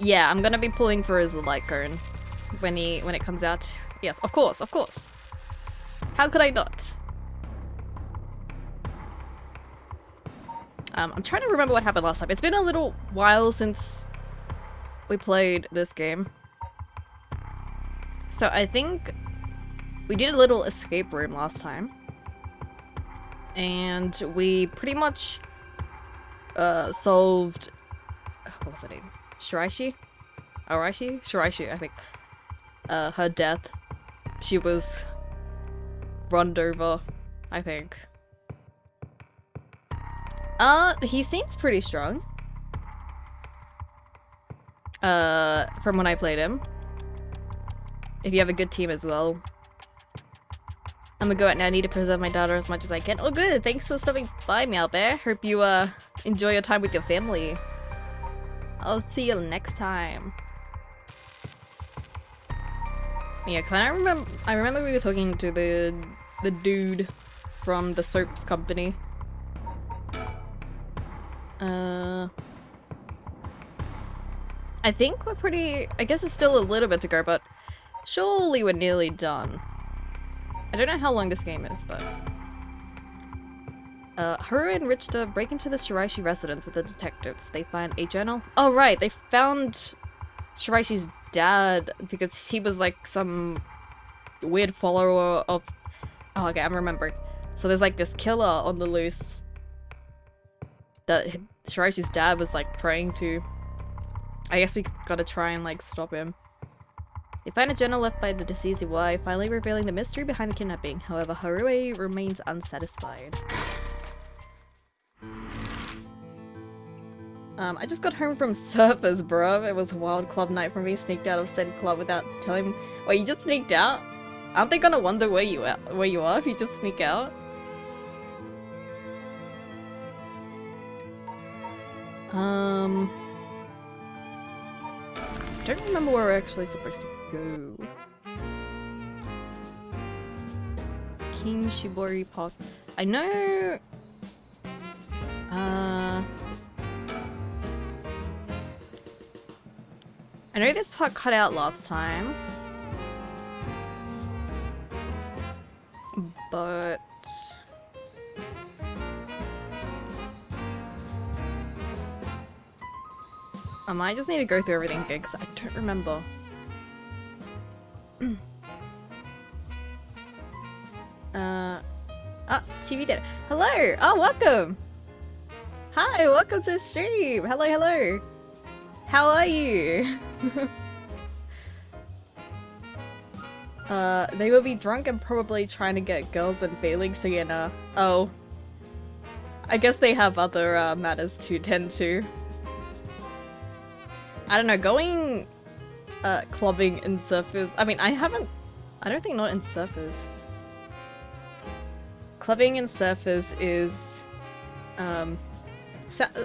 Yeah, I'm gonna be pulling for his light cone when it comes out. Yes, of course, of course. How could I not? I'm trying to remember what happened last time. It's been a little while since we played this game. So I think we did a little escape room last time. And we pretty much solved... what was her name? Shiraishi? Araishi? Shiraishi, I think. Her death. She was runned over, I think. He seems pretty strong. From when I played him. If you have a good team as well. I'm gonna go out now. I need to preserve my daughter as much as I can. Oh good, thanks for stopping by, Meow Bear. Hope you enjoy your time with your family. I'll see you next time. Yeah, cause I remember we were talking to the dude from the soaps company. I think we're pretty... I guess it's still a little bit to go, but surely we're nearly done. I don't know how long this game is, but... Hiruha and Richter break into the Shiraishi residence with the detectives. They find a journal. Oh right, they found Shiraishi's dad because he was like some weird follower of... Oh okay, I'm remembering. So there's like this killer on the loose that Shiraishi's dad was like praying to. I guess we gotta try and like stop him. They find a journal left by the deceased wife, finally revealing the mystery behind the kidnapping. However, Hiruha remains unsatisfied. I just got home from Surfers, bruv. It was a wild club night for me. Sneaked out of said club without telling. Wait, you just sneaked out? Aren't they gonna wonder where you are if you just sneak out? I don't remember where we're actually supposed to go. King Shibori Park. I know... I know this part cut out last time. But... I might just need to go through everything again because I don't remember. TV did it. Hello! Oh, welcome! Hi, welcome to the stream! Hello, hello! How are you? They will be drunk and probably trying to get girls and feelings, so you know. Oh. I guess they have other matters to tend to. I don't know, going clubbing in Surfers. I mean, I don't think not in Surfers. Clubbing in Surfers is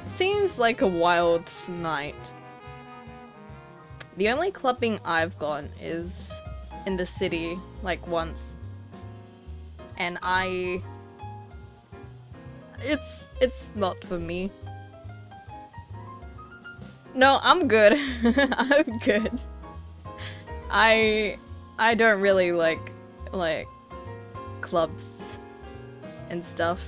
seems like a wild night. The only clubbing I've gone is in the city, like once. And it's not for me. No, I'm good. I'm good. I don't really like clubs and stuff.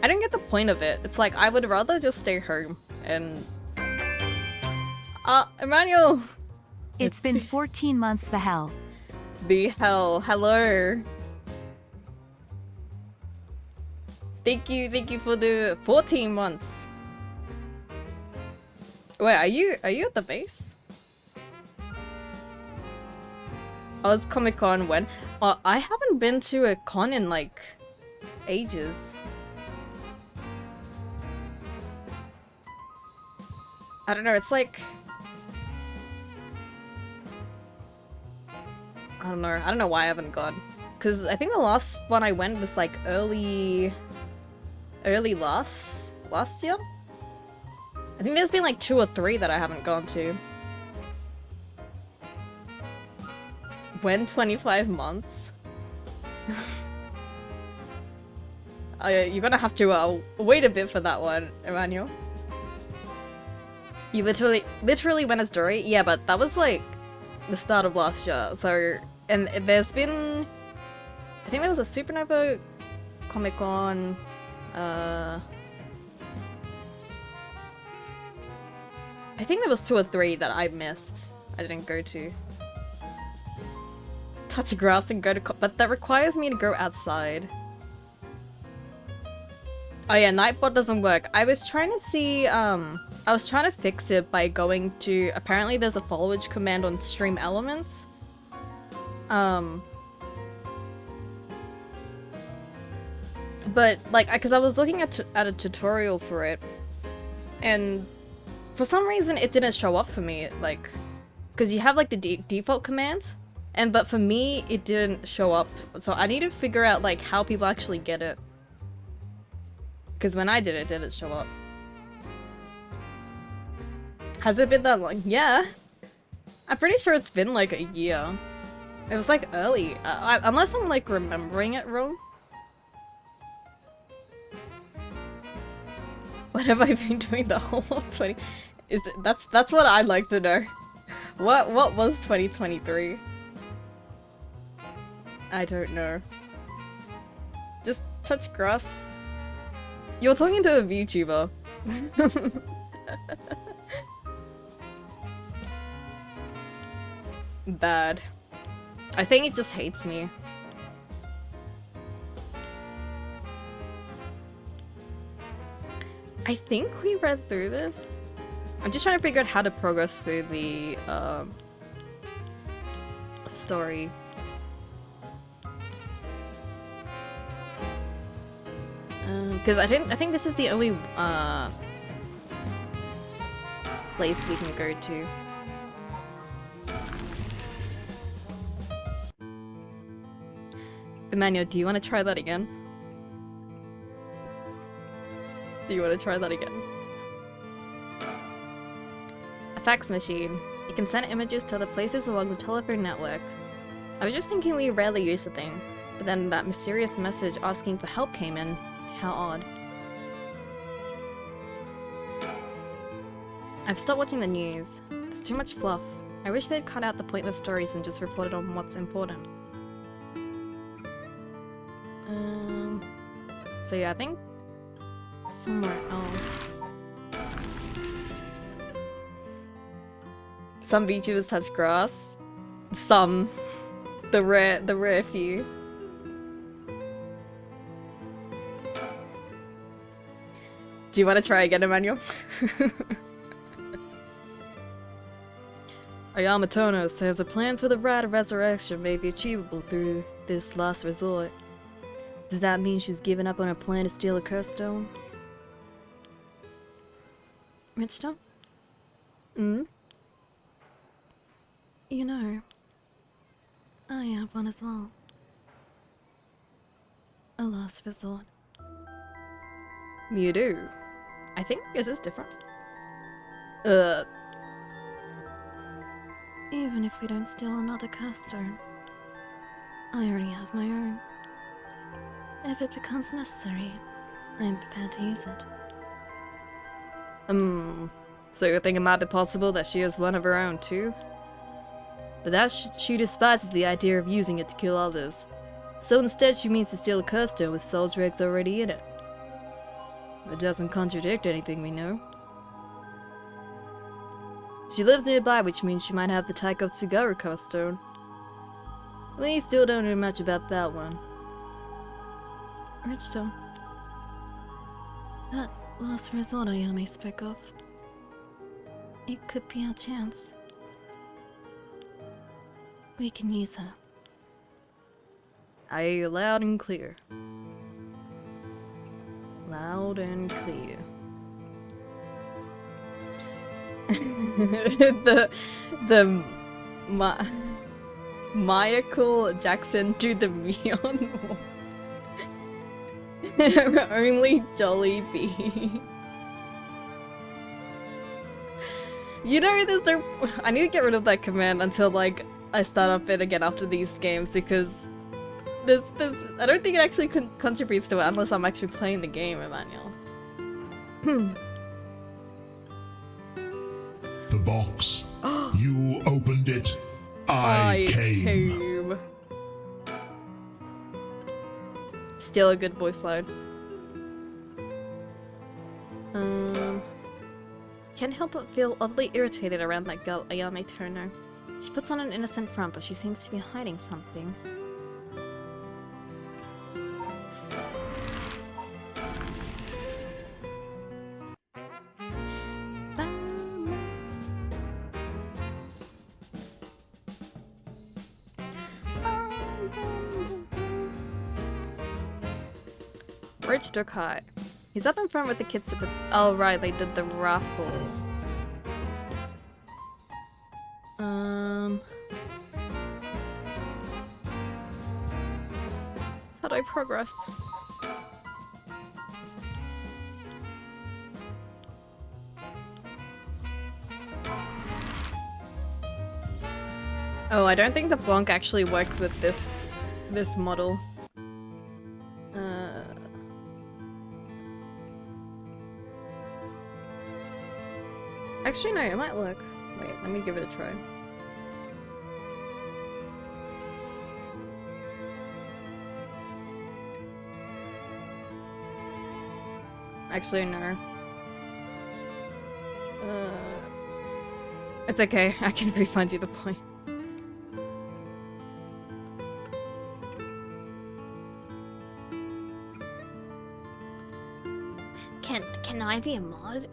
I don't get the point of it. It's like I would rather just stay home and Emmanuel! It's been 14 months, the hell. The hell. Hello. Thank you for the 14 months. Wait, are you at the base? Oh, it's Comic-Con when? I haven't been to a con in like ages. I don't know, it's like I don't know why I haven't gone. Cause I think the last one I went was like early last year? I think there's been like 2 or 3 that I haven't gone to. When 25 months? Oh yeah, you're gonna have to wait a bit for that one, Emmanuel. You literally went as Dory? Yeah, but that was like the start of last year. So, and there's been, I think there was a Supernova Comic Con. I think there was 2 or 3 that I missed. I didn't go to. Touch grass and go to but that requires me to go outside. Oh yeah, Nightbot doesn't work. I was trying to see, I was trying to fix it by going to, apparently there's a followage command on Stream Elements. But, like, because I was looking at a tutorial for it, and for some reason it didn't show up for me, like, because you have, like, the default commands, but for me, it didn't show up, so I need to figure out, like, how people actually get it. Because when I did it didn't show up. Has it been that long? Yeah. I'm pretty sure it's been like a year. It was like early. Unless I'm like remembering it wrong. What have I been doing the whole of 20? That's what I'd like to know. What was 2023? I don't know. Just touch grass. You're talking to a VTuber. Bad. I think it just hates me. I think we read through this. I'm just trying to figure out how to progress through the story. Because I think this is the only place we can go to. Emmanuel, do you want to try that again? Do you want to try that again? A fax machine. It can send images to other places along the telephone network. I was just thinking we rarely use the thing, but then that mysterious message asking for help came in. How odd. I've stopped watching the news. There's too much fluff. I wish they'd cut out the pointless stories and just reported on what's important. So yeah, I think somewhere else. Some VTubers touch grass. Some. The rare few. Do you want to try again, Emmanuel? Ayama Tono says the plans for the Rite of Resurrection may be achievable through this last resort. Does that mean she's given up on her plan to steal a curse stone? Richstone? You know, I have one as well. A last resort. You do? I think this is different. Even if we don't steal another curse stone, I already have my own. If it becomes necessary, I am prepared to use it. So you think it might be possible that she has one of her own too? But that she despises the idea of using it to kill others. So instead she means to steal a curse stone with soul dregs already in it. It doesn't contradict anything we know. She lives nearby, which means she might have the Taiko Tsugaru curse stone. We still don't know much about that one. Richstone. That last resort Ayame spoke of. It could be our chance. We can use her. I hear loud and clear. Loud and clear. Michael Jackson to the Beyond. Only Jollibee. You know, there's no. I need to get rid of that command until like I start up it again after these games because there's. I don't think it actually contributes to it unless I'm actually playing the game, Emmanuel. The box. You opened it. I came. Still a good voice line. Can't help but feel oddly irritated around that girl Ayame Turner. She puts on an innocent front, but she seems to be hiding something. Rich Durkai. He's up in front with the kids to put— oh right, they did the raffle. How do I progress? Oh, I don't think the bonk actually works with this model. Actually, no, it might work. Wait, let me give it a try. Actually, no. It's okay, I can refund you the point. Can I be a mod?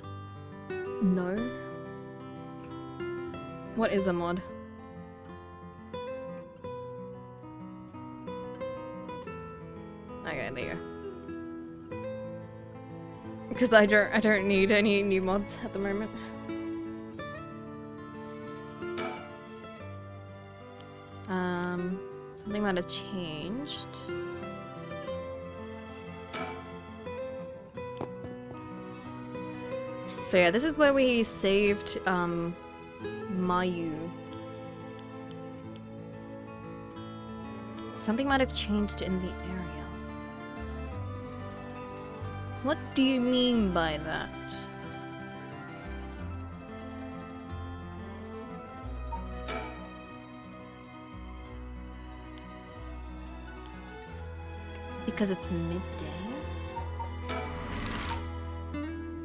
No. What is a mod? Okay, there you go. Because I don't need any new mods at the moment. Something might have changed. So yeah, this is where we saved Mayu. Something might have changed in the area. What do you mean by that? Because it's midday?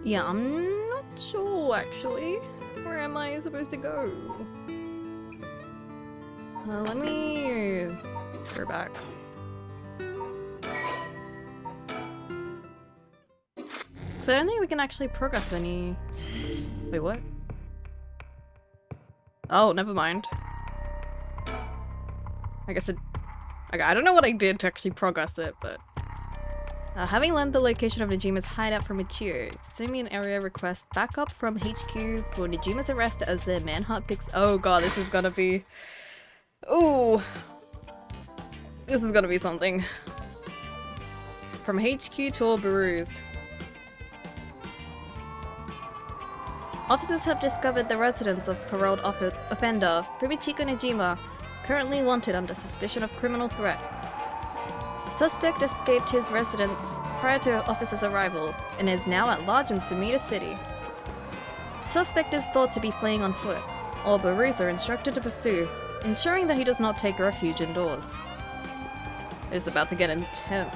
Yeah, I'm not sure actually. Where am I supposed to go? Let me go back. So I don't think we can actually progress any— wait, what? Oh, never mind. I guess it— okay, I don't know what I did to actually progress it, but— having learned the location of Nejima's hideout from Michio, send me an area request backup from HQ for Nejima's arrest as their manhunt picks— oh god, this is gonna be— ooh! This is gonna be something. From HQ to all Barus. Officers have discovered the residence of paroled offender Fumichiko Nejima, currently wanted under suspicion of criminal threat. Suspect escaped his residence prior to officers' arrival and is now at large in Sumida City. Suspect is thought to be fleeing on foot. All Barus are instructed to pursue, ensuring that he does not take refuge indoors. It's about to get intense.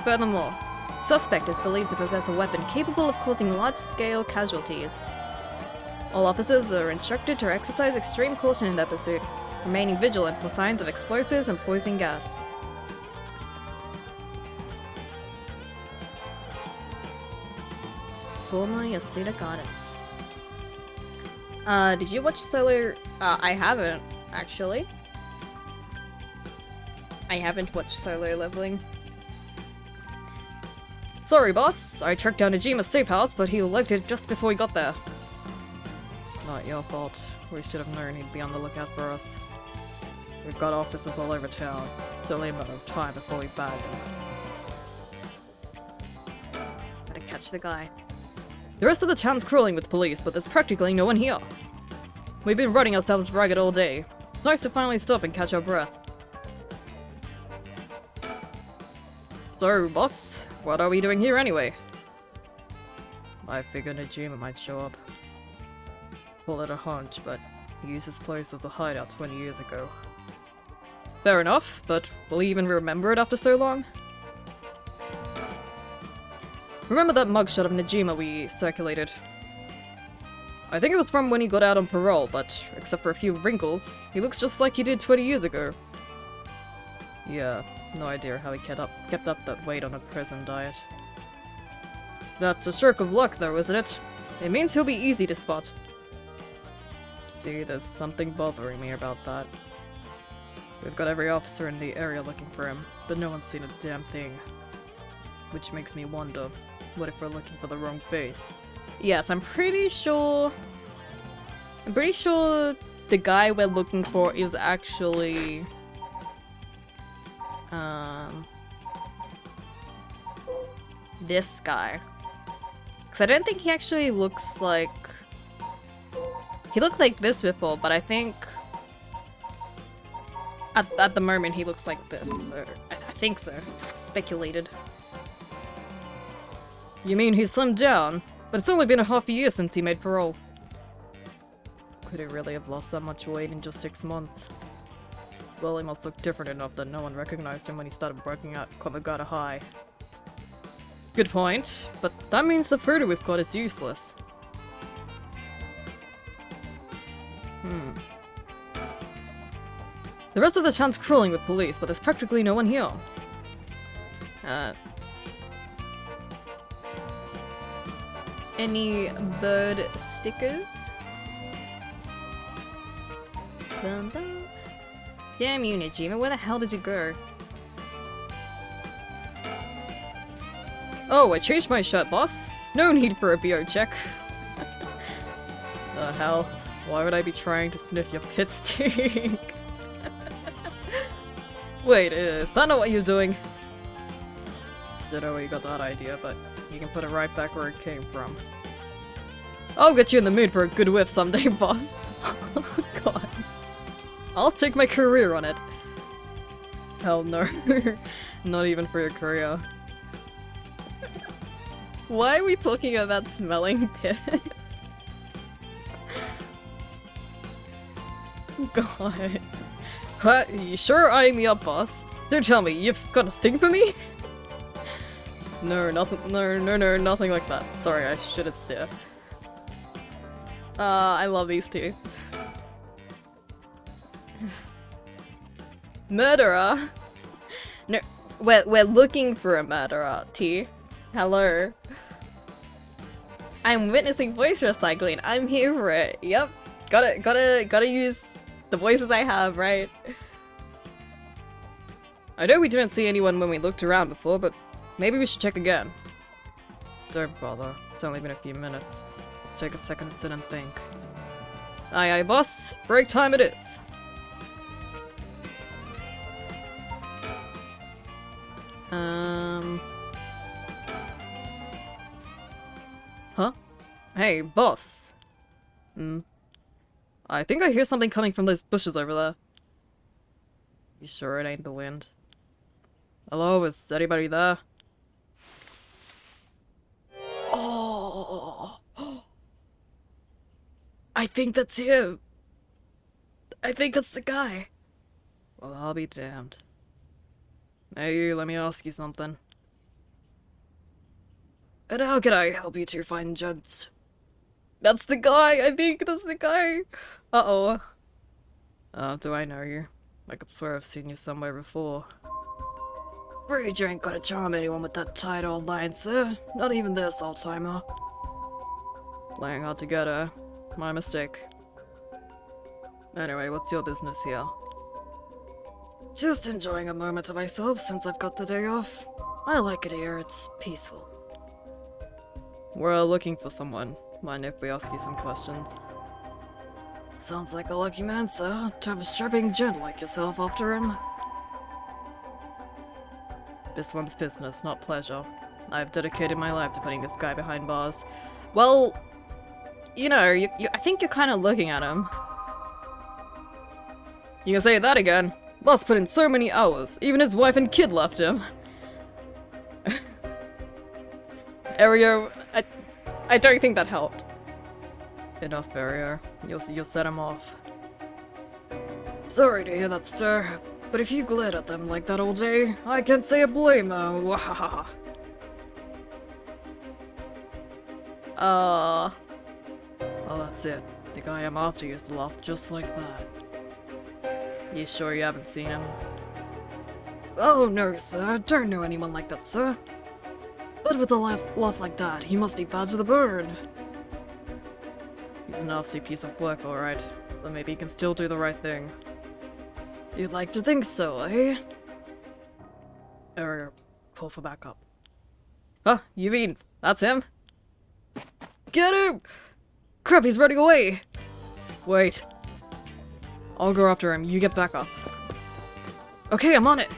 Furthermore, suspect is believed to possess a weapon capable of causing large-scale casualties. All officers are instructed to exercise extreme caution in their pursuit, remaining vigilant for signs of explosives and poison gas. Former Yasuda Gardens. Did you watch Solo? I haven't, actually. I haven't watched Solo Leveling. Sorry, boss. I tracked down Nejima's safe house, but he alerted just before we got there. Not your fault. We should have known he'd be on the lookout for us. We've got officers all over town. It's only a matter of time before we bag him. Gotta catch the guy. The rest of the town's crawling with police, but there's practically no one here. We've been running ourselves ragged all day. It's nice to finally stop and catch our breath. So, boss, what are we doing here anyway? I figured Nejima might show up. call it a hunch, but he used this place as a hideout 20 years ago. Fair enough, but will he even remember it after so long? Remember that mugshot of Najima we circulated? I think it was from when he got out on parole, but except for a few wrinkles, he looks just like he did 20 years ago. Yeah, no idea how he kept up that weight on a prison diet. That's a stroke of luck though, isn't it? It means he'll be easy to spot. See, there's something bothering me about that. We've got every officer in the area looking for him, but no one's seen a damn thing. Which makes me wonder, what if we're looking for the wrong face? Yes, I'm pretty sure the guy we're looking for is actually this guy. Because I don't think he actually looks like... He looked like this before, but I think at the moment he looks like this. So I think so. Speculated. You mean he slimmed down? But it's only been a half a year since he made parole. Could he really have lost that much weight in just 6 months? Well, he must look different enough that no one recognized him when he started working out Komagata High. Good point, but that means the photo we've got is useless. The rest of the town's crawling with police, but there's practically no one here. Any bird stickers? Dun dun. Damn you, Najima, where the hell did you go? Oh, I changed my shirt, boss. No need for a BO check. The hell? Why would I be trying to sniff your pit stink? Wait, is that not what you're doing? Don't know where you got that idea, but you can put it right back where it came from. I'll get you in the mood for a good whiff someday, boss. Oh god. I'll take my career on it. Hell no. Not even for your career. Why are we talking about smelling pits? God. Huh? You sure eyeing me up, boss? Don't tell me, you've got a thing for me? No, nothing, no, nothing like that. Sorry, I shouldn't stare. I love these two. Murderer? No, we're looking for a murderer, T. Hello. I'm witnessing voice recycling. I'm here for it. Yep. Gotta use the voices I have, right? I know we didn't see anyone when we looked around before, but maybe we should check again. Don't bother. It's only been a few minutes. Let's take a second to sit and think. Aye aye, boss. Break time it is. Huh? Hey, boss. I think I hear something coming from those bushes over there. You sure it ain't the wind? Hello, is anybody there? Oh! I think that's him! I think that's the guy! Well, I'll be damned. Hey, let me ask you something. And how can I help you two fine gents? That's the guy! I think that's the guy! Uh-oh. Oh, do I know you? I could swear I've seen you somewhere before. Afraid you ain't gonna charm anyone with that tight old line, sir. Not even this old-timer. Playing hard to get her. My mistake. Anyway, what's your business here? Just enjoying a moment to myself since I've got the day off. I like it here, it's peaceful. We're looking for someone. Mind if we ask you some questions? Sounds like a lucky man, sir, to have a strapping gent like yourself after him. This one's business, not pleasure. I've dedicated my life to putting this guy behind bars. Well, you know, I think you're kind of looking at him. You can say that again. Boss put in so many hours, even his wife and kid left him. Aereo, I don't think that helped. Enough, Barrier. You'll set him off. Sorry to hear that, sir. But if you glared at them like that all day, I can't say a blame-o. Wahaha. Well, that's it. The guy I'm after used to laugh just like that. You sure you haven't seen him? Oh, no, sir. Don't know anyone like that, sir. But with a laugh like that, he must be bad to the bone. He's a nasty piece of work, alright. But maybe he can still do the right thing. You'd like to think so, eh? Call for backup. Huh? You mean that's him? Get him! Crap, he's running away! Wait. I'll go after him, you get back up. Okay, I'm on it!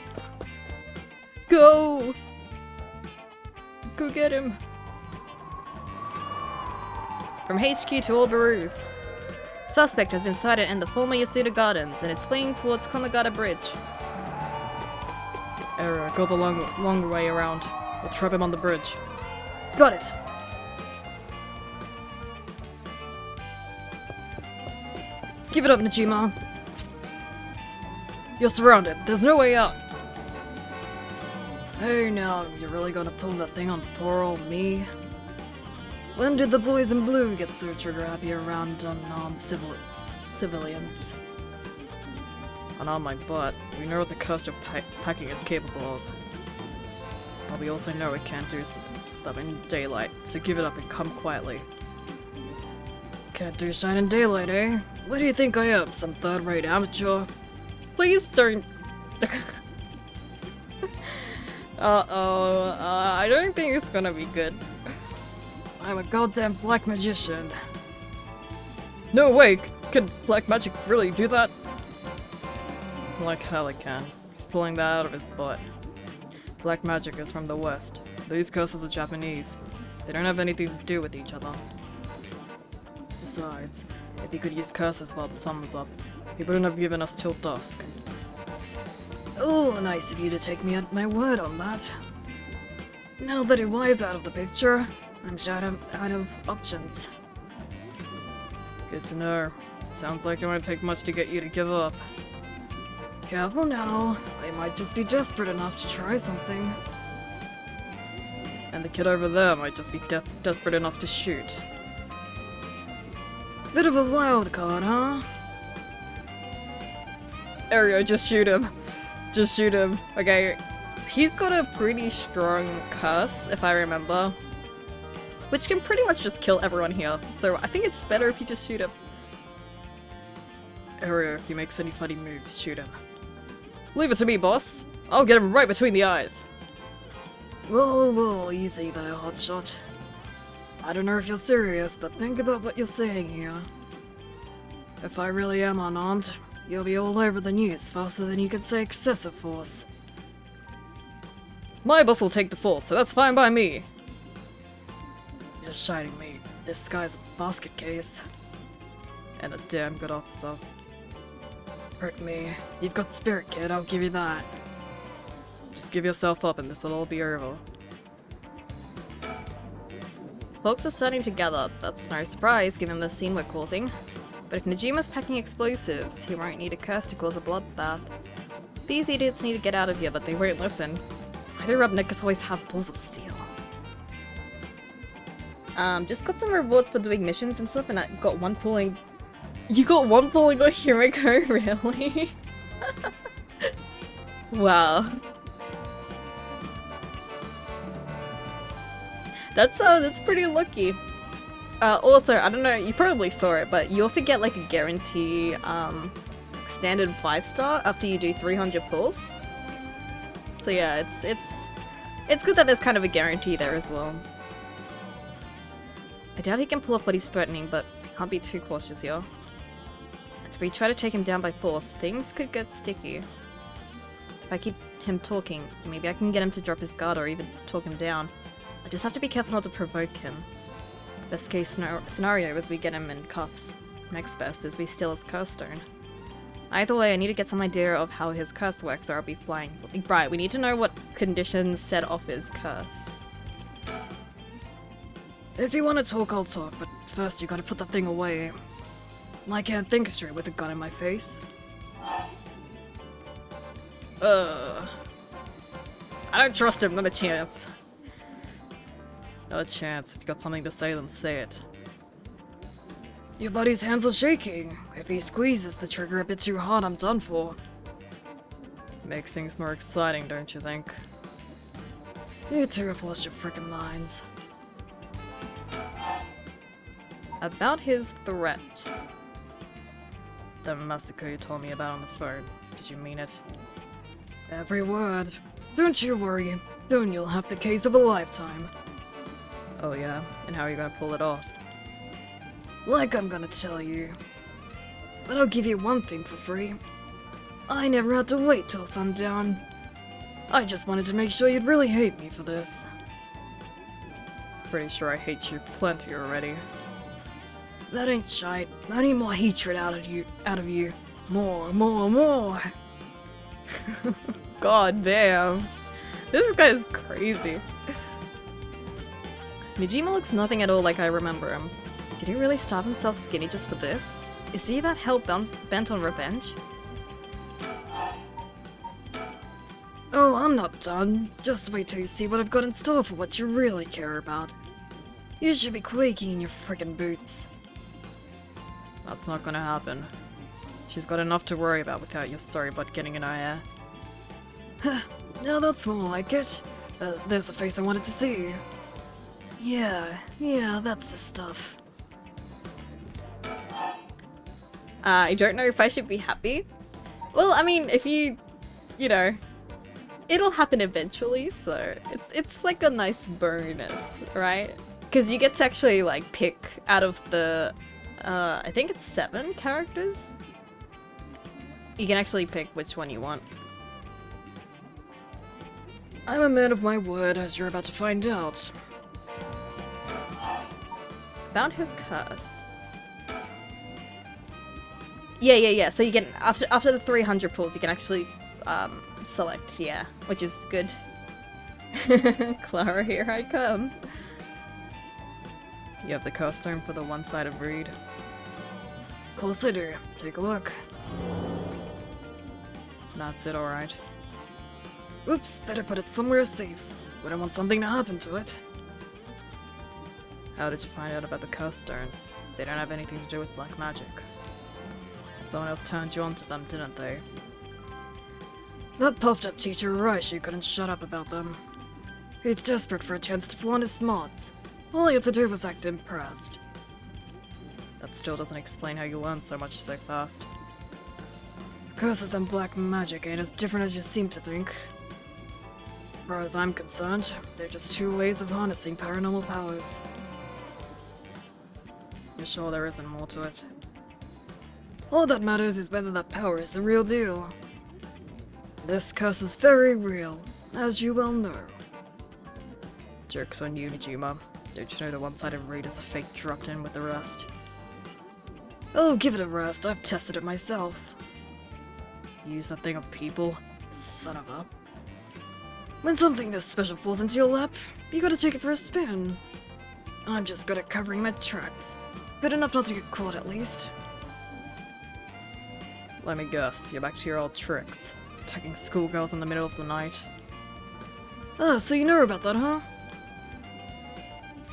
Go! Go get him! From HQ to all Barus. Suspect has been sighted in the former Yasuda Gardens and is fleeing towards Konagata Bridge. Error, go the long way around. We'll trap him on the bridge. Got it! Give it up, Najima. You're surrounded. There's no way out. Hey now, you're really gonna pull that thing on poor old me? When did the boys in blue get so trigger happy around unarmed civilians? And on my butt, we know what the coaster packing is capable of. But we also know it can't do stuff in daylight, so give it up and come quietly. Can't do shine in daylight, eh? What do you think I am, some third-rate amateur? Please don't... I don't think it's gonna be good. I'm a goddamn black magician. No way! Can black magic really do that? Like hell it can. He's pulling that out of his butt. Black magic is from the west. These curses are Japanese. They don't have anything to do with each other. Besides, if he could use curses while the sun was up, he wouldn't have given us till dusk. Oh, nice of you to take me at my word on that. Now that Iwai's out of the picture, I'm out of options. Good to know. Sounds like it won't take much to get you to give up. Careful now. I might just be desperate enough to try something. And the kid over there might just be desperate enough to shoot. Bit of a wild card, huh? Ario, just shoot him. Just shoot him. Okay. He's got a pretty strong curse, if I remember. Which can pretty much just kill everyone here. So I think it's better if you just shoot him. Ario, if he makes any funny moves, shoot him. Leave it to me, boss. I'll get him right between the eyes. Whoa, easy there, hotshot. I don't know if you're serious, but think about what you're saying here. If I really am unarmed, you'll be all over the news faster than you could say excessive force. My boss will take the fall, so that's fine by me. You're shining me. This guy's a basket case. And a damn good officer. Hurt me. You've got spirit, kid, I'll give you that. Just give yourself up and this'll all be over. Folks are starting to gather. That's no surprise given the scene we're causing. But if Najima's packing explosives, he won't need a curse to cause a bloodbath. These idiots need to get out of here, but they won't listen. Why do Rubnikas always have balls of steel? Just got some rewards for doing missions and stuff, and I got one pulling. You got one pulling on Himiko, really? Wow. That's pretty lucky. Also, I don't know, you probably saw it, but you also get like a guarantee standard 5-star after you do 300 pulls. So yeah, it's good that there's kind of a guarantee there as well. I doubt he can pull off what he's threatening, but we can't be too cautious here. If we try to take him down by force, things could get sticky. If I keep him talking, maybe I can get him to drop his guard or even talk him down. I just have to be careful not to provoke him. Best case scenario is we get him in cuffs. Next best is we steal his curse stone. Either way, I need to get some idea of how his curse works or I'll be flying. Right, we need to know what conditions set off his curse. If you want to talk, I'll talk, but first you gotta put the thing away. I can't think straight with a gun in my face. I don't trust him, not a chance. Not a chance. If you got something to say, then say it. Your buddy's hands are shaking. If he squeezes the trigger a bit too hard, I'm done for. Makes things more exciting, don't you think? You two have lost your frickin' minds. About his threat. The massacre you told me about on the phone. Did you mean it? Every word. Don't you worry. Soon you'll have the case of a lifetime. Oh yeah? And how are you gonna pull it off? Like I'm gonna tell you. But I'll give you one thing for free. I never had to wait till sundown. I just wanted to make sure you'd really hate me for this. Pretty sure I hate you plenty already. That ain't shite. I need more hatred out of you. More. God damn. This guy's crazy. Nijima looks nothing at all like I remember him. Did he really starve himself skinny just for this? Is he that hell bent on revenge? Oh, I'm not done. Just wait till you see what I've got in store for what you really care about. You should be quaking in your frickin' boots. That's not gonna happen. She's got enough to worry about without your sorry butt getting in her hair. Now that's more like it. There's the face I wanted to see. Yeah, that's the stuff. I don't know if I should be happy. Well, I mean, if you know, it'll happen eventually, so it's like a nice bonus, right? Because you get to actually like pick out of the, I think it's 7 characters. You can actually pick which one you want. I'm a man of my word, as you're about to find out. About his curse. Yeah. So you can, after the 300 pulls, you can actually select, yeah, which is good. Clara, here I come. You have the curse stone for the one-sided read. Of course I do. Take a look. That's it, alright. Oops, better put it somewhere safe. Wouldn't want something to happen to it. How did you find out about the curse stones? They don't have anything to do with black magic. Someone else turned you onto them, didn't they? That puffed-up teacher Raishi couldn't shut up about them. He's desperate for a chance to flaunt his smarts. All he had to do was act impressed. That still doesn't explain how you learned so much so fast. Curses and black magic ain't as different as you seem to think. As far as I'm concerned, they're just 2 ways of harnessing paranormal powers. You're sure there isn't more to it? All that matters is whether that power is the real deal. This curse is very real, as you well know. Joke's on you, Nijima. Don't you know the one-sided read is a fake dropped in with the rest? Oh, give it a rest. I've tested it myself. Use that thing on people? Son of a... When something this special falls into your lap, you gotta take it for a spin. I'm just good at covering my tracks. Good enough not to get caught, at least. Let me guess, you're back to your old tricks. Attacking schoolgirls in the middle of the night. Ah, so you know about that, huh?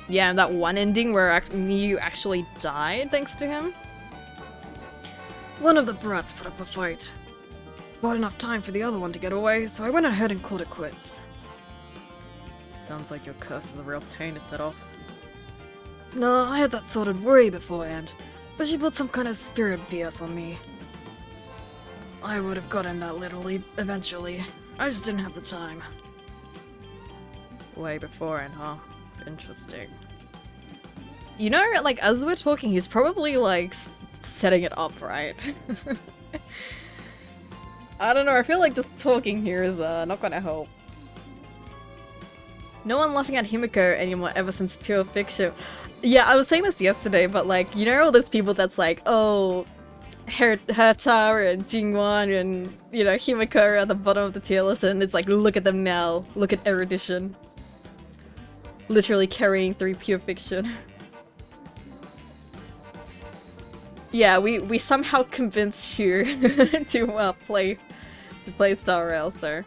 Yeah, that one ending where you actually died thanks to him? One of the brats put up a fight. Bought enough time for the other one to get away, so I went ahead and called it quits. Sounds like your curse is a real pain to set off. No, I had that sorted way beforehand, but she put some kind of spirit BS on me. I would have gotten that literally eventually. I just didn't have the time. Way beforehand, huh? Interesting. You know, like, as we're talking, he's probably, like, setting it up, right? I don't know, I feel like just talking here is, not gonna help. No one laughing at Himiko anymore ever since Pure Fiction. Yeah, I was saying this yesterday, but, like, you know all those people that's like, oh, Herta and Jingwan and, you know, Himiko are at the bottom of the tier list, and it's like, look at them now, look at erudition. Literally carrying through Pure Fiction. Yeah, we somehow convinced you to play Star Rail, so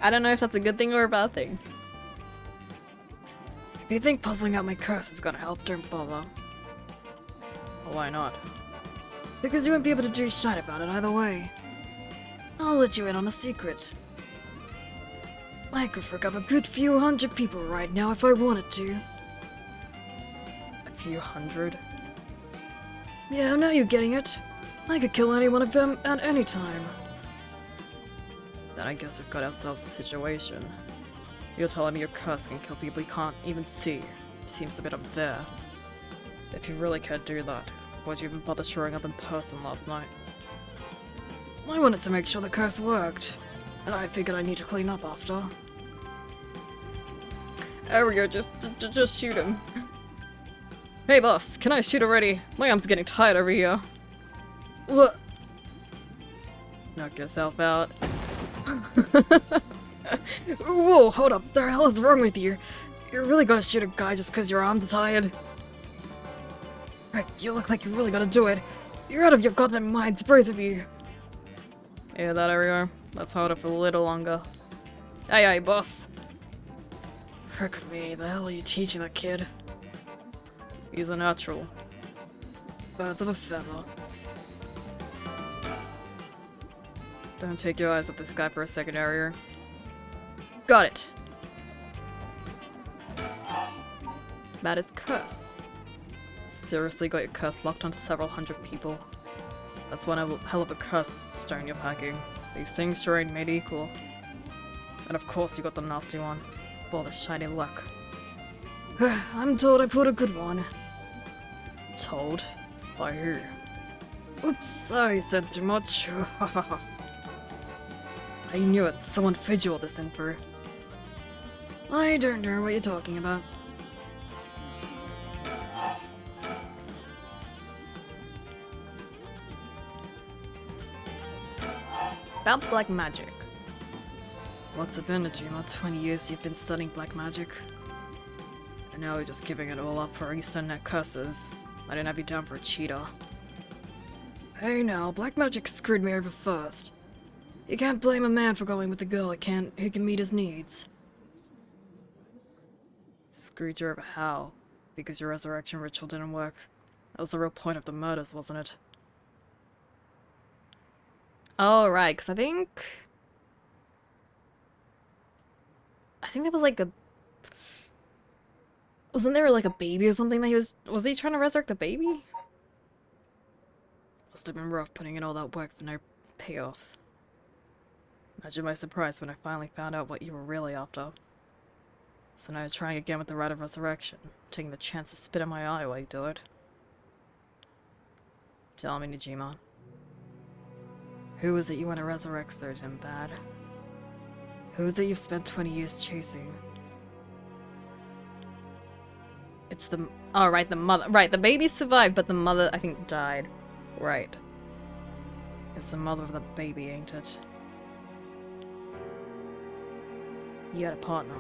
I don't know if that's a good thing or a bad thing. If you think puzzling out my curse is gonna help, don't bother. Why not? Because you won't be able to do shit about it either way. I'll let you in on a secret. I could frick up a good few hundred people right now if I wanted to. A few hundred? Yeah, now you're getting it. I could kill any one of them at any time. Then I guess we've got ourselves a situation. You're telling me your curse can kill people you can't even see. Seems a bit unfair. If you really can't do that, why'd you even bother showing up in person last night? I wanted to make sure the curse worked, and I figured I need to clean up after. There we go, just shoot him. Hey boss, can I shoot already? My arm's getting tired over here. What? Knock yourself out. Whoa, hold up, what the hell is wrong with you? You're really gonna shoot a guy just cause your arms are tired? Rick, you look like you're really gonna do it. You're out of your goddamn minds, both of you. Yeah, that area. Let's hold it for a little longer. Aye aye, boss. Frick me, the hell are you teaching that kid? He's a natural. Birds of a feather. Don't take your eyes off this guy for a second, area. Got it. That is curse. Seriously got your curse locked onto several hundred people. That's one hell of a curse stone you're packing. These things sure ain't made equal. And of course you got the nasty one. For all the shiny luck. I'm told I put a good one. Told? By who? Oops, I said too much. I knew it. Someone fed you all this info. I don't know what you're talking about. About black magic. What's it been, Najima? 20 years you've been studying black magic? And now you're just giving it all up for Eastern net curses. I didn't have you down for a cheater. Hey now, black magic screwed me over first. You can't blame a man for going with a girl who can meet his needs. Screwed you over how? Because your resurrection ritual didn't work. That was the real point of the murders, wasn't it? Oh, right, because I think there was like a... Wasn't there like a baby or something that he was he trying to resurrect the baby? Must have been rough putting in all that work for no payoff. Imagine my surprise when I finally found out what you were really after. So now you're trying again with the rite of resurrection, taking the chance to spit in my eye while you do it. Tell me, Najima. Who is it you want to resurrect so damn bad? Who is it you've spent 20 years chasing? It's the... Oh, right, the mother. Right, the baby survived, but the mother, I think, died. Right. It's the mother of the baby, ain't it? You had a partner.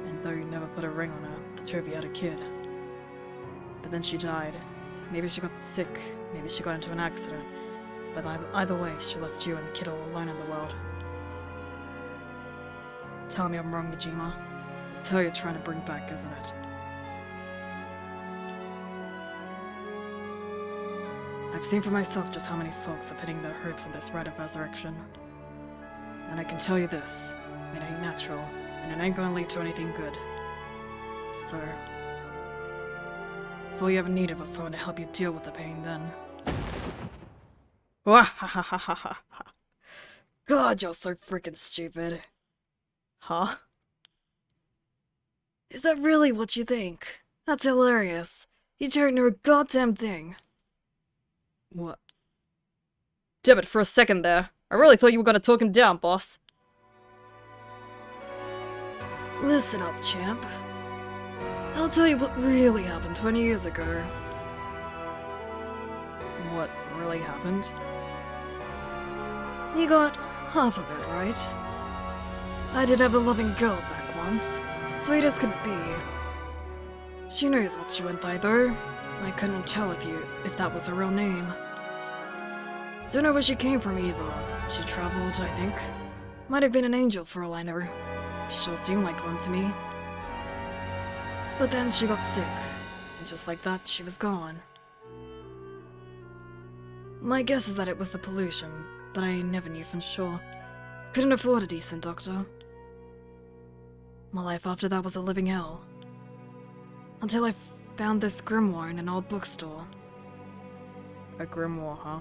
And though you never put a ring on her, the two of you had a kid. But then she died. Maybe she got sick. Maybe she got into an accident. But either way, she left you and the kid all alone in the world. Tell me I'm wrong, Najima. It's her you're trying to bring back, isn't it? I've seen for myself just how many folks are putting their hopes on this rite of resurrection. And I can tell you this, it ain't natural, and it ain't gonna lead to anything good. So, if all you ever needed was someone to help you deal with the pain, then... God, you're so freaking stupid. Huh? Is that really what you think? That's hilarious. You don't know a goddamn thing. What? Damn it, for a second there. I really thought you were gonna talk him down, boss. Listen up, champ. I'll tell you what really happened 20 years ago. What really happened? You got half of it, right? I did have a loving girl back once, sweet as could be. She knows what she went by though. I couldn't tell if that was her real name. Don't know where she came from either. She traveled, I think. Might have been an angel for all I know. Sure seemed like one to me. But then she got sick, and just like that, she was gone. My guess is that it was the pollution, but I never knew for sure. Couldn't afford a decent doctor. My life after that was a living hell. Until I found this grimoire in an old bookstore. A grimoire, huh?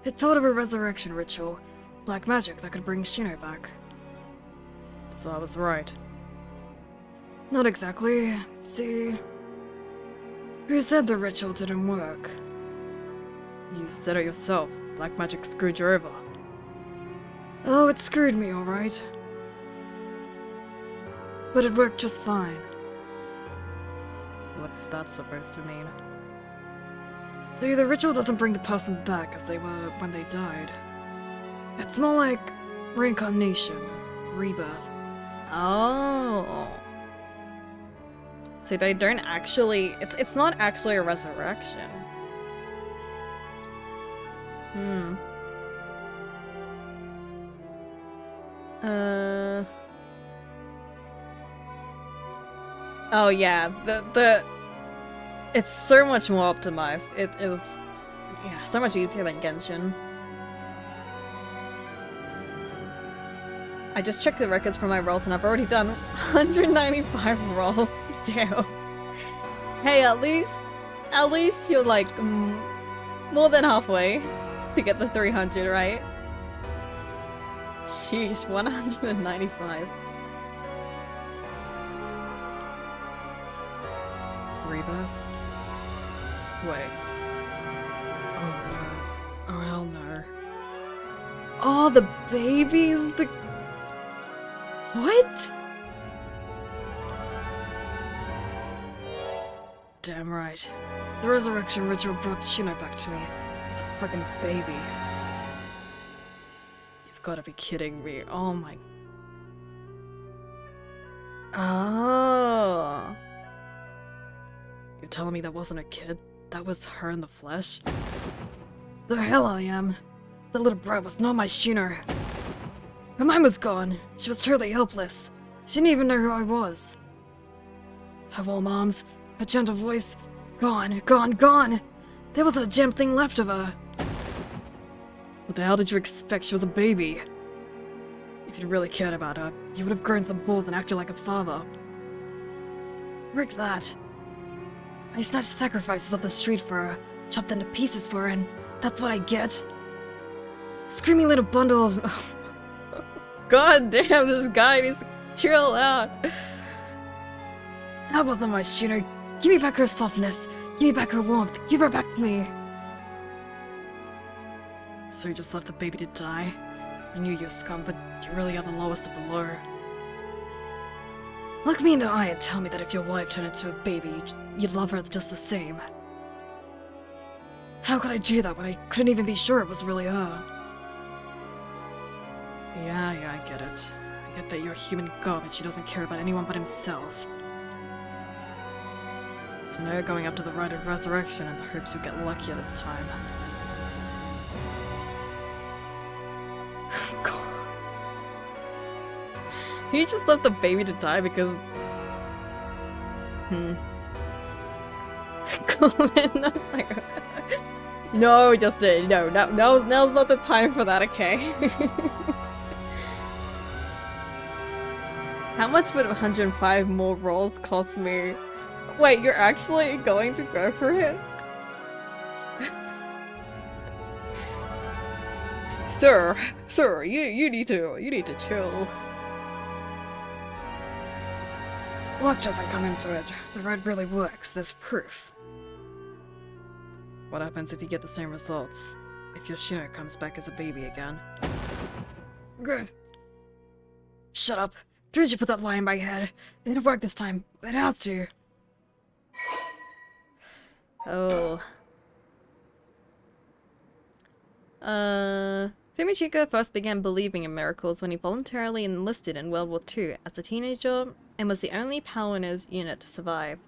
It told of a resurrection ritual, black magic that could bring Shino back. So I was right. Not exactly. See, who said the ritual didn't work? You said it yourself. Black magic screwed you over. Oh, it screwed me, alright. But it worked just fine. What's that supposed to mean? See, the ritual doesn't bring the person back as they were when they died. It's more like reincarnation, rebirth. Oh. So they don't actually... It's not actually a resurrection. Oh yeah, it's so much more optimized. It was, yeah, so much easier than Genshin. I just checked the records for my rolls and I've already done 195 rolls. Damn. Hey, at least you're like more than halfway to get the 300, right? Sheesh, 195. Rebirth? Wait. Oh hell no. Oh, the babies? The... What? Damn right. The resurrection ritual brought Shino back to me. It's a freaking baby. You've got to be kidding me. Oh my... Oh... You're telling me that wasn't a kid? That was her in the flesh? The hell I am. That little brat was not my Shino. Her mind was gone. She was totally helpless. She didn't even know who I was. Her warm arms, her gentle voice, gone, gone, gone. There wasn't a damn thing left of her. What the hell did you expect? She was a baby. If you'd really cared about her, you would have grown some balls and acted like a father. Rick that. I snatched sacrifices off the street for her, chopped into pieces for her, and that's what I get. Screaming little bundle of... God damn, this guy needs to chill out. That wasn't my Shino. Give me back her softness. Give me back her warmth. Give her back to me. So you just left the baby to die? I knew you were scum, but you really are the lowest of the low. Look me in the eye and tell me that if your wife turned into a baby, you'd love her just the same. How could I do that when I couldn't even be sure it was really her? Yeah, I get it. I get that you're human garbage who doesn't care about anyone but himself. So now you're going up to the rite of resurrection in the hopes you'll get luckier this time. God. He just left the baby to die because... No, Justin, now's not the time for that, okay? How much would 105 more rolls cost me? Wait, you're actually going to go for it? Sir, you need to chill. Luck doesn't come into it. The ride really works. There's proof. What happens if you get the same results? If Yoshino comes back as a baby again? Good. Shut up. Didn't you put that lie in my head? It didn't work this time. It had to. Oh. Fumishika first began believing in miracles when he voluntarily enlisted in World War II as a teenager and was the only Power in his unit to survive.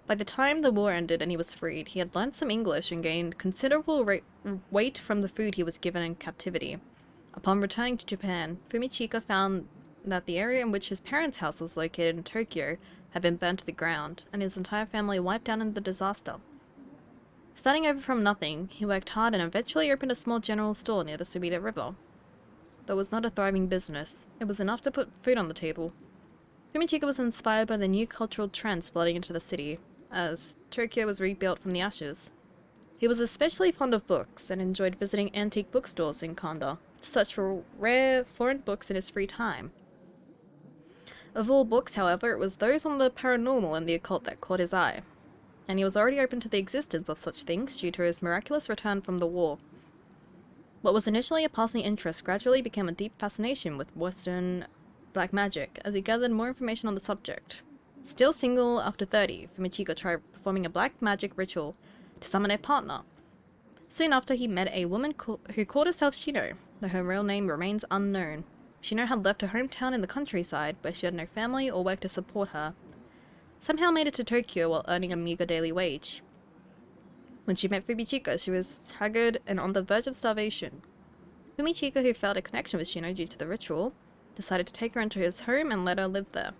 By the time the war ended and he was freed, he had learned some English and gained considerable weight from the food he was given in captivity. Upon returning to Japan, Fumichika found that the area in which his parents' house was located in Tokyo had been burnt to the ground, and his entire family wiped out in the disaster. Starting over from nothing, he worked hard and eventually opened a small general store near the Sumida River. Though it was not a thriving business, it was enough to put food on the table. Fumichika was inspired by the new cultural trends flooding into the city, as Tokyo was rebuilt from the ashes. He was especially fond of books and enjoyed visiting antique bookstores in Kanda to search for rare foreign books in his free time. Of all books, however, it was those on the paranormal and the occult that caught his eye, and he was already open to the existence of such things due to his miraculous return from the war. What was initially a passing interest gradually became a deep fascination with Western black magic as he gathered more information on the subject. Still single after 30, Fumichika tried performing a black magic ritual to summon a partner. Soon after, he met a woman who called herself Shino, though her real name remains unknown. Shino had left her hometown in the countryside, where she had no family or work to support her. Somehow made it to Tokyo while earning a meager daily wage. When she met Fumichika, she was haggard and on the verge of starvation. Fumichika, who felt a connection with Shino due to the ritual, decided to take her into his home and let her live there.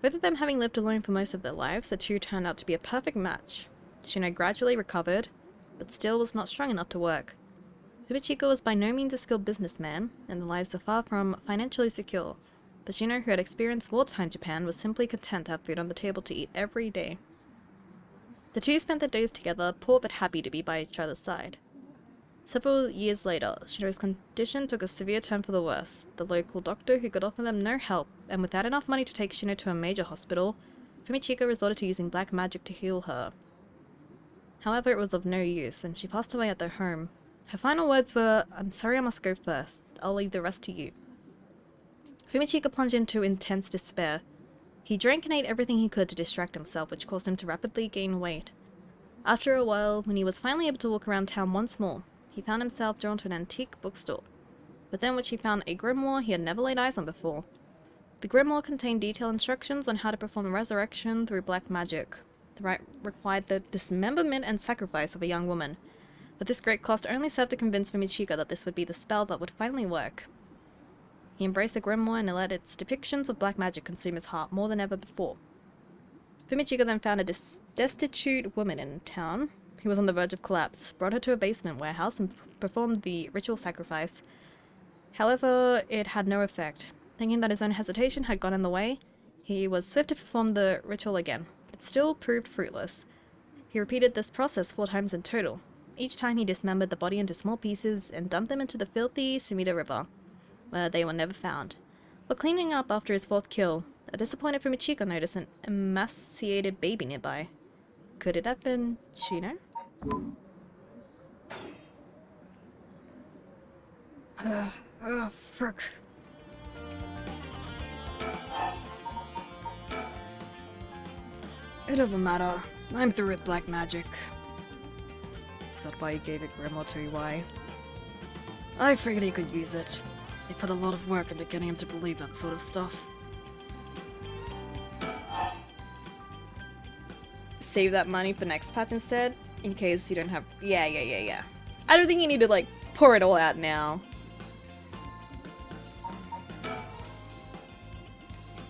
Both of them having lived alone for most of their lives, the two turned out to be a perfect match. Shino gradually recovered, but still was not strong enough to work. Fumichika was by no means a skilled businessman, and their lives were far from financially secure, but Shino, who had experienced wartime Japan, was simply content to have food on the table to eat every day. The two spent their days together, poor but happy to be by each other's side. Several years later, Shino's condition took a severe turn for the worse. The local doctor, who could offer them no help, and without enough money to take Shino to a major hospital, Fumichika resorted to using black magic to heal her. However, it was of no use, and she passed away at their home. Her final words were, "I'm sorry, I must go first. I'll leave the rest to you." Fumichika plunged into intense despair. He drank and ate everything he could to distract himself, which caused him to rapidly gain weight. After a while, when he was finally able to walk around town once more, he found himself drawn to an antique bookstore, within which he found a grimoire he had never laid eyes on before. The grimoire contained detailed instructions on how to perform resurrection through black magic. The rite required the dismemberment and sacrifice of a young woman, but this great cost only served to convince Fumichika that this would be the spell that would finally work. He embraced the grimoire and let its depictions of black magic consume his heart more than ever before. Fumichika then found a destitute woman in town who was on the verge of collapse, brought her to a basement warehouse and performed the ritual sacrifice. However, it had no effect. Thinking that his own hesitation had got in the way, he was swift to perform the ritual again, but it still proved fruitless. He repeated this process 4 times in total. Each time he dismembered the body into small pieces and dumped them into the filthy Sumida River, where they were never found. While cleaning up after his 4th kill, a disappointed Fumichika noticed an emaciated baby nearby. Could it have been Shino? Frick. It doesn't matter. I'm through with black magic. Is that why you gave it grimoire to Iwai? I figured he could use it. They put a lot of work into getting him to believe that sort of stuff. Save that money for next patch instead, in case you don't have... Yeah. I don't think you need to, like, pour it all out now.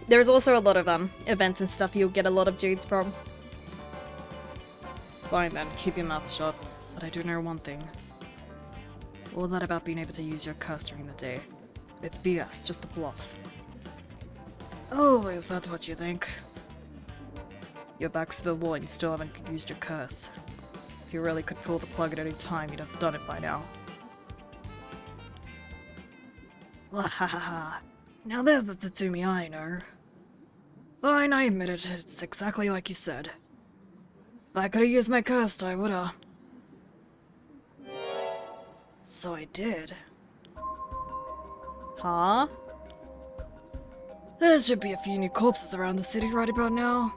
There's also a lot of, events and stuff you'll get a lot of jades from. Fine then, keep your mouth shut. But I do know one thing. All that about being able to use your curse during the day. It's BS, just a bluff. Oh, is that what you think? Your back's to the wall and you still haven't used your curse. If you really could pull the plug at any time, you'd have done it by now. Wahahaha. Now there's the Tatsumi I know. Fine, I admit it. It's exactly like you said. If I could've used my curse, I would've. So I did. Huh? There should be a few new corpses around the city right about now.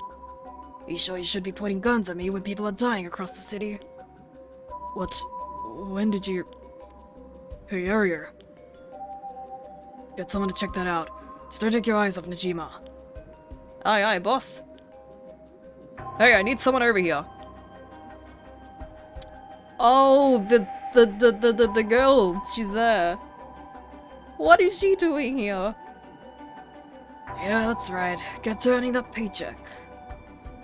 You sure you should be pointing guns at me when people are dying across the city? What? When did you... Hey, Area. Get someone to check that out. Just don't take your eyes off Najima. Aye, boss. Hey, I need someone over here. Oh, the girl. She's there. What is she doing here? Yeah, that's right. Get to earning that paycheck.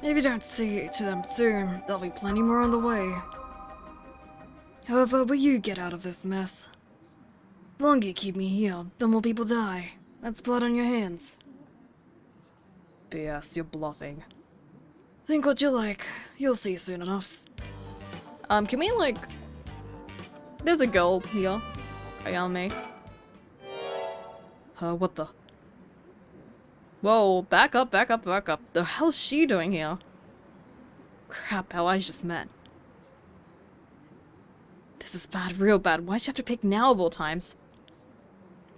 If you don't see to them soon, there'll be plenty more on the way. However, will you get out of this mess? The longer you keep me here, the more people die. That's blood on your hands. BS, you're bluffing. Think what you like. You'll see soon enough. Can we, like... There's a girl here. Ayame. What the... Whoa, back up, back up, back up. The hell's she doing here? Crap, how I just met. This is bad, real bad. Why'd you have to pick now of all times?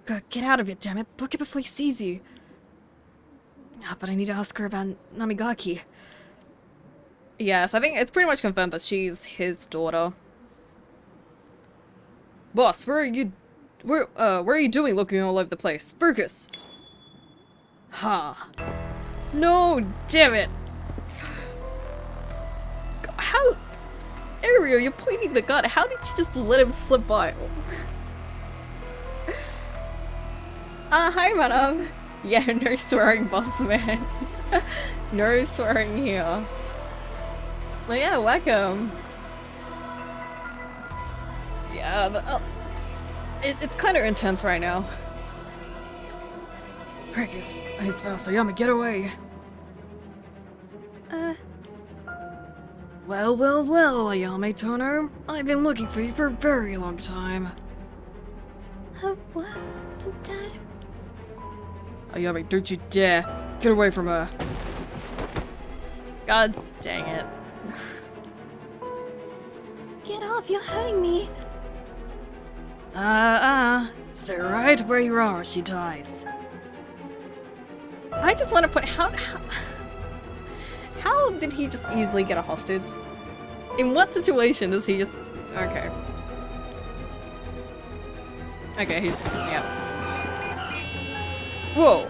God, get out of it, damn it. Book it before he sees you. Ah, but I need to ask her about Namigaki. Yes, I think it's pretty much confirmed that she's his daughter. Boss, where are you doing looking all over the place? Focus! Ha. No, damn it! How... Ariel, you're pointing the gun. How did you just let him slip by? Hi, madam. Yeah, no swearing, boss man. No swearing here. Well, yeah, welcome. Yeah, it's kind of intense right now. Frick, he's fast. Ayame, get away. Well, Ayame Tono. I've been looking for you for a very long time. What? Dad? Ayame, don't you dare. Get away from her. God dang it. Get off, you're hurting me. Stay right where you are or she dies. I just want to put how did he just easily get a hostage? In what situation does he just... Okay. Okay, he's... yeah. Whoa!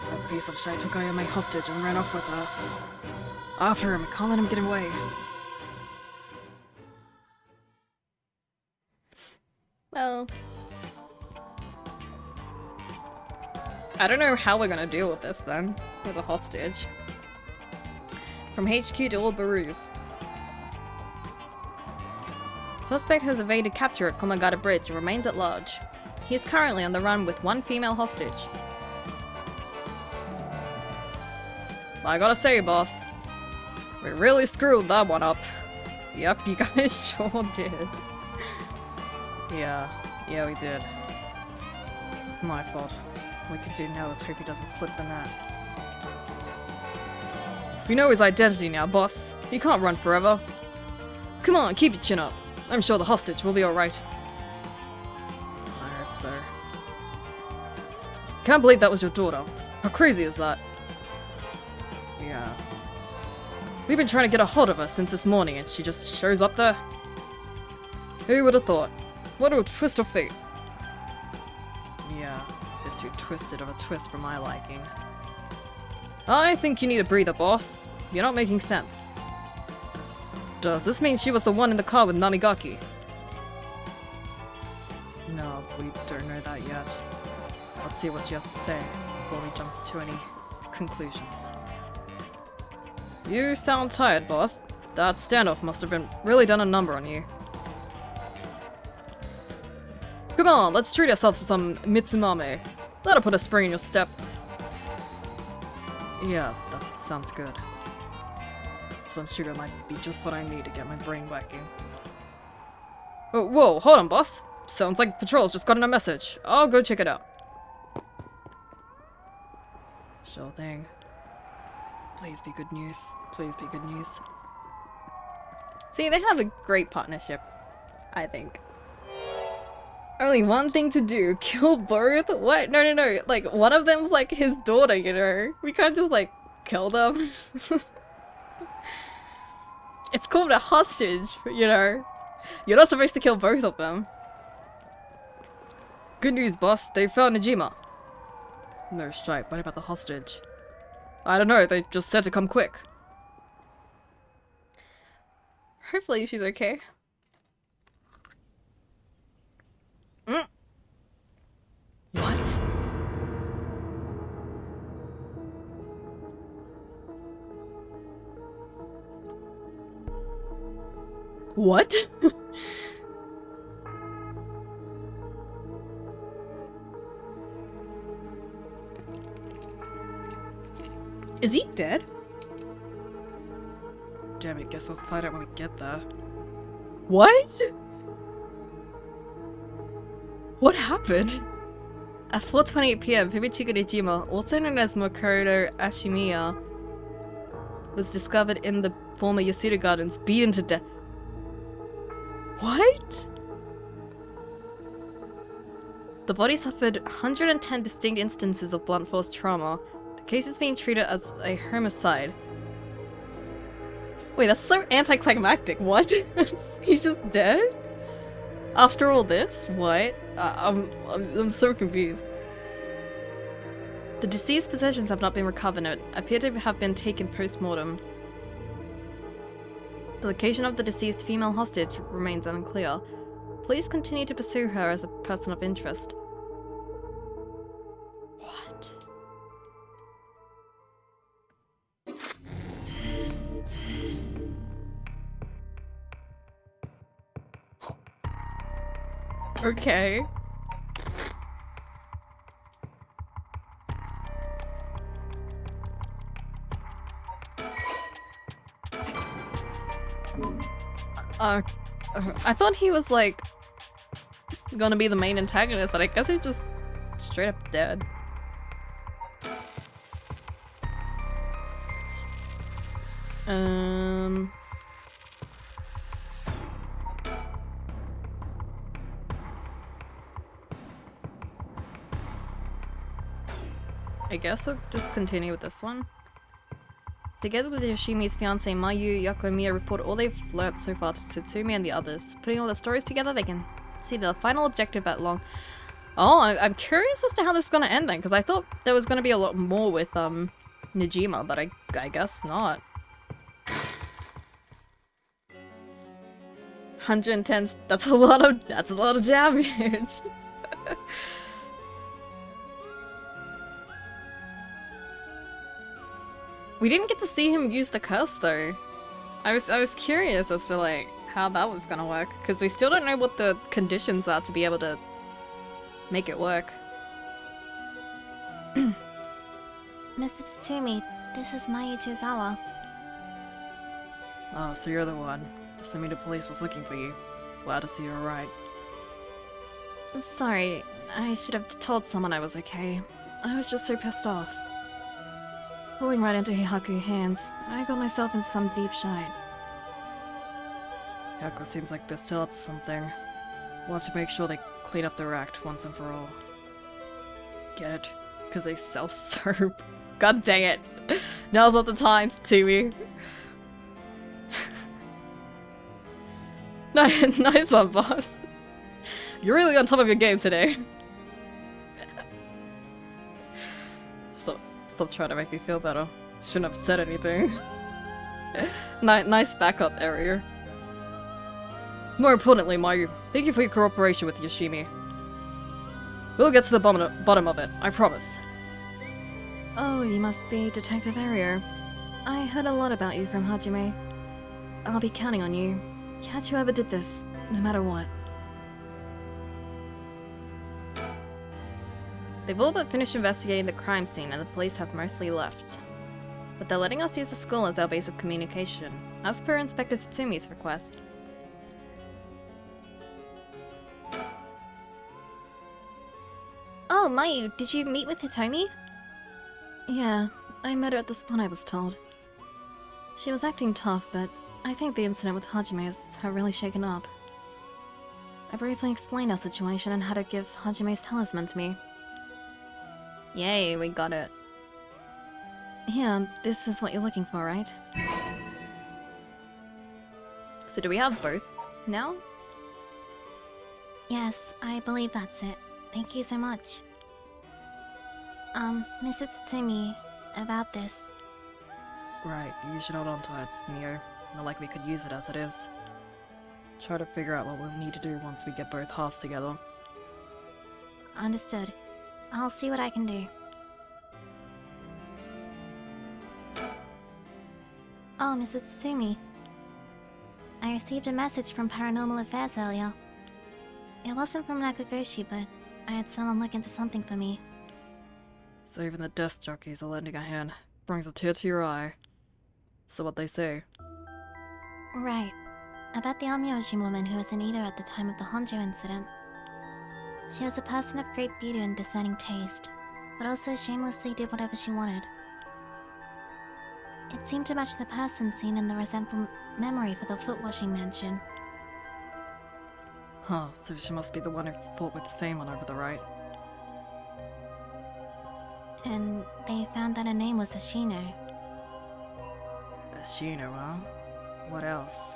That piece of shit took Ayame hostage and ran off with her. After him, can't let him get away. Well... I don't know how we're gonna deal with this then, with a hostage. From HQ to all Barus. Suspect has evaded capture at Komagata Bridge and remains at large. He is currently on the run with one female hostage. I gotta say, boss, we really screwed that one up. Yep, you guys sure did. Yeah, we did. My fault. All we can do now is hope he doesn't slip the net. We know his identity now, boss. He can't run forever. Come on, keep your chin up. I'm sure the hostage will be alright. I hope so. Can't believe that was your daughter. How crazy is that? Yeah. We've been trying to get a hold of her since this morning and she just shows up there. Who would have thought? What a twist of fate. Yeah, a bit too twisted of a twist for my liking. I think you need a breather, boss. You're not making sense. Does this mean she was the one in the car with Namigaki? No, we don't know that yet. Let's see what she has to say before we jump to any conclusions. You sound tired, boss. That standoff must have really done a number on you. Come on, let's treat ourselves to some Mitsumame. That'll put a spring in your step. Yeah, that sounds good. Some sugar might be just what I need to get my brain working. Oh, whoa, hold on, boss. Sounds like Patrol's just gotten a message. I'll go check it out. Sure thing. Please be good news. Please be good news. See, they have a great partnership, I think. Only one thing to do, kill both? What? No. Like, one of them's like his daughter, you know? We can't just like, kill them. It's called a hostage, you know? You're not supposed to kill both of them. Good news, boss. They found Najima. No strike. What about the hostage? I don't know, they just said to come quick. Hopefully she's okay. What? What? Is he dead? Damn it, guess we'll find out when we get there. What? What happened? At 4:28 p.m., Fumichika Nijima, also known as Makoto Ashimiya, was discovered in the former Yasuda Gardens, beaten to death. What? The body suffered 110 distinct instances of blunt force trauma. The case is being treated as a homicide. Wait, that's so anticlimactic. What? He's just dead? After all this? What? I'm so confused. The deceased's possessions have not been recovered and appear to have been taken post-mortem. The location of the deceased female hostage remains unclear. Please continue to pursue her as a person of interest. What? Okay. I thought he was like gonna be the main antagonist, but I guess he's just straight up dead. I guess we'll just continue with this one. Together with Yoshimi's fiancé Mayu, Yako and Mia report all they've learnt so far to Tsutsumi and the others. Putting all their stories together, they can see the final objective at long. Oh, I'm curious as to how this is gonna end then, because I thought there was gonna be a lot more with Nijima, but I guess not. 110. That's a lot of damage. We didn't get to see him use the curse though. I was curious as to like how that was gonna work, because we still don't know what the conditions are to be able to make it work. Mr. Tatsumi, this is Mayu Chizawa. Oh, so you're the one. The Sumida police was looking for you. Glad to see you're alright. Sorry, I should have told someone I was okay. I was just so pissed off. Falling right into Hihaku's hands, I got myself into some deep shite. Hyako seems like they're still up to something. We'll have to make sure they clean up their act once and for all. Get it? Because they sell soap. God dang it. Now's not the time, Tatsumi. Nice one, boss. You're really on top of your game today. Stop trying to make me feel better. Shouldn't have said anything. Nice backup area. More importantly, Mayu, thank you for your cooperation with Yoshimi. We'll get to the bottom of it, I promise. Oh, you must be Detective Ario. I heard a lot about you from Hajime. I'll be counting on you. Catch whoever did this, no matter what. They've all but finished investigating the crime scene and the police have mostly left. But they're letting us use the school as our base of communication, as per Inspector Tsumi's request. Oh, Mayu, did you meet with Hitomi? Yeah, I met her at the spot I was told. She was acting tough, but I think the incident with Hajime has her really shaken up. I briefly explained our situation and had her give Hajime's talisman to me. Yay, we got it. Yeah, this is what you're looking for, right? So do we have both now? Yes, I believe that's it. Thank you so much. Mrs. Tatsumi, about this. Right, you should hold on to it, Mio. Not like we could use it as it is. Try to figure out what we'll need to do once we get both halves together. Understood. I'll see what I can do. Oh, Mrs. Tsumi. I received a message from Paranormal Affairs earlier. It wasn't from Nakagoshi, but I had someone look into something for me. So even the desk jockeys are lending a hand. Brings a tear to your eye. So what they say? Right. About the Onmyoji woman who was an eater at the time of the Honjo incident. She was a person of great beauty and discerning taste, but also shamelessly did whatever she wanted. It seemed to match the person seen in the resentful memory for the foot-washing mansion. Huh, so she must be the one who fought with the same one over the right. And they found that her name was Ashino. Ashino, huh? What else?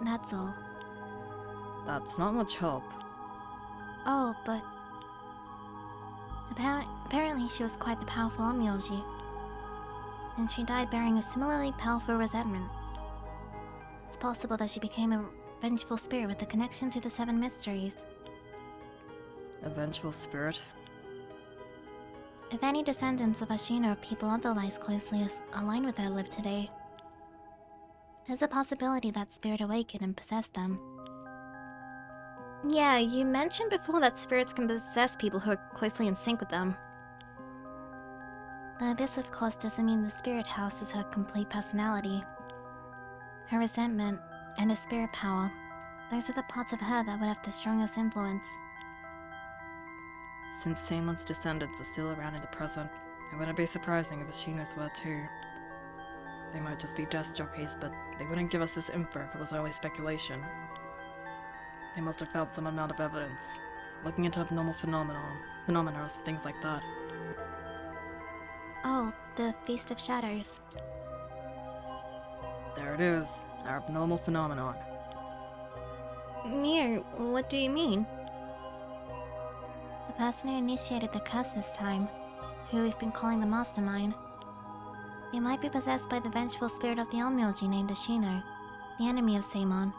That's all. That's not much help. Oh, but... Apparently she was quite the powerful Onmyoji. And she died bearing a similarly powerful resentment. It's possible that she became a vengeful spirit with a connection to the Seven Mysteries. A vengeful spirit? If any descendants of Ashino or people otherwise closely aligned with her live today, there's a possibility that spirit awakened and possessed them. Yeah, you mentioned before that spirits can possess people who are closely in sync with them. Though this of course doesn't mean the spirit house is her complete personality. Her resentment and her spirit power, those are the parts of her that would have the strongest influence. Since Samon's descendants are still around in the present, it wouldn't be surprising if Ashino's were too. They might just be desk jockeys, but they wouldn't give us this info if it was only speculation. They must have found some amount of evidence, looking into abnormal phenomena or things like that. Oh, the Feast of Shadows. There it is, our abnormal phenomenon. Mir, what do you mean? The person who initiated the curse this time, who we've been calling the Mastermind, they might be possessed by the vengeful spirit of the Onmyoji named Ashino, the enemy of Seimon.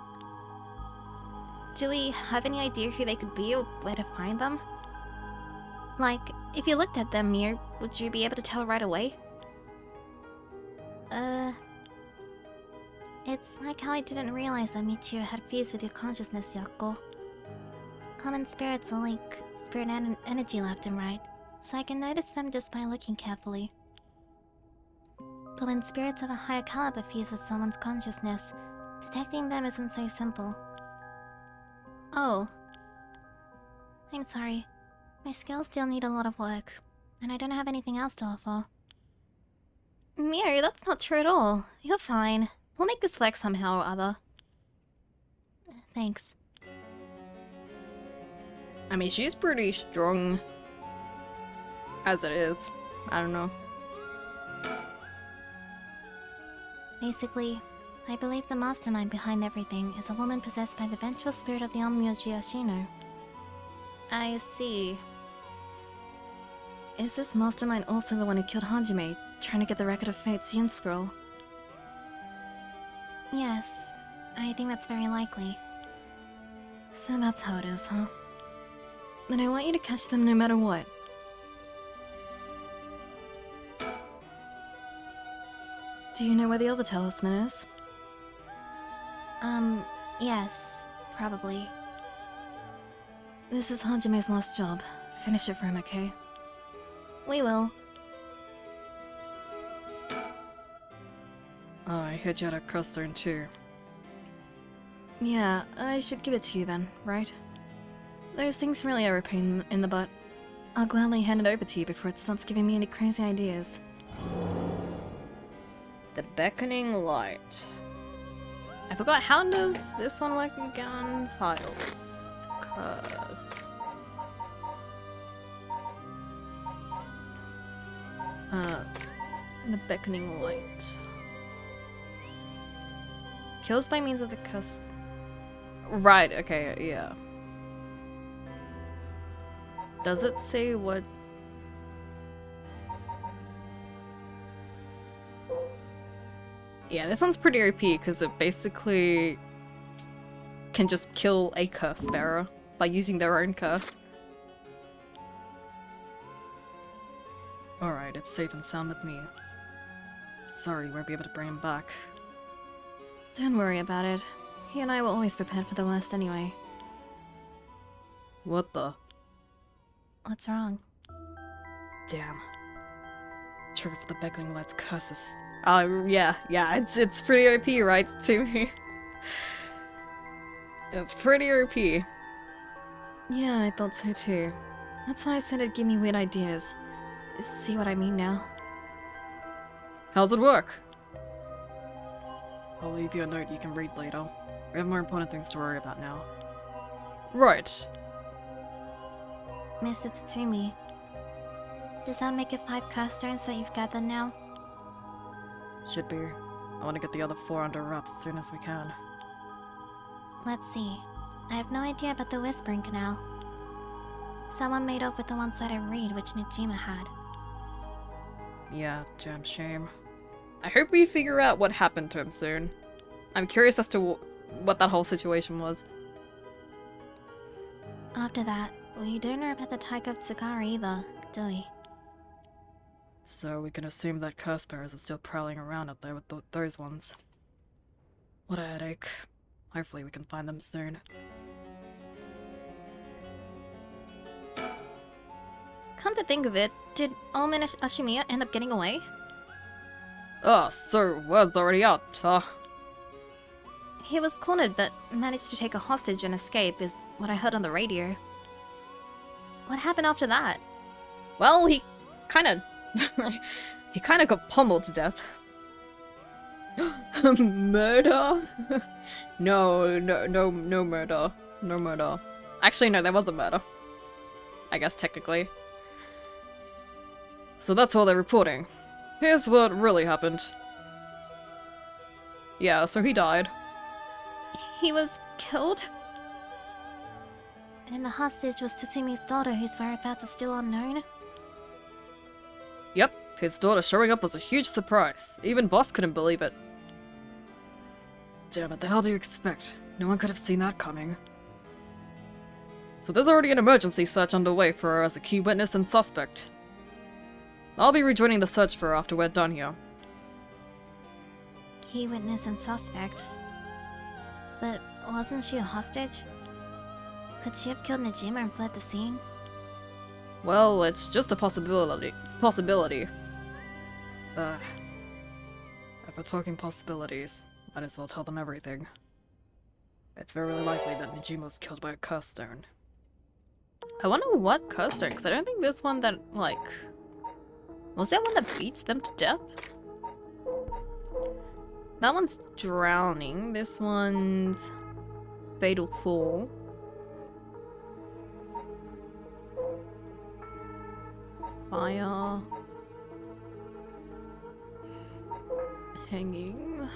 Do we have any idea who they could be or where to find them? Like, If you looked at them, Mir, would you be able to tell right away? it's like how I didn't realize that Michiyo had fused with your consciousness, Yakko. Common spirits will link spirit and energy left and right, so I can notice them just by looking carefully. But when spirits of a higher caliber fuse with someone's consciousness, detecting them isn't so simple. Oh. I'm sorry. My skills still need a lot of work, and I don't have anything else to offer. Mir, that's not true at all. You're fine. We'll make this work somehow or other. Thanks. I mean, she's pretty strong. As it is. I don't know. Basically, I believe the mastermind behind everything is a woman possessed by the vengeful spirit of the Onmyoji Ashino. I see. Is this mastermind also the one who killed Hajime, trying to get the Record of Fate's Yin Scroll? Yes, I think that's very likely. So that's how it is, huh? Then I want you to catch them no matter what. Do you know where the other talisman is? Yes, probably. This is Hajime's last job. Finish it for him, okay? We will. Oh, I heard you had a crossstone too. Yeah, I should give it to you then, right? Those things really are a pain in the butt. I'll gladly hand it over to you before it starts giving me any crazy ideas. The beckoning light. I forgot, how does this one work again? Files. Curse. The beckoning light. Kills by means of the curse. Right, okay, yeah. Does it say what Yeah, this one's pretty OP because it basically can just kill a curse bearer by using their own curse. Alright, it's safe and sound with me. Sorry, won't be able to bring him back. Don't worry about it. He and I were always prepared for the worst anyway. What the? What's wrong? Damn. Trigger for the Begging Light's curses. Yeah, it's pretty OP, right, to me? It's pretty OP. Yeah, I thought so too. That's why I said it'd give me weird ideas. See what I mean now? How's it work? I'll leave you a note you can read later. We have more important things to worry about now. Right. Mr. Tatsumi, does that make it 5 cast stones that you've gathered now? Should be. I want to get the other 4 under wraps as soon as we can. Let's see. I have no idea about the Whispering Canal. Someone made off with the one-sided reed which Nijima had. Yeah, damn shame. I hope we figure out what happened to him soon. I'm curious as to what that whole situation was. After that, we don't know about the type of Tsukari either, do we? So we can assume that curse bearers are still prowling around out there with those ones. What a headache. Hopefully we can find them soon. Come to think of it, did Omen Ashimiya end up getting away? Oh, so word's already out, huh? He was cornered but managed to take a hostage and escape, is what I heard on the radio. What happened after that? Well, he kinda... he kinda got pummeled to death. Murder? No murder. No murder. Actually, no, there was a murder. I guess, technically. So that's all they're reporting. Here's what really happened. Yeah, so he died. He was killed? And the hostage was Tsusumi's daughter, whose whereabouts are still unknown? Yep, his daughter showing up was a huge surprise. Even Boss couldn't believe it. Damn it, the hell do you expect? No one could have seen that coming. So there's already an emergency search underway for her as a key witness and suspect. I'll be rejoining the search for her after we're done here. Key witness and suspect. But wasn't she a hostage? Could she have killed Najima and fled the scene? Well, it's just a possibility. If we're talking possibilities, might as well tell them everything. It's very likely that Najima was killed by a curse stone. I wonder what curse stone, because I don't think there's one that, like... Was there one that beats them to death? That one's drowning. This one's... Fatal Fall. Fire. Hanging.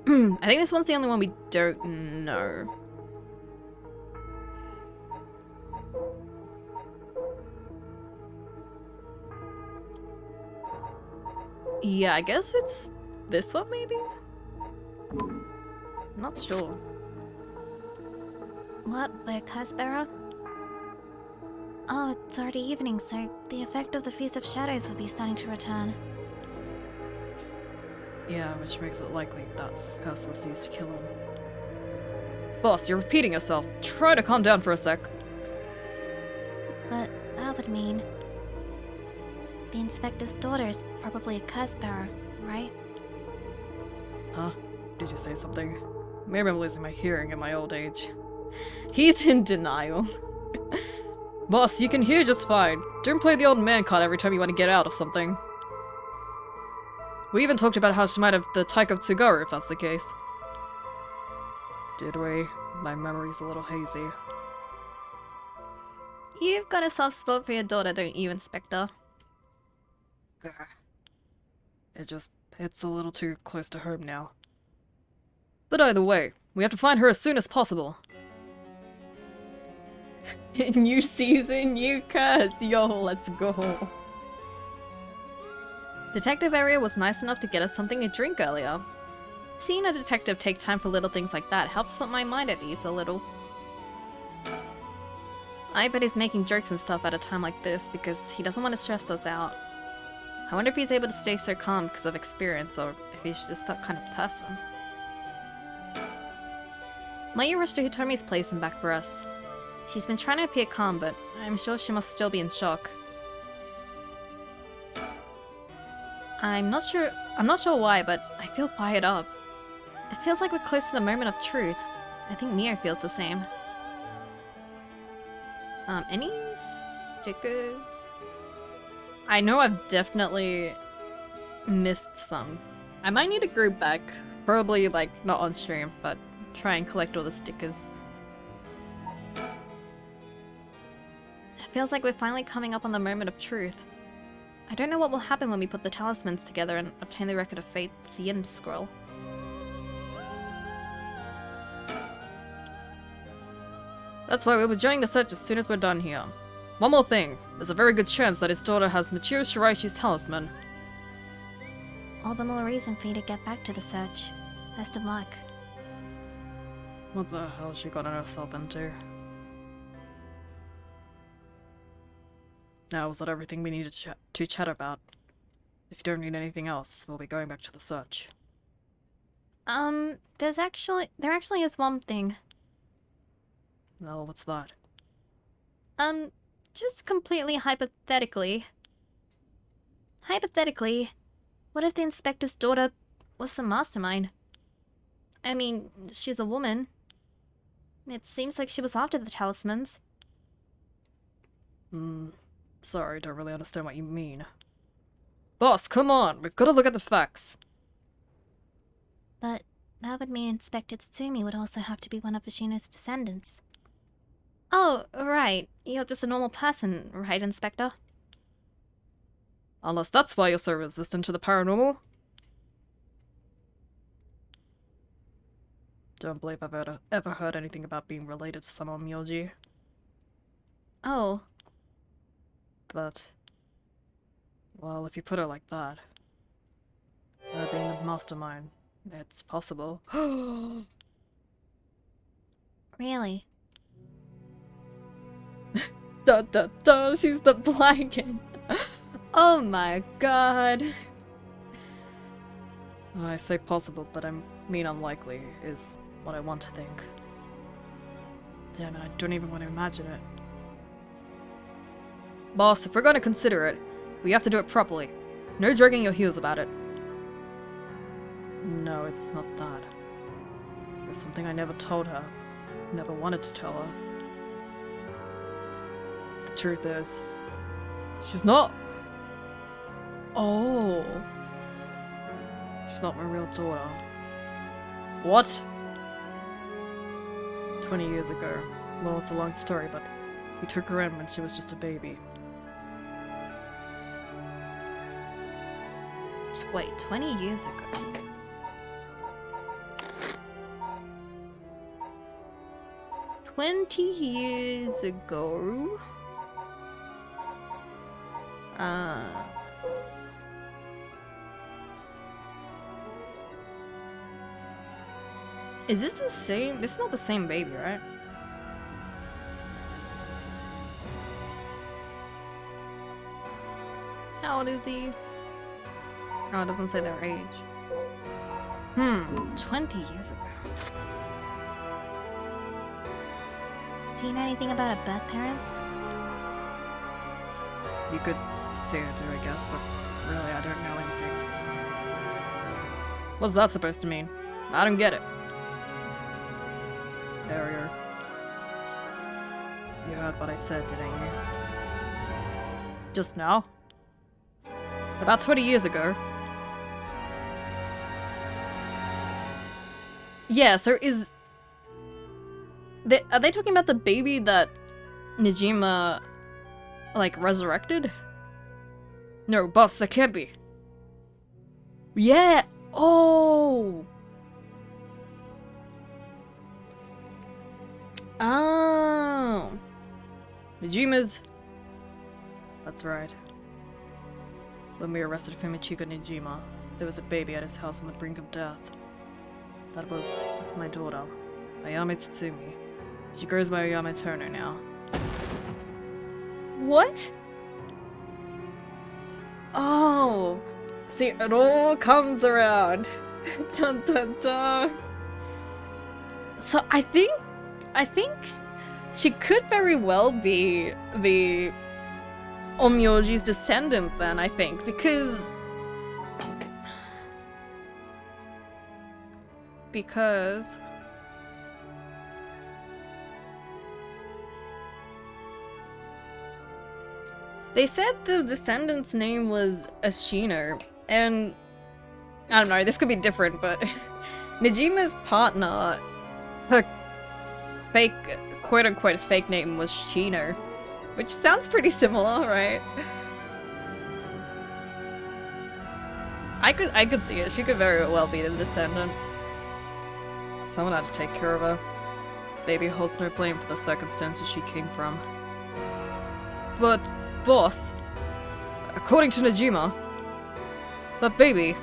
I think this one's the only one we don't know. Yeah, I guess it's this one maybe? Not sure. What, by a Casbera? Oh, it's already evening, so the effect of the Feast of Shadows will be starting to return. Yeah, which makes it likely that the curse was used to kill him. Boss, you're repeating yourself. Try to calm down for a sec. But that would mean... the inspector's daughter is probably a curse bearer, right? Huh? Did you say something? Maybe I'm losing my hearing in my old age. He's in denial. Boss, you can hear just fine. Don't play the old man card every time you want to get out of something. We even talked about how she might have the type of Tsugaru if that's the case. Did we? My memory's a little hazy. You've got a soft spot for your daughter, don't you, Inspector? It just hits a little too close to home now. But either way, we have to find her as soon as possible. New season, new curse, yo, let's go. Detective Area was nice enough to get us something to drink earlier. Seeing a detective take time for little things like that helps put my mind at ease a little. I bet he's making jokes and stuff at a time like this because he doesn't want to stress us out. I wonder if he's able to stay so calm because of experience, or if he's just that kind of person. Might you rush to Hitomi's place and back for us? She's been trying to appear calm, but I'm sure she must still be in shock. I'm not sure why, but I feel fired up. It feels like we're close to the moment of truth. I think Mio feels the same. Any stickers? I know I've definitely missed some. I might need to go back. Probably, like, not on stream, but try and collect all the stickers. It feels like we're finally coming up on the moment of truth. I don't know what will happen when we put the talismans together and obtain the Record of Fate's Yin scroll. That's why we'll be joining the search as soon as we're done here. One more thing. There's a very good chance that his daughter has Michiru Shiraishi's talisman. All the more reason for you to get back to the search. Best of luck. What the hell has she gotten herself into? Now, is that everything we need to chat about? If you don't need anything else, we'll be going back to the search. There actually is one thing. Well, what's that? Just completely hypothetically. Hypothetically, what if the inspector's daughter was the mastermind? I mean, she's a woman. It seems like she was after the talismans. Sorry, don't really understand what you mean. Boss, come on! We've got to look at the facts! But that would mean Inspector Tsutsumi would also have to be one of Ashino's descendants. Oh, right. You're just a normal person, right, Inspector? Unless that's why you're so resistant to the paranormal. Don't believe I've ever heard anything about being related to someone Myoji. Oh. But... well, if you put it like that... her being the mastermind, it's possible. Really? Da da da, she's the blanket. Oh my god. I say possible, but I mean unlikely, is what I want to think. Damn it, I don't even want to imagine it. Boss, if we're gonna consider it, we have to do it properly. No dragging your heels about it. No, it's not that. There's something I never told her. Never wanted to tell her. The truth is, She's not... Oh. she's not my real daughter. What? 20 years ago. Well, it's a long story, but we took her in when she was just a baby. Wait, 20 years ago? $20 years ago? Is this the same? This is not the same baby, right? How old is he? Oh, it doesn't say their age. 20 years ago. Do you know anything about her birth parents? You could say it too, I guess, but really I don't know anything. What's that supposed to mean? I don't get it. Barrier. You heard what I said, didn't you? Just now? About 20 years ago. Yeah, so is... Are they talking about the baby that Nijima, like, resurrected? No, boss, that can't be. Yeah! Oh! Oh! Nijima's... That's right. When we arrested Fumichiko Nijima, there was a baby at his house on the brink of death. That was my daughter, Ayame Tsutsumi. She goes by Ayame Turner now. What? Oh. See, it all comes around. Dun dun dun. So I think she could very well be the Onmyoji's descendant then, I think, because they said the descendant's name was Ashino, and I don't know, this could be different, but Nejima's partner, her fake, quote-unquote fake name was Shino, which sounds pretty similar, right? I could see it. She could very well be the descendant. Someone had to take care of her. Baby holds no blame for the circumstances she came from. But, boss, according to Nejima, that baby,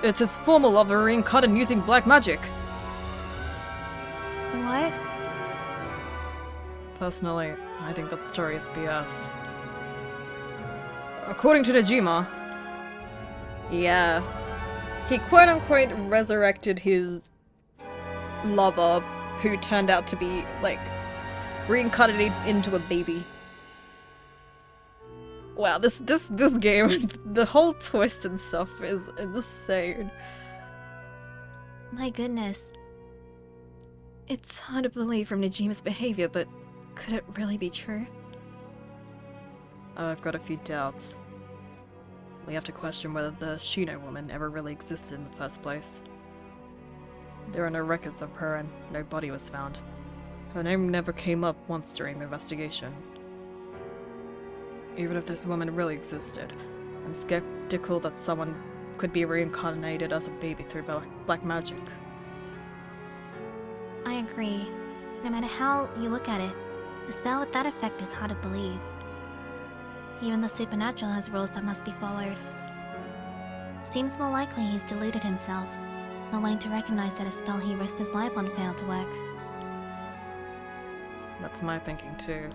it's his former lover reincarnated using black magic. What? Personally, I think that story is BS. According to Nejima, yeah, he quote-unquote resurrected his lover, who turned out to be, like, reincarnated into a baby. Wow, this game, the whole twist and stuff is insane. My goodness. It's hard to believe from Nejima's behavior, but could it really be true? I've got a few doubts. We have to question whether the Shino woman ever really existed in the first place. There are no records of her and no body was found. Her name never came up once during the investigation. Even if this woman really existed, I'm skeptical that someone could be reincarnated as a baby through black magic. I agree. No matter how you look at it, a spell with that effect is hard to believe. Even the supernatural has rules that must be followed. Seems more likely he's deluded himself, not wanting to recognize that a spell he risked his life on failed to work. That's my thinking too.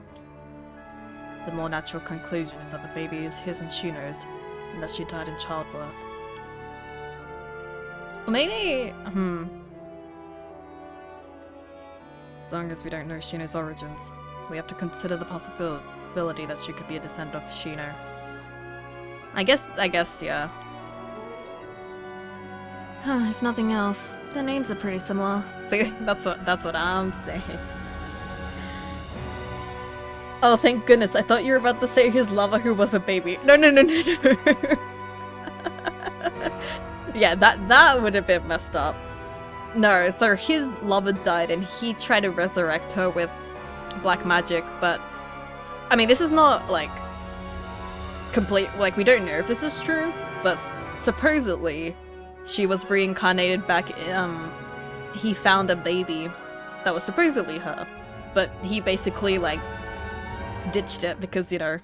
The more natural conclusion is that the baby is his and Shino's, and that she died in childbirth. Or maybe, As long as we don't know Shino's origins, we have to consider the possibility that she could be a descendant of Shino. I guess, yeah. If nothing else, their names are pretty similar. See, that's what I'm saying. Oh, thank goodness, I thought you were about to say his lover who was a baby. No. Yeah, that would have been messed up. No, so his lover died and he tried to resurrect her with black magic, but I mean, this is not like complete, like we don't know if this is true, but supposedly she was reincarnated back. He found a baby that was supposedly her, but he basically like ditched it because, you know,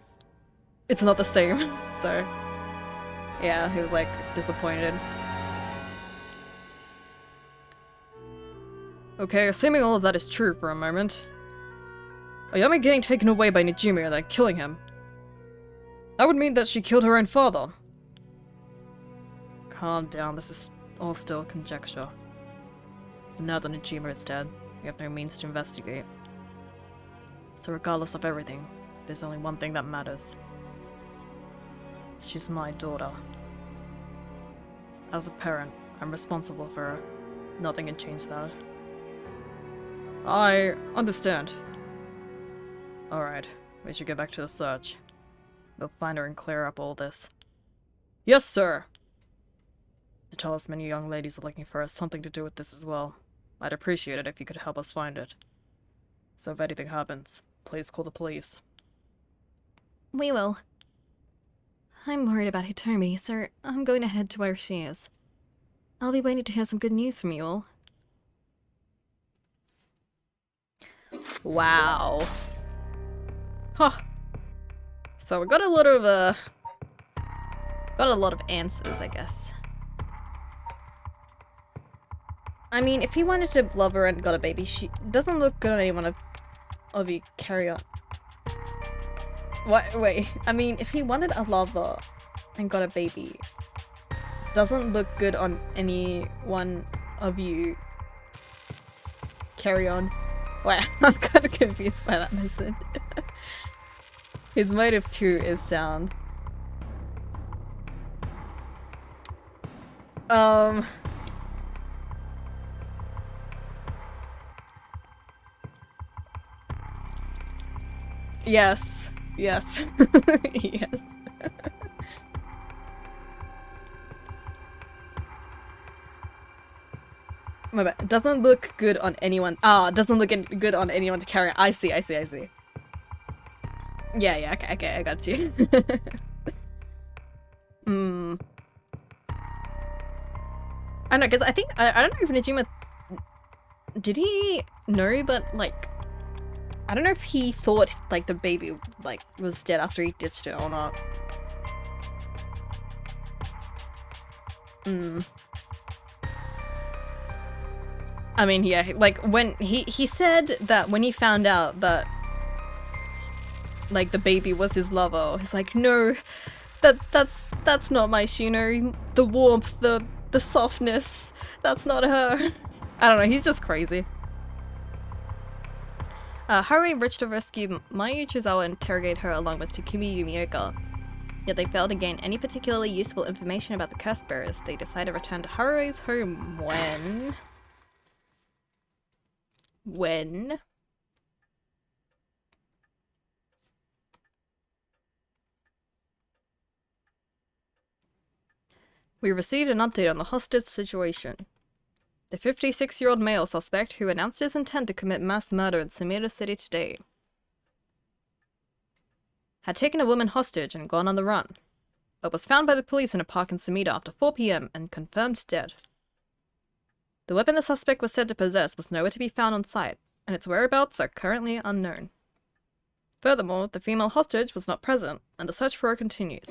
it's not the same. So yeah, he was like disappointed. Okay, assuming all of that is true for a moment, Ayame getting taken away by Nejima and then killing him, that would mean that she killed her own father. Calm down, this is all still conjecture. Now that Nejima is dead, we have no means to investigate. So regardless of everything, there's only one thing that matters. She's my daughter. As a parent, I'm responsible for her. Nothing can change that. I understand. Alright, we should get back to the search. We'll find her and clear up all this. Yes, sir! The talisman you young ladies are looking for has something to do with this as well. I'd appreciate it if you could help us find it. So if anything happens, please call the police. We will. I'm worried about Hitomi, so I'm going to head to where she is. I'll be waiting to hear some good news from you all. Wow. Huh. So we got a lot of answers, I guess. I mean, if he wanted to love her and got a baby, she doesn't look good on anyone of you. Carry on. What? Wait. I mean, if he wanted a lover and got a baby, doesn't look good on any one of you. Carry on. Wait, I'm kind of confused by that message. His motive too is sound. Yes. Yes. Yes. My bad. Doesn't look good on anyone. Doesn't look good on anyone to carry. I see. Yeah, okay, I got you. I know, because I think, I don't know if Najima, did he know that, like, I don't know if he thought, like, the baby, like, was dead after he ditched it or not. I mean, yeah, like, when he said that when he found out that, like, the baby was his lover, he's like, no, that's not my Shino. The warmth, the softness, that's not her. I don't know, he's just crazy. Haruhi reached to rescue Mayu Chizawa and interrogate her along with Takumi Yumioka. Yet they failed to gain any particularly useful information about the curse bearers. They decided to return to Haruhi's home when... We received an update on the hostage situation. The 56-year-old male suspect who announced his intent to commit mass murder in Sumida City today had taken a woman hostage and gone on the run, but was found by the police in a park in Sumida after 4 PM and confirmed dead. The weapon the suspect was said to possess was nowhere to be found on site, and its whereabouts are currently unknown. Furthermore, the female hostage was not present, and the search for her continues.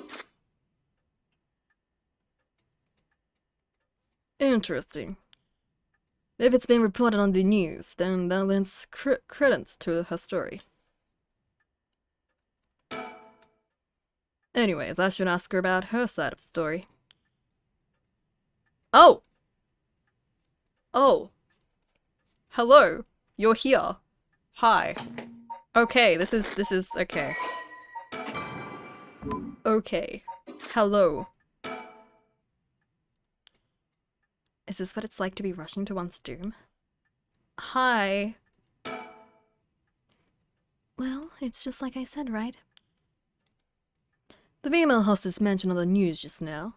Interesting. If it's been reported on the news, then that lends credence to her story. Anyways, I should ask her about her side of the story. Oh! Oh. Hello. You're here. Hi. Okay, this is okay. Okay. Hello. Is this what it's like to be rushing to one's doom? Hi. Well, it's just like I said, right? The female hostess mentioned on the news just now.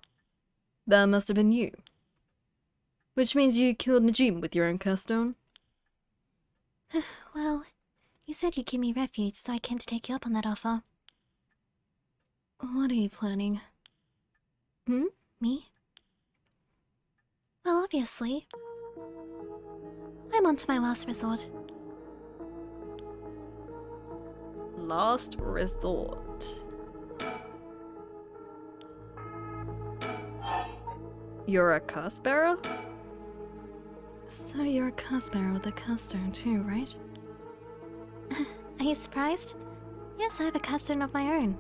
That must have been you. Which means you killed Najim with your own curse stone? Well, you said you'd give me refuge, so I came to take you up on that offer. What are you planning? Me? Well, obviously. I'm on to my last resort. Last resort. You're a curse bearer? So you're a curse bearer with a curse stone too, right? Are you surprised? Yes, I have a curse stone of my own.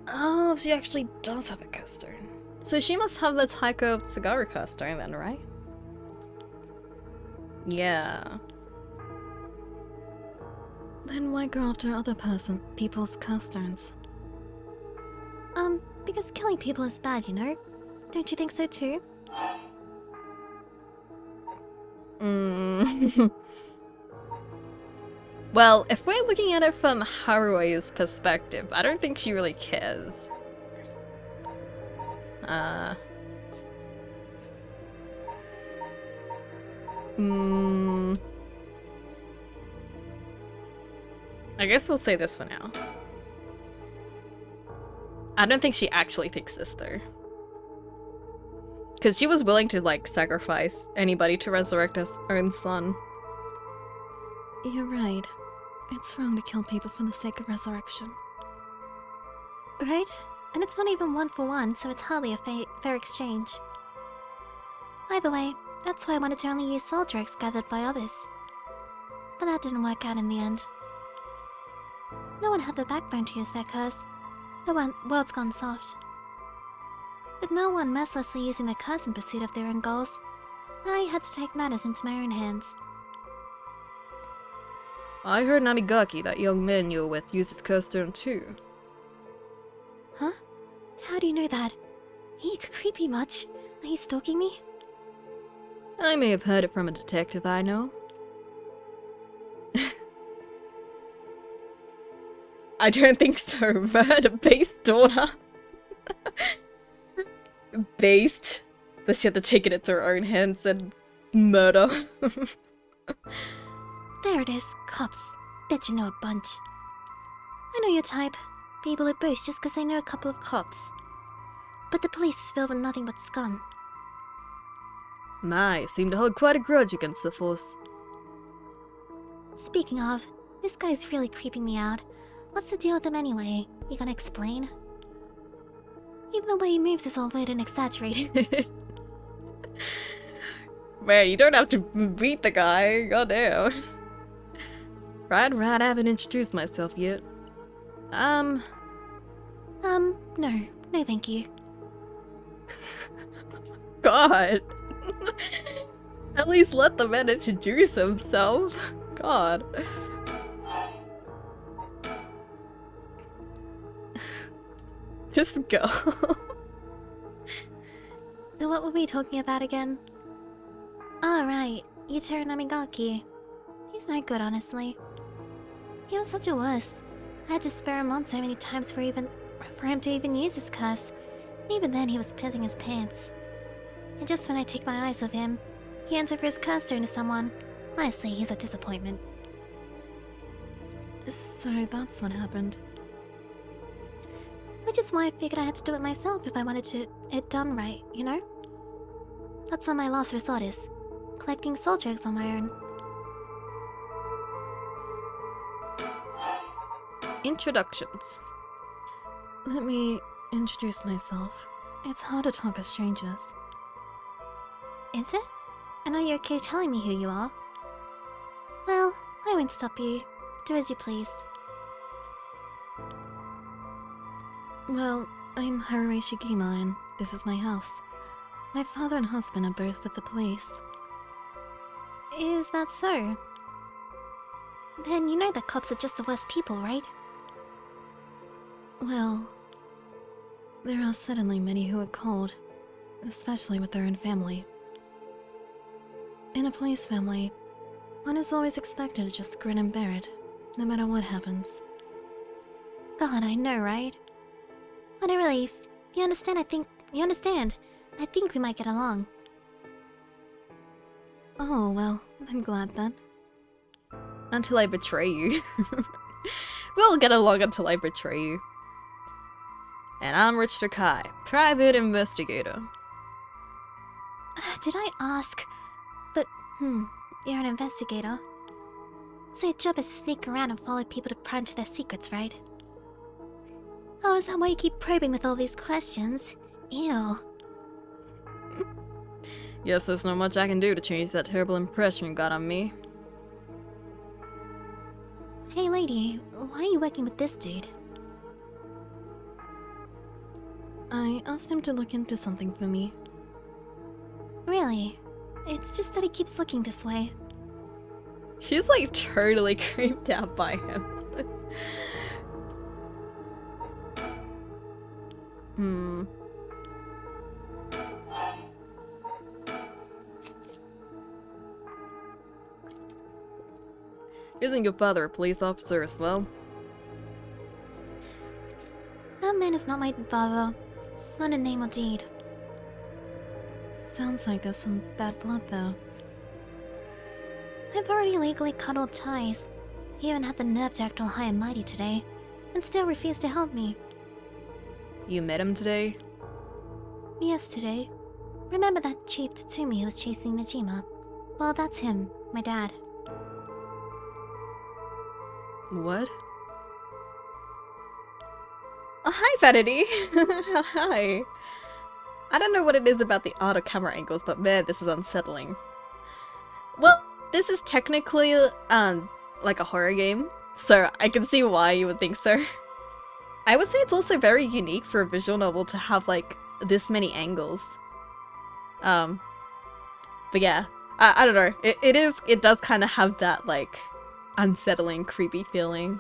Oh, she actually does have a curse stone. So she must have the Taiko Tsugaru curse stone then, right? Yeah. Then why go after other people's curse stones? Because killing people is bad, you know? Don't you think so too? Well, if we're looking at it from Haruhi's perspective, I don't think she really cares. I guess we'll say this for now. I don't think she actually thinks this though. Because she was willing to, like, sacrifice anybody to resurrect her own son. You're right. It's wrong to kill people for the sake of resurrection. Right? And it's not even 1 for 1, so it's hardly a fair exchange. Either way, That's why I wanted to only use soul drugs gathered by others. But that didn't work out in the end. No one had the backbone to use their curse. The world's gone soft. With no one mercilessly using their curse in pursuit of their own goals, I had to take matters into my own hands. I heard Namigaki, that young man you were with, used his curse stone too. Huh? How do you know that? He creepy much. Are you stalking me? I may have heard it from a detective I know. I don't think so. Murder-based daughter. Based. Does she have to take it into her own hands and murder? There it is, cops. Bet you know a bunch. I know your type. People who boast just because they know a couple of cops. But the police is filled with nothing but scum. My, seem to hold quite a grudge against the force. Speaking of, this guy's really creeping me out. What's the deal with him anyway? You gonna explain? Even the way he moves is all weird and exaggerated. Man, you don't have to beat the guy. Goddamn. Right, I haven't introduced myself yet. No. No thank you. God. At least let the man introduce himself. God. This girl. So what were we talking about again? Oh right, Yutaro Namigaki. He's no good, honestly. He was such a wuss. I had to spare him on so many times for him to even use his curse. And even then he was pissing his pants. And just when I take my eyes off him, he hands over his curse stone to someone. Honestly, he's a disappointment. So that's what happened. Which is why I figured I had to do it myself if I wanted it done right, you know? That's what my last resort is. Collecting soul drugs on my own. Introductions. Let me introduce myself. It's hard to talk as strangers. Is it? And are you okay telling me who you are? Well, I won't stop you. Do as you please. Well, I'm Hiruha Shigima and this is my house. My father and husband are both with the police. Is that so? Then you know that cops are just the worst people, right? Well, there are certainly many who are cold, especially with their own family. In a police family, one is always expected to just grin and bear it, no matter what happens. God, I know, right? What a relief. You understand, I think we might get along. Oh, well, I'm glad then. Until I betray you. We'll get along until I betray you. And I'm Richard Kai, private investigator. Did I ask? But, you're an investigator. So your job is to sneak around and follow people to pry into their secrets, right? Oh, is that why you keep probing with all these questions? Ew. Yes, there's not much I can do to change that terrible impression you got on me. Hey lady, why are you working with this dude? I asked him to look into something for me. Really? It's just that he keeps looking this way. She's like totally creeped out by him. Isn't your father a police officer as well? That man is not my father. Not in name or deed. Sounds like there's some bad blood though. I've already legally cut all ties. He even had the nerve to act all high and mighty today, and still refused to help me. You met him today? Yesterday. Remember that Chief Tatsumi who was chasing Najima? Well, that's him, my dad. What? Oh, hi, Vanity! Hi. I don't know what it is about the art of camera angles, but man, this is unsettling. Well, this is technically, like a horror game, so I can see why you would think so. I would say it's also very unique for a visual novel to have, like, this many angles. But yeah, I don't know. It does kind of have that, like, unsettling, creepy feeling.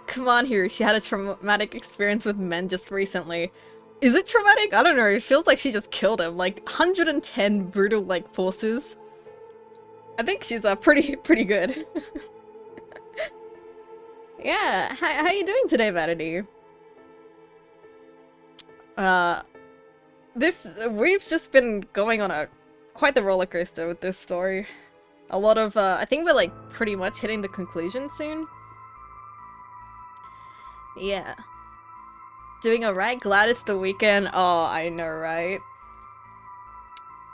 Come on, Hiruha, she had a traumatic experience with men just recently. Is it traumatic? I don't know, it feels like she just killed him. Like, 110 brutal, like, forces. I think she's pretty good. Yeah, how you doing today, Vanity? We've just been going on quite the roller coaster with this story. A lot of, I think we're, like, pretty much hitting the conclusion soon. Yeah. Doing alright? Glad it's the weekend. Oh, I know, right?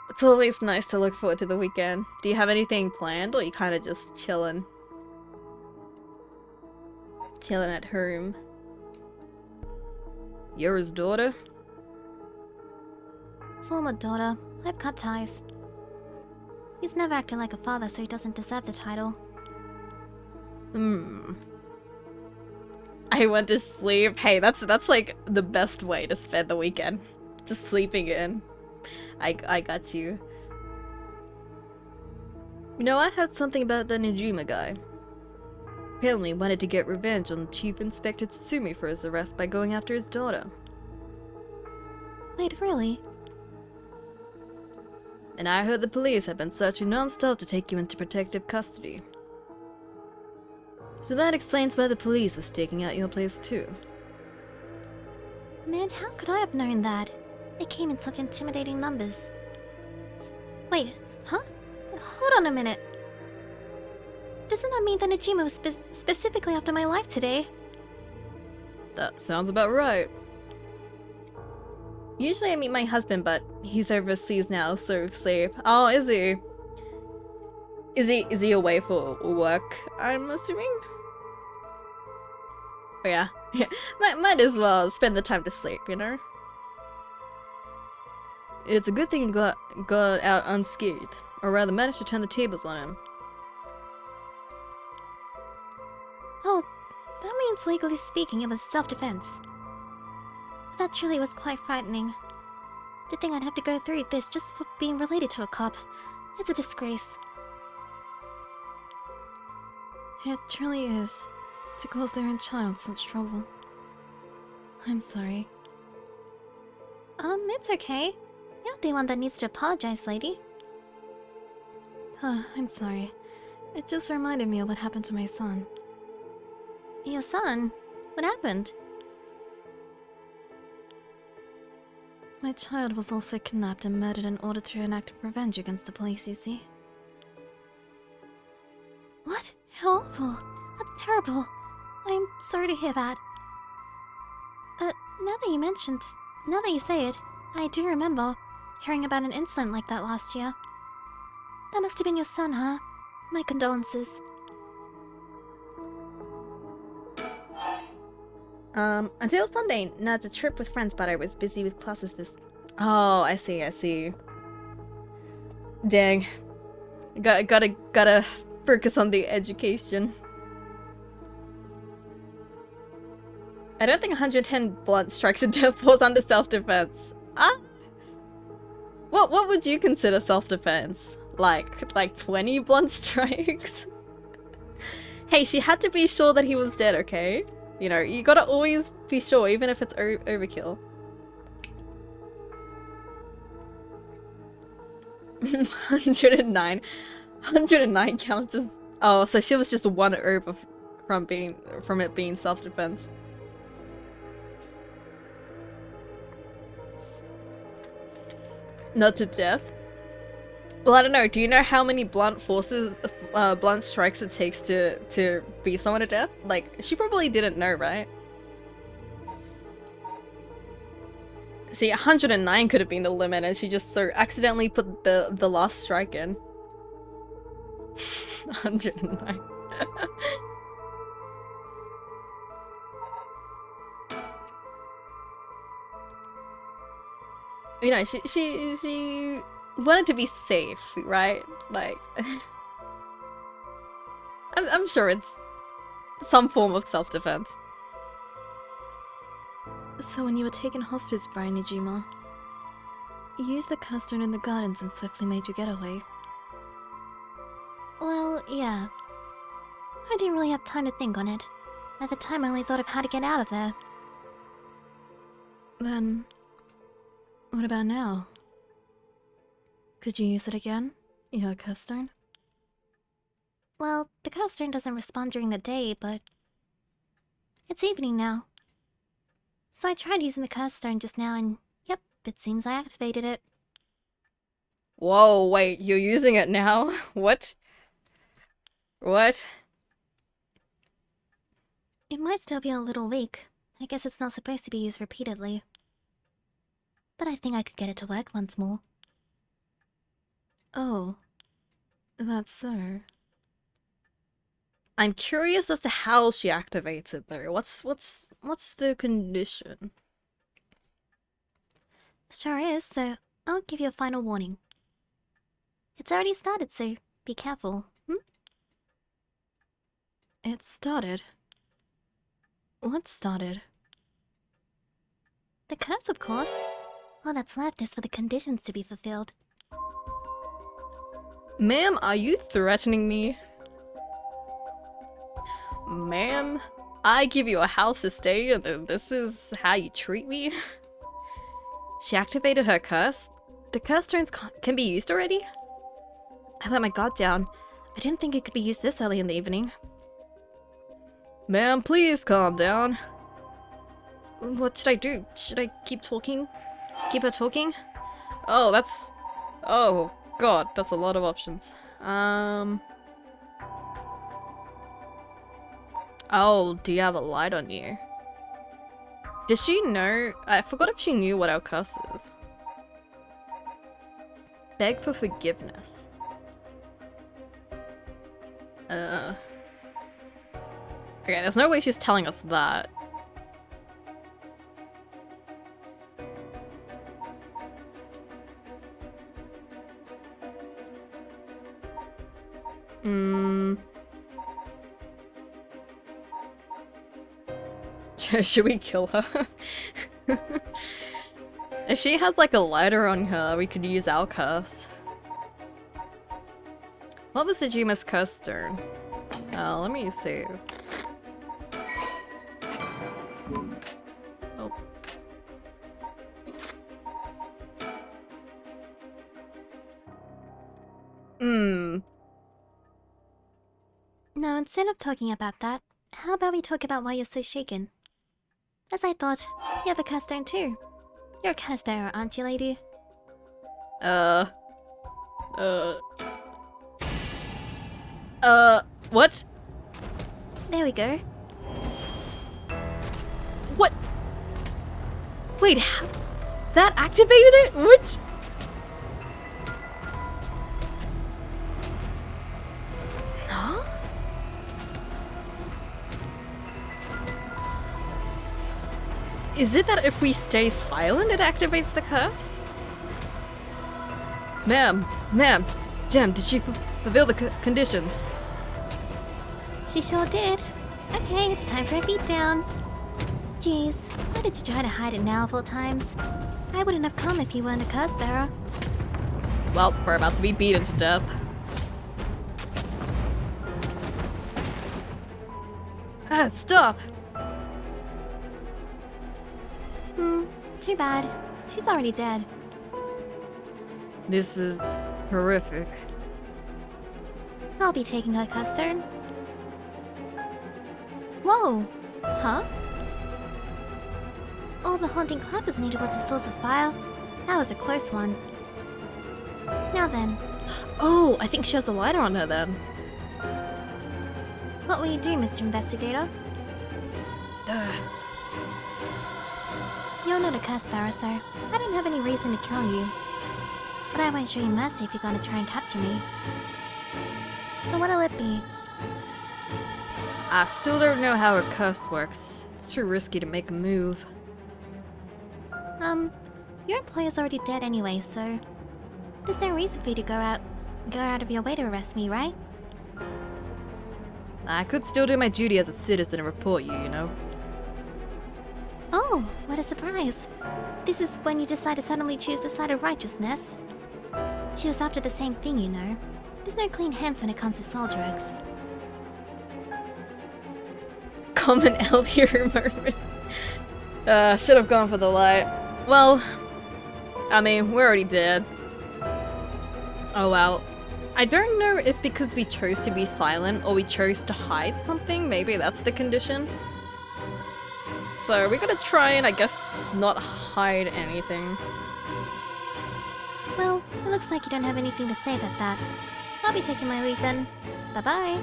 It's always nice to look forward to the weekend. Do you have anything planned, or you kind of just chilling? Chilling at home. You're his daughter? Former daughter. I've cut ties. He's never acted like a father, so he doesn't deserve the title. I went to sleep. Hey, that's like the best way to spend the weekend. Just sleeping in. I got you. You know, I heard something about the Nijima guy. Apparently he wanted to get revenge on Chief Inspector Tsumi for his arrest by going after his daughter. Wait, really? And I heard the police have been searching non-stop to take you into protective custody. So that explains why the police was staking out your place too. Man, how could I have known that? They came in such intimidating numbers. Wait, huh? Hold on a minute. Doesn't that mean that Najima was specifically after my life today? That sounds about right. Usually I meet my husband, but he's overseas now, so safe. Oh, is he? Is he away for work, I'm assuming? But yeah, might as well spend the time to sleep, you know? It's a good thing you got out unscathed, or rather managed to turn the tables on him. Oh, that means legally speaking it was self-defense. But that truly was quite frightening. To think I'd have to go through this just for being related to a cop. It's a disgrace. It truly is. To cause their own child such trouble. I'm sorry. It's okay. You're not the one that needs to apologize, lady. I'm sorry. It just reminded me of what happened to my son. Your son? What happened? My child was also kidnapped and murdered in order to enact revenge against the police, you see. What? How awful. That's terrible. I'm sorry to hear that. Now that you say it, I do remember hearing about an incident like that last year. That must have been your son, huh? My condolences. Until Sunday, Nad's a trip with friends, but I was busy with classes this... Oh, I see. Dang. Gotta focus on the education. I don't think 110 blunt strikes of death falls under self-defense. What would you consider self-defense? Like 20 blunt strikes? Hey, she had to be sure that he was dead, okay? You know, you gotta always be sure, even if it's overkill. 109. 109 counts as... Oh, so she was just one over from it being self-defense. Not to death? Well, I don't know. Do you know how many blunt strikes it takes to beat someone to death? Like, she probably didn't know, right? See, 109 could have been the limit, and she just so accidentally put the last strike in. 109. You know, she wanted to be safe, right? Like, I'm sure it's some form of self-defense. So when you were taken hostage by Nijima, you used the custard in the gardens and swiftly made your getaway. Well, yeah. I didn't really have time to think on it. At the time, I only thought of how to get out of there. Then, what about now? Could you use it again? Your custard? Well, the custard doesn't respond during the day, but it's evening now. So I tried using the custard just now and, yep, it seems I activated it. Whoa, wait, you're using it now? What? What? It might still be a little weak. I guess it's not supposed to be used repeatedly. But I think I could get it to work once more. Oh. That's so. I'm curious as to how she activates it though. What's the condition? Sure is, so I'll give you a final warning. It's already started, so be careful, It started? What started? The curse, of course. All that's left is for the conditions to be fulfilled. Ma'am, are you threatening me? Ma'am, I give you a house to stay and this is how you treat me? She activated her curse? The curse turns can be used already? I let my guard down. I didn't think it could be used this early in the evening. Ma'am, please calm down. What should I do? Should I keep talking? Keep her talking? Oh, that's... Oh, God, that's a lot of options. Oh, do you have a light on you? Does she know? I forgot if she knew what our curse is. Beg for forgiveness. Okay, there's no way she's telling us that. Should we kill her? If she has like a lighter on her, we could use our curse. What was Nijima's curse stone? Let me see. Oh. No, instead of talking about that, how about we talk about why you're so shaken? As I thought, you have a curse stone too. You're a curse bearer, aren't you, lady? What? There we go. What? Wait, that activated it? What? Huh? Is it that if we stay silent, it activates the curse? Ma'am, Jem, did she fulfill the conditions? She sure did. Okay, it's time for a beatdown. Jeez, why did you try to hide it now of all times? I wouldn't have come if you weren't a curse bearer. Well, we're about to be beaten to death. Ah, stop! Too bad. She's already dead. This is horrific. I'll be taking her custard. Whoa! Huh? All the haunting clappers needed was a source of fire. That was a close one. Now then, Oh, I think she has a lighter on her then. what will you do, Mr. Investigator? You're not a curse bearer, sir. I don't have any reason to kill you. But I won't show you mercy if you're gonna try and capture me. So what'll it be? I still don't know how her curse works. It's too risky to make a move. Your employer's already dead anyway, so there's no reason for you to go out of your way to arrest me, right? I could still do my duty as a citizen and report you, you know? Oh, what a surprise. This is when you decide to suddenly choose the side of righteousness. She was after the same thing, you know. There's no clean hands when it comes to soul drugs. Common elder moment. Should have gone for the light. Well, I mean, we're already dead. Oh well. I don't know if because we chose to be silent or we chose to hide something, maybe that's the condition. So we gotta try and, I guess, not hide anything. Well, it looks like you don't have anything to say about that. I'll be taking my leave then. Bye-bye.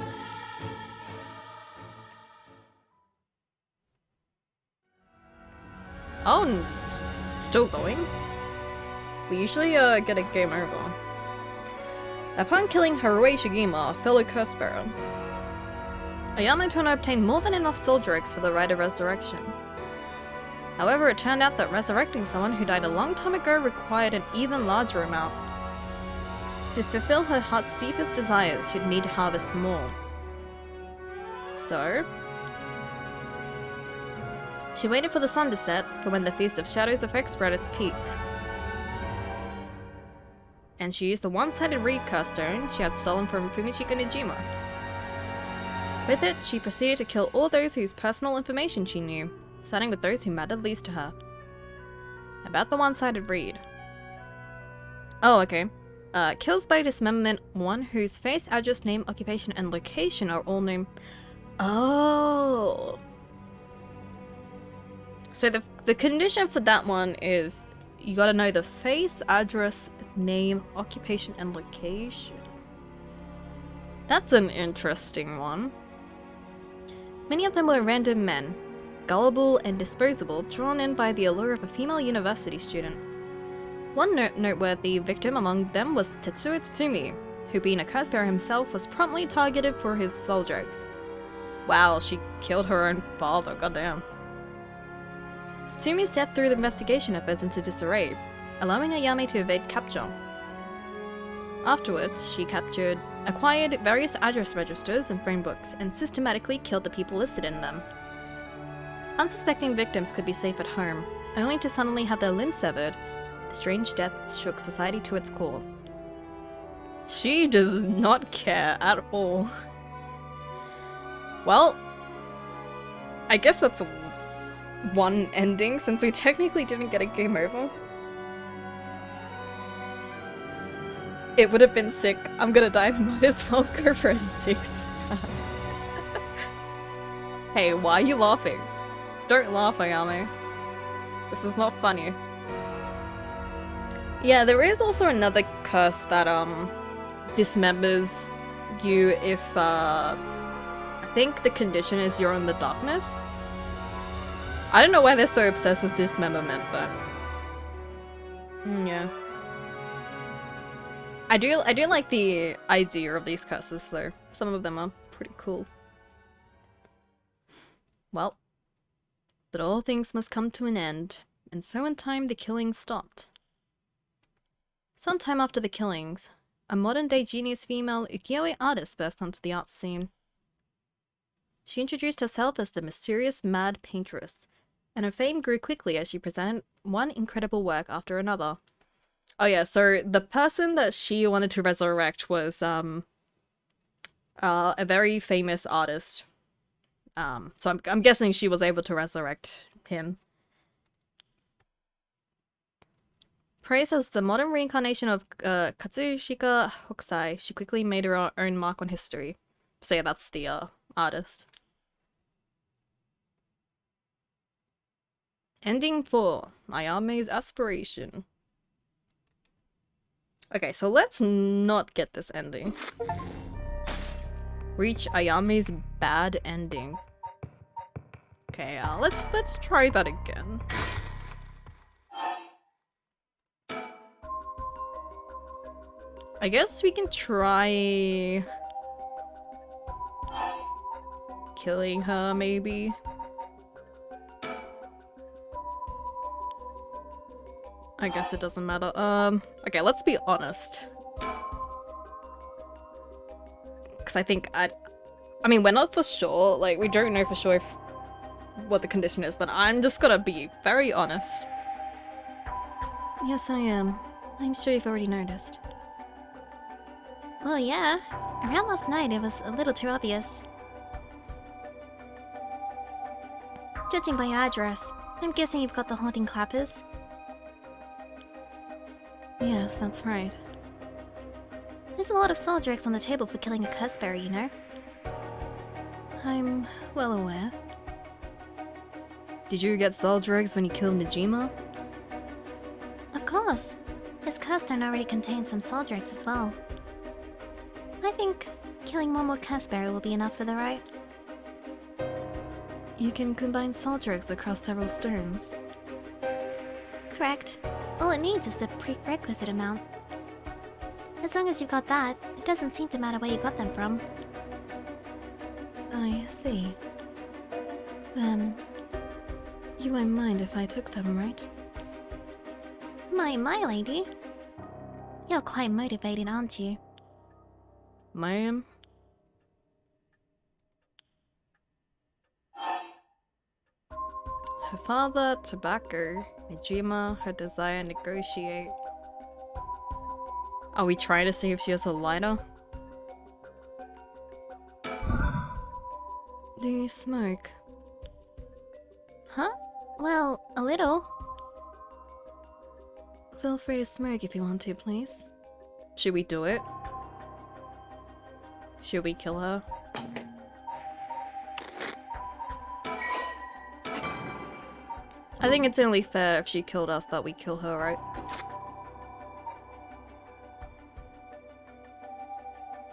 Oh, and still going? We usually get a game over. Upon killing Hiruha Shigima, a fellow curse bearer, Ayame Tono obtained more than enough soul drugs for the rite of resurrection. However, it turned out that resurrecting someone who died a long time ago required an even larger amount. To fulfill her heart's deepest desires, she'd need to harvest more. So, she waited for the sun to set for when the Feast of Shadows effects were at its peak. And she used the one-sided reed curse stone she had stolen from Fumichika Nijima. With it, she proceeded to kill all those whose personal information she knew, starting with those who mattered least to her. About the one-sided reed. Oh, okay. Kills by dismemberment one whose face, address, name, occupation, and location are all known. Oh. So the condition for that one is you gotta know the face, address, name, occupation, and location. That's an interesting one. Many of them were random men, gullible and disposable, drawn in by the allure of a female university student. One noteworthy victim among them was Tetsuo Tsumi, who being a curse bearer himself was promptly targeted for his soul drugs. Wow, she killed her own father, goddamn. Tsumi's death threw the investigation efforts into disarray, allowing Ayame to evade capture. Afterwards, she acquired various address registers and phone books, and systematically killed the people listed in them. Unsuspecting victims could be safe at home, only to suddenly have their limbs severed. The strange death shook society to its core. She does not care at all. Well, I guess that's one ending, since we technically didn't get a game over. It would have been sick. I'm gonna die, might as well go for a 6. Hey, why are you laughing? Don't laugh, Ayame. This is not funny. Yeah, there is also another curse that, dismembers you if, I think the condition is you're in the darkness. I don't know why they're so obsessed with dismemberment, but... yeah. I do like the idea of these curses, though. Some of them are pretty cool. Well. But all things must come to an end, and so in time the killings stopped. Sometime after the killings, a modern-day genius female ukiyo-e artist burst onto the art scene. She introduced herself as the mysterious Mad Paintress, and her fame grew quickly as she presented one incredible work after another. Oh yeah, so the person that she wanted to resurrect was a very famous artist. So I'm guessing she was able to resurrect him. Praised as the modern reincarnation of Katsushika Hokusai, she quickly made her own mark on history. So yeah, that's the artist. Ending 4. Ayame's Aspiration. Okay, so let's not get this ending. Reach Ayame's bad ending. Okay, let's try that again. I guess we can try killing her, maybe. I guess it doesn't matter. Okay, let's be honest. Because I think I mean, we're not for sure, like, we don't know for sure what the condition is, but I'm just gonna be very honest. Yes, I am. I'm sure you've already noticed. Well, yeah. Around last night, it was a little too obvious. Judging by your address, I'm guessing you've got the haunting clappers. Yes, that's right. There's a lot of soul drugs on the table for killing a cursebearer, you know? I'm well aware. Did you get soul drugs when you killed Najima? Of course. His curse already contains some soul drugs as well. I think killing one more cursebearer will be enough for the rite. You can combine soul drugs across several stones. Correct. All it needs is the prerequisite amount. As long as you've got that, it doesn't seem to matter where you got them from. I see. Then, you won't mind if I took them, right? My lady. You're quite motivated, aren't you? Ma'am? Her father, tobacco. Najima, her desire, negotiate. Are we trying to see if she has a lighter? Do you smoke? Huh? Well, a little. Feel free to smoke if you want to, please. Should we do it? Should we kill her? I think it's only fair if she killed us that we kill her, right?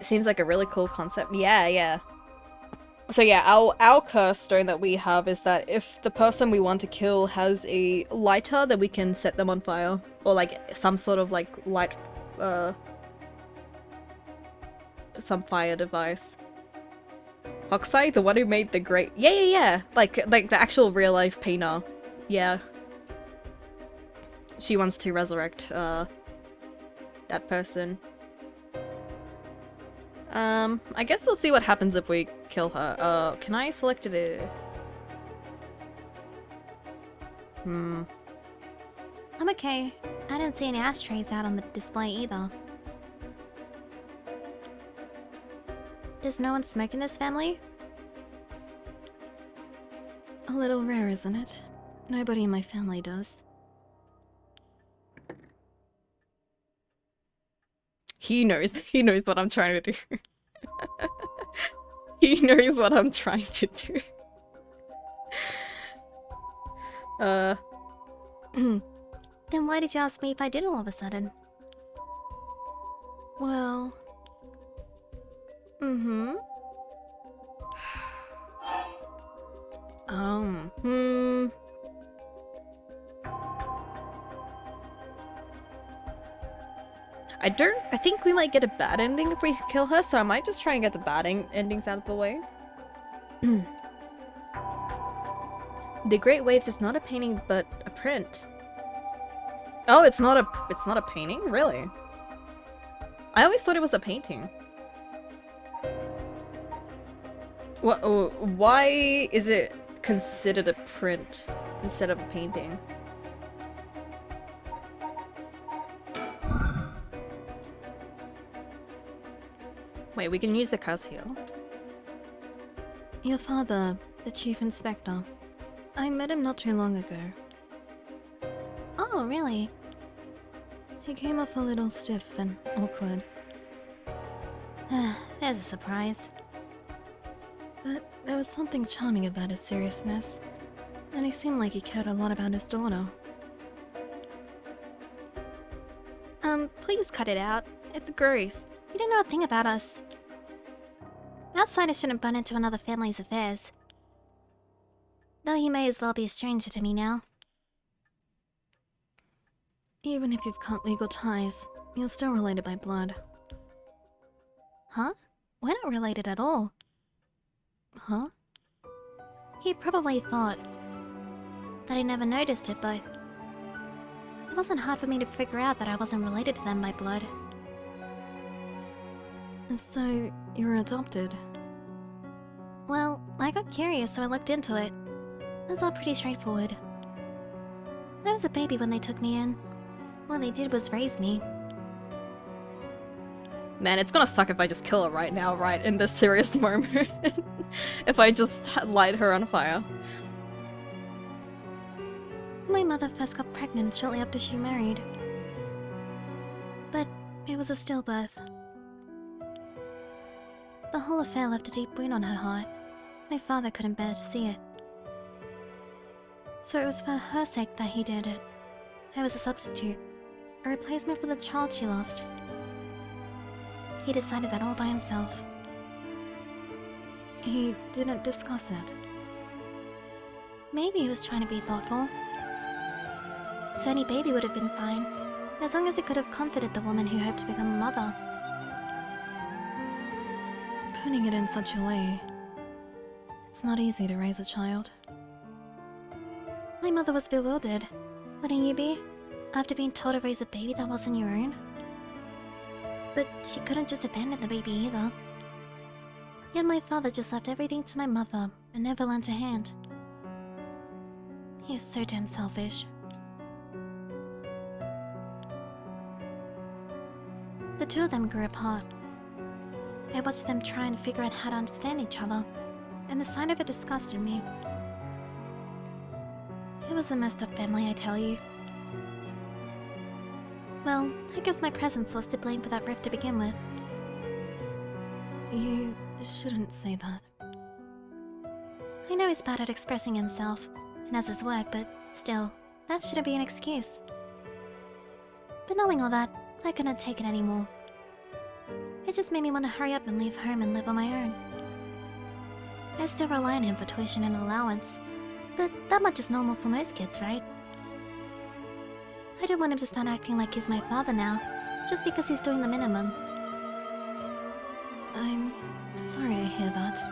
Seems like a really cool concept. Yeah. So yeah, our curse stone that we have is that if the person we want to kill has a lighter, then we can set them on fire. Or like some sort of like light, some fire device. Hokusai, the one who made the great— Yeah. Like the actual real life painter. Yeah. She wants to resurrect, that person. I guess we'll see what happens if we kill her. Can I select it? I'm okay. I didn't see any ashtrays out on the display either. Does no one smoke in this family? A little rare, isn't it? Nobody in my family does. He knows what I'm trying to do. He knows what I'm trying to do. Then why did you ask me if I did all of a sudden? Well... I think we might get a bad ending if we kill her, so I might just try and get the bad endings out of the way. The Great Waves is not a painting, but a print. Oh, it's not a painting? Really? I always thought it was a painting. What? Why is it considered a print instead of a painting? Wait, we can use the curse here. Your father, the chief inspector. I met him not too long ago. Oh, really? He came off a little stiff and awkward. There's a surprise. But there was something charming about his seriousness. And he seemed like he cared a lot about his daughter. Please cut it out. It's gross. You don't know a thing about us. Outsiders shouldn't butt into another family's affairs. Though you may as well be a stranger to me now. Even if you've cut legal ties, you're still related by blood. Huh? We're not related at all. Huh? He probably thought that I never noticed it, but It wasn't hard for me to figure out that I wasn't related to them by blood. So, you were adopted? Well, I got curious, so I looked into it. It was all pretty straightforward. I was a baby when they took me in. All they did was raise me. Man, it's gonna suck if I just kill her right now, right in this serious moment. If I just light her on fire. My mother first got pregnant shortly after she married. But it was a stillbirth. The whole affair left a deep wound on her heart. My father couldn't bear to see it. So it was for her sake that he did it. I was a substitute. A replacement for the child she lost. He decided that all by himself. He didn't discuss it. Maybe he was trying to be thoughtful. So any baby would have been fine, as long as it could have comforted the woman who hoped to become a mother. Putting it in such a way... It's not easy to raise a child. My mother was bewildered. Wouldn't you be? After being told to raise a baby that wasn't your own? But she couldn't just abandon the baby either. Yet my father just left everything to my mother and never lent a hand. He was so damn selfish. The two of them grew apart. I watched them try and figure out how to understand each other, and the sight of it disgusted me. It was a messed up family, I tell you. Well, I guess my presence was to blame for that rift to begin with. You shouldn't say that. I know he's bad at expressing himself, and has his work, but still, that shouldn't be an excuse. But knowing all that, I couldn't take it anymore. It just made me want to hurry up and leave home and live on my own. I still rely on him for tuition and allowance, but that much is normal for most kids, right? I don't want him to start acting like he's my father now, just because he's doing the minimum. I'm sorry to hear that.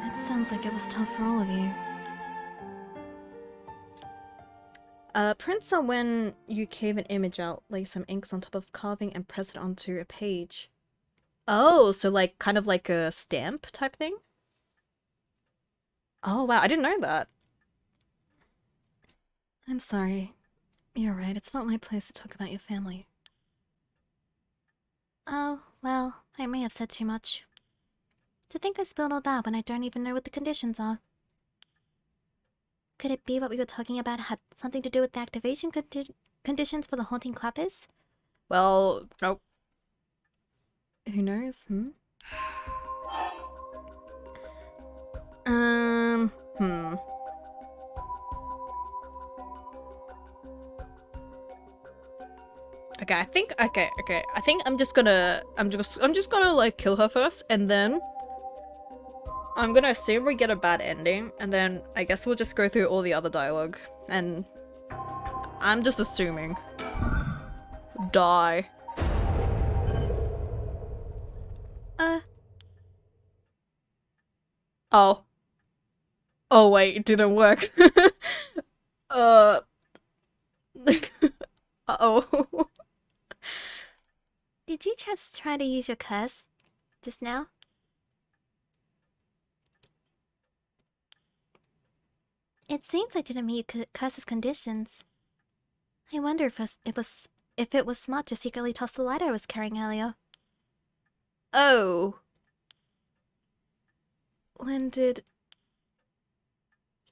It sounds like it was tough for all of you. Prints are when you cave an image out, lay some inks on top of carving, and press it onto a page. Oh, so like kind of like a stamp type thing? Oh wow, I didn't know that. I'm sorry. You're right, it's not my place to talk about your family. Oh, well, I may have said too much. To think I spilled all that when I don't even know what the conditions are. Could it be what we were talking about had something to do with the activation conditions for the haunting clappers? Well, nope. Who knows? Okay, I think I think I'm just gonna like kill her first, and then I'm gonna assume we get a bad ending, and then I guess we'll just go through all the other dialogue, and I'm just assuming. Die. Oh. Oh wait, it didn't work. Uh-oh. Did you just try to use your curse just now? It seems I didn't meet curse's conditions. I wonder if it was smart to secretly toss the lighter I was carrying earlier. Oh. When did...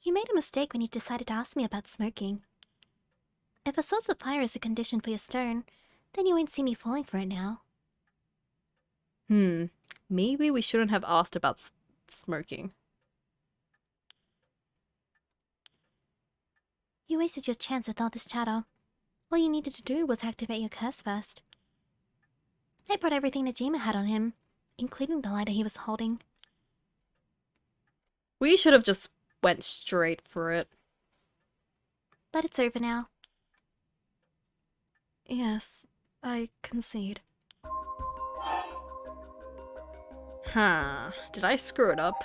You made a mistake when you decided to ask me about smoking. If a source of fire is a condition for your stone, then you won't see me falling for it now. Maybe we shouldn't have asked about smoking. You wasted your chance with all this chatter. All you needed to do was activate your curse first. I brought everything Najima had on him, including the lighter he was holding. We should have just went straight for it. But it's over now. Yes, I concede. Huh, did I screw it up?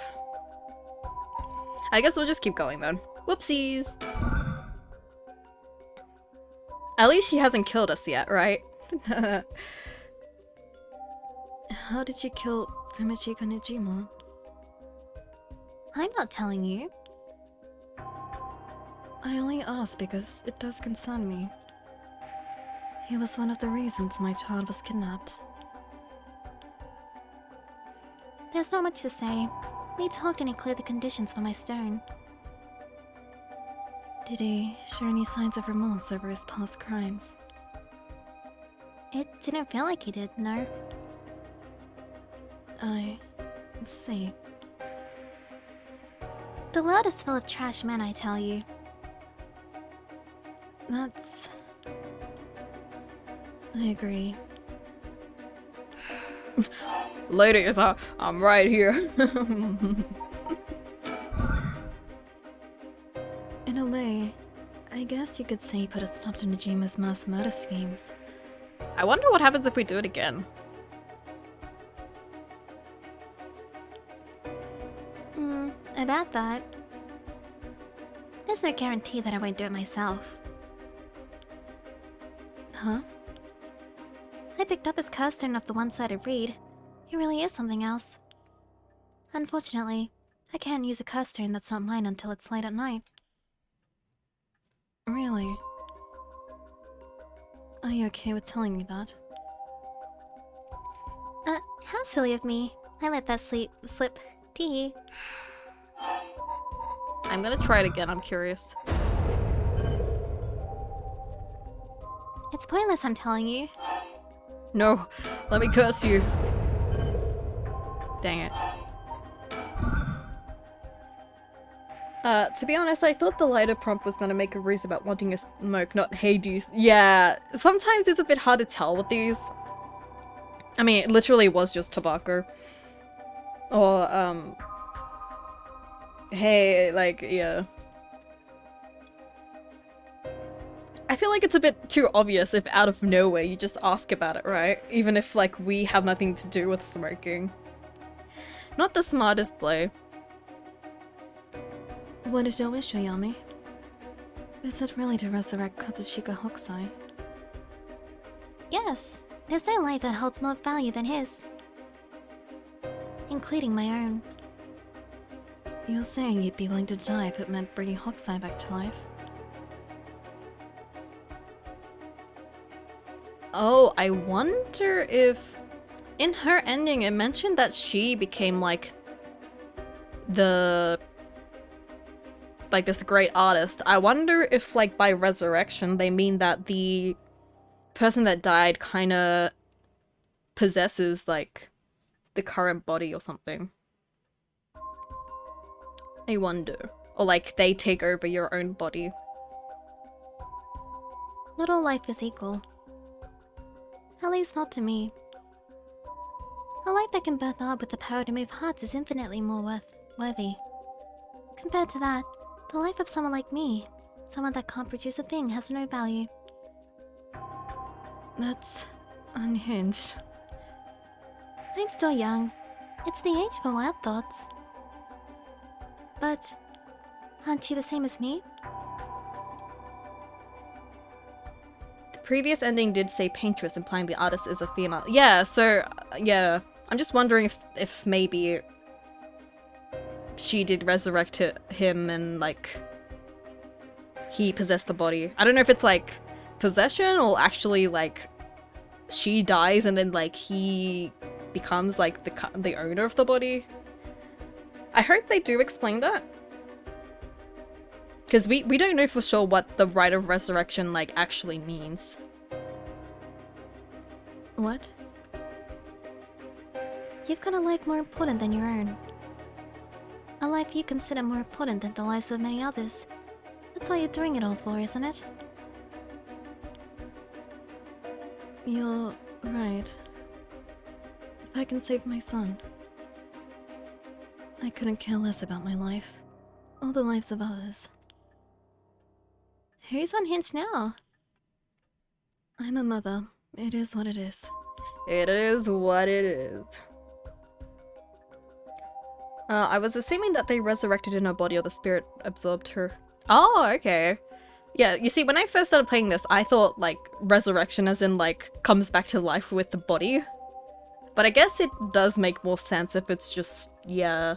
I guess we'll just keep going then. Whoopsies! At least she hasn't killed us yet, right? How did you kill Fumichiko Nijima? I'm not telling you. I only ask because it does concern me. He was one of the reasons my child was kidnapped. There's not much to say. We talked and he cleared the conditions for my stone. Did he show any signs of remorse over his past crimes? It didn't feel like he did, no. I see. The world is full of trash men, I tell you. That's... I agree. Ladies, I'm right here. In a way, I guess you could say he put a stop to Nijima's mass murder schemes. I wonder what happens if we do it again. About that. There's no guarantee that I won't do it myself. Huh? I picked up his curse stone off the one-sided reed. He really is something else. Unfortunately, I can't use a curse stone that's not mine until it's late at night. Really? Are you okay with telling me that? How silly of me. I let that slip. Tee. I'm gonna try it again, I'm curious. It's pointless, I'm telling you. No, let me curse you. Dang it. To be honest, I thought the lighter prompt was gonna make a ruse about wanting a smoke, not hey do you... Yeah, sometimes it's a bit hard to tell with these. I mean, it literally was just tobacco. Or, hey, like, yeah. I feel like it's a bit too obvious if out of nowhere you just ask about it, right? Even if, like, we have nothing to do with smoking. Not the smartest play. What is your wish, Oyami? Is it really to resurrect Katsushika Hokusai? Yes. There's no life that holds more value than his. Including my own. You're saying you'd be willing to die if it meant bringing Hokusai back to life? Oh, I wonder if... In her ending, it mentioned that she became, like, the... like, this great artist. I wonder if, like, by resurrection, they mean that the person that died kinda possesses, like, the current body or something. I wonder. Or, like, they take over your own body. Not all life is equal. At least not to me. A life that can birth art with the power to move hearts is infinitely more worthy. Compared to that, the life of someone like me, someone that can't produce a thing, has no value. That's unhinged. I'm still young. It's the age for wild thoughts. But, aren't you the same as me? The previous ending did say paintress, implying the artist is a female. Yeah, so, yeah. I'm just wondering if maybe she did resurrect him and, like, he possessed the body. I don't know if it's, like, possession or actually, like, she dies and then, like, he becomes, like, the owner of the body. I hope they do explain that. Because we don't know for sure what the rite of resurrection, like, actually means. What? You've got a life more important than your own. A life you consider more important than the lives of many others. That's what you're doing it all for, isn't it? You're right. If I can save my son, I couldn't care less about my life, or the lives of others. Who's unhinged now? I'm a mother. It is what it is. It is what it is. I was assuming that they resurrected in her body or the spirit absorbed her. Oh, okay. Yeah, you see, when I first started playing this, I thought, like, resurrection as in, like, comes back to life with the body. But I guess it does make more sense if it's just, yeah,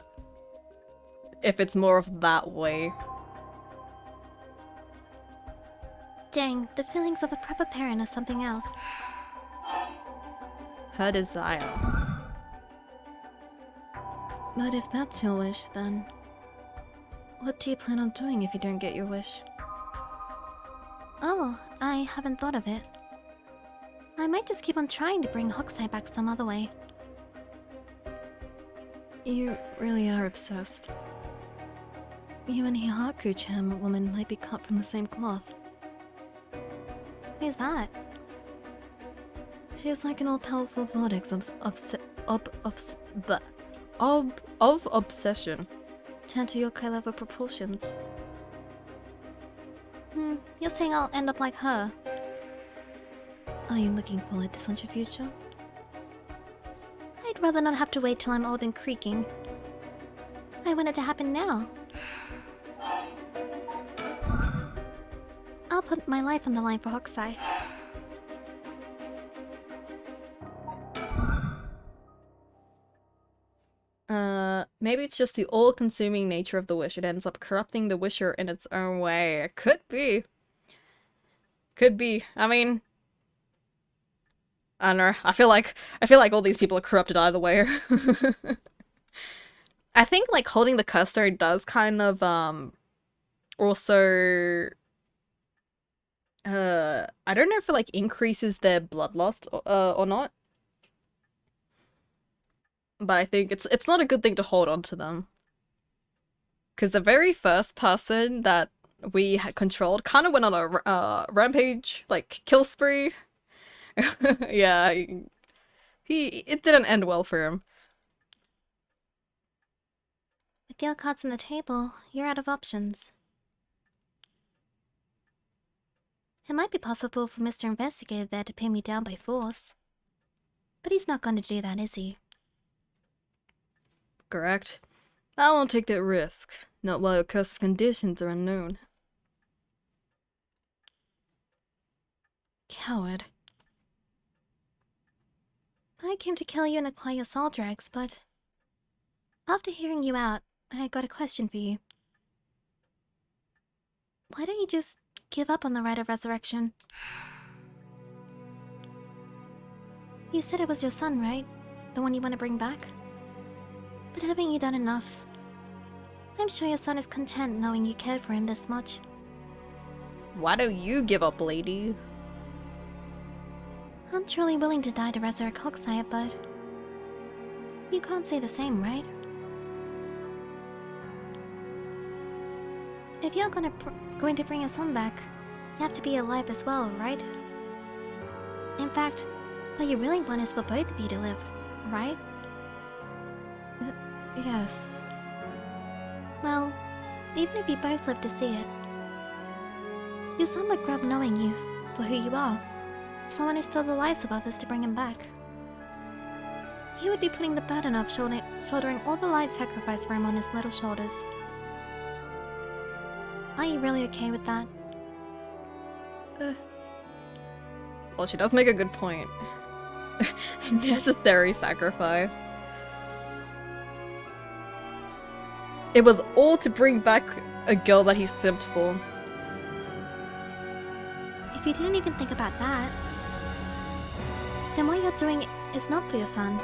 if it's more of that way. Dang, the feelings of a proper parent are something else. Her desire. But if that's your wish, then what do you plan on doing if you don't get your wish? Oh, I haven't thought of it. I might just keep on trying to bring Hokusai back some other way. You really are obsessed. You and Hihaku-chan, woman, might be cut from the same cloth. Who's that? She is like an all-powerful vortex of Obsession. Turn to yokai level proportions. You're saying I'll end up like her? Are you looking forward to such a future? I'd rather not have to wait till I'm old and creaking. I want it to happen now. I'll put my life on the line for Hokusai. Maybe it's just the all-consuming nature of the wish. It ends up corrupting the wisher in its own way. It could be. Could be. I mean, I don't know. I feel like all these people are corrupted either way. I think like holding the cursor does kind of also I don't know if it like increases their bloodlust or not. But I think it's not a good thing to hold on to them. Because the very first person that we had controlled kind of went on a rampage, like kill spree. Yeah, it didn't end well for him. With your cards on the table, you're out of options. It might be possible for Mr. Investigator there to pin me down by force. But he's not going to do that, is he? Correct. I won't take that risk. Not while your curse's conditions are unknown. Coward. I came to kill you and acquire your soul dregs, but after hearing you out, I got a question for you. Why don't you just give up on the rite of resurrection? You said it was your son, right? The one you want to bring back? But haven't you done enough? I'm sure your son is content knowing you cared for him this much. Why don't you give up, lady? I'm truly willing to die to resurrect Hokusai, but you can't say the same, right? If you're going to bring your son back, you have to be alive as well, right? In fact, what you really want is for both of you to live, right? Yes. Well, even if you both live to see it, your son would grow up knowing you for who you are. Someone who stole the lives of others to bring him back. He would be putting the burden of shouldering all the lives sacrificed for him on his little shoulders. Are you really okay with that? Well, she does make a good point. Necessary sacrifice. It was all to bring back a girl that he simped for. If you didn't even think about that, then what you're doing is not for your son.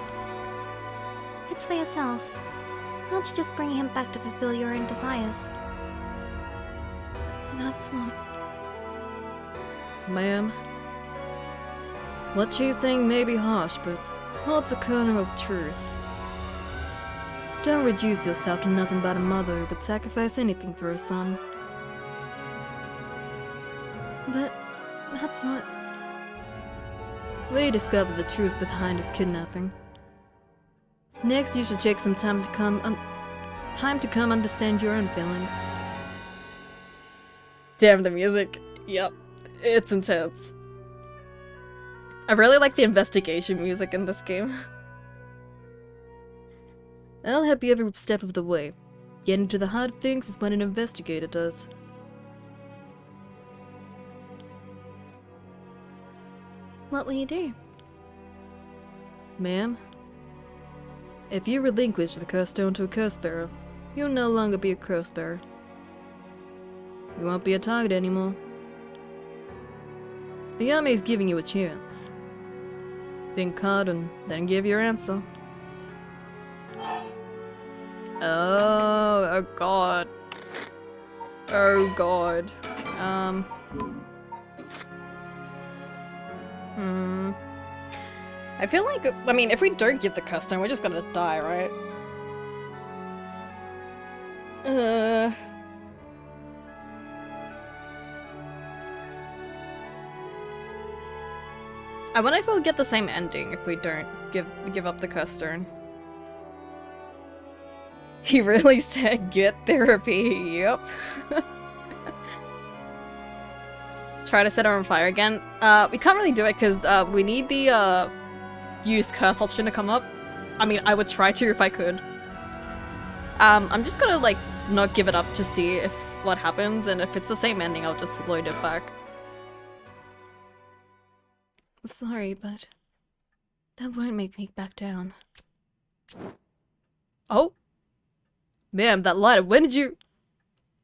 It's for yourself. Aren't you just bringing him back to fulfill your own desires? That's not... Ma'am. What she's saying may be harsh, but holds a kernel of truth. Don't reduce yourself to nothing but a mother who would sacrifice anything for her son. But that's not... We discovered the truth behind his kidnapping. Next, you should take some time to come understand your own feelings. Damn, the music. Yep. It's intense. I really like the investigation music in this game. I'll help you every step of the way. Getting to the heart of things is what an investigator does. What will you do? Ma'am, if you relinquish the curse stone to a curse bearer, you'll no longer be a curse bearer. You won't be a target anymore. The army's giving you a chance. Think hard and then give your answer. Oh god. Oh god. I feel like, I mean, if we don't get the custom, we're just gonna die, right? I wonder if we'll get the same ending if we don't give up the custard. He really said get therapy, yep. Try to set her on fire again. We can't really do it because we need the use curse option to come up. I mean, I would try to if I could. I'm just gonna like not give it up to see if what happens, and if it's the same ending, I'll just load it back. Sorry, but that won't make me back down. Oh, ma'am, that lighter. When did you?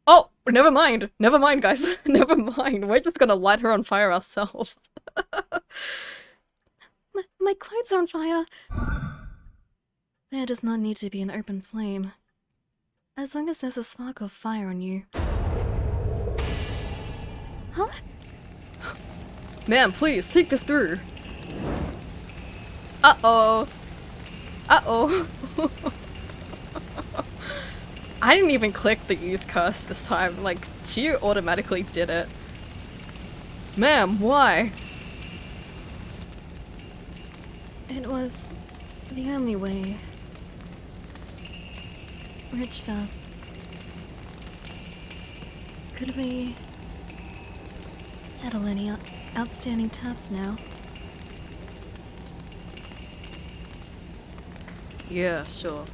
Oh, never mind. Never mind, guys. Never mind. We're just gonna light her on fire ourselves. My clothes are on fire! There does not need to be an open flame. As long as there's a spark of fire on you. Huh? Ma'am, please, think this through. Uh-oh. Uh-oh. I didn't even click the use curse this time. Like, she automatically did it. Ma'am, why? It was the only way. Rich stuff. Could we settle any outstanding tabs now? Yeah, sure.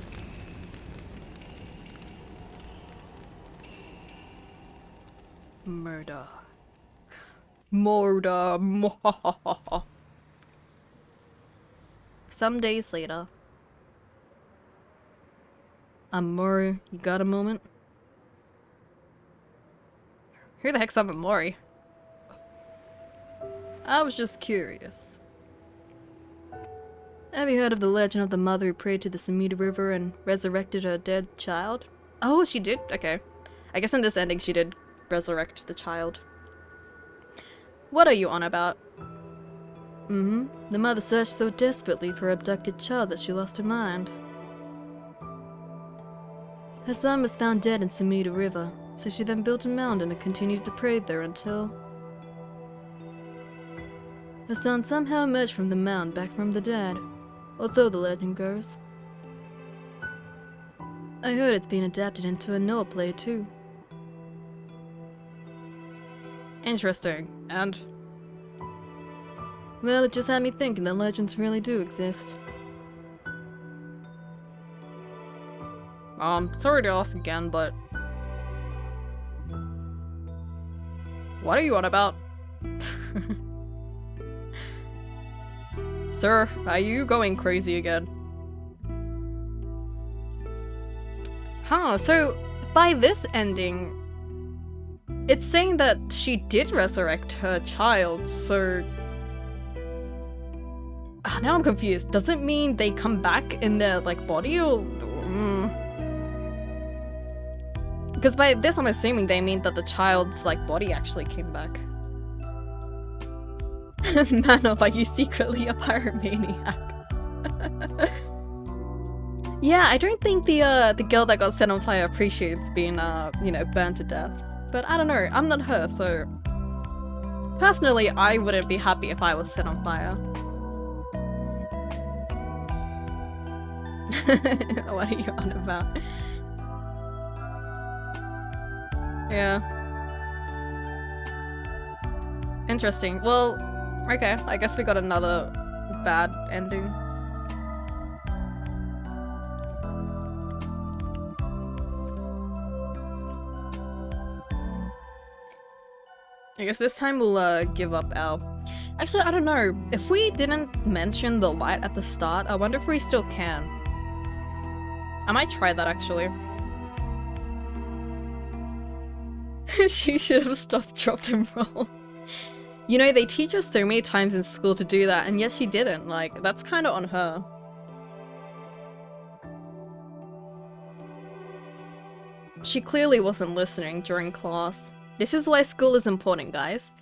Murder. Murder. Some days later. Amori, you got a moment? Who the heck's Amori? I was just curious. Have you heard of the legend of the mother who prayed to the Samita River and resurrected her dead child? Oh, she did? Okay. I guess in this ending she did resurrect the child. What are you on about? The mother searched so desperately for her abducted child that she lost her mind. Her son was found dead in Samita River, so she then built a mound and continued to pray there until... her son somehow emerged from the mound back from the dead, or so the legend goes. I heard it's been adapted into a Noah play too. Interesting, and? Well, it just had me thinking that legends really do exist. Sorry to ask again, but... what are you on about? Sir, are you going crazy again? Huh, so by this ending, it's saying that she did resurrect her child, so... now I'm confused. Does it mean they come back in their, like, body, or... Because by this I'm assuming they mean that the child's, like, body actually came back. Manov, are you secretly a pyromaniac? Yeah, I don't think the girl that got set on fire appreciates being, you know, burned to death. But I don't know, I'm not her, so... personally, I wouldn't be happy if I was set on fire. What are you on about? Yeah. Interesting. Well, okay, I guess we got another bad ending. I guess this time we'll give up our Actually, I don't know. If we didn't mention the light at the start, I wonder if we still can. I might try that, actually. She should have stopped, dropped, and rolled. You know, they teach us so many times in school to do that, and yet she didn't. Like, that's kind of on her. She clearly wasn't listening during class. This is why school is important, guys.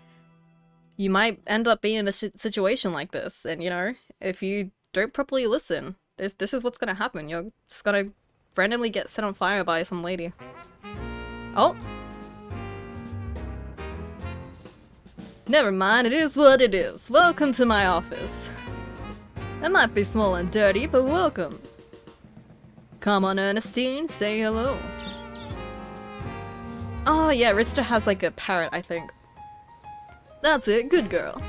You might end up being in a situation like this, and you know, if you don't properly listen, this is what's gonna happen. You're just gonna randomly get set on fire by some lady. Oh! Never mind, it is what it is. Welcome to my office. It might be small and dirty, but welcome. Come on, Ernestine, say hello. Oh yeah, Richter has like a parrot, I think. That's it, good girl.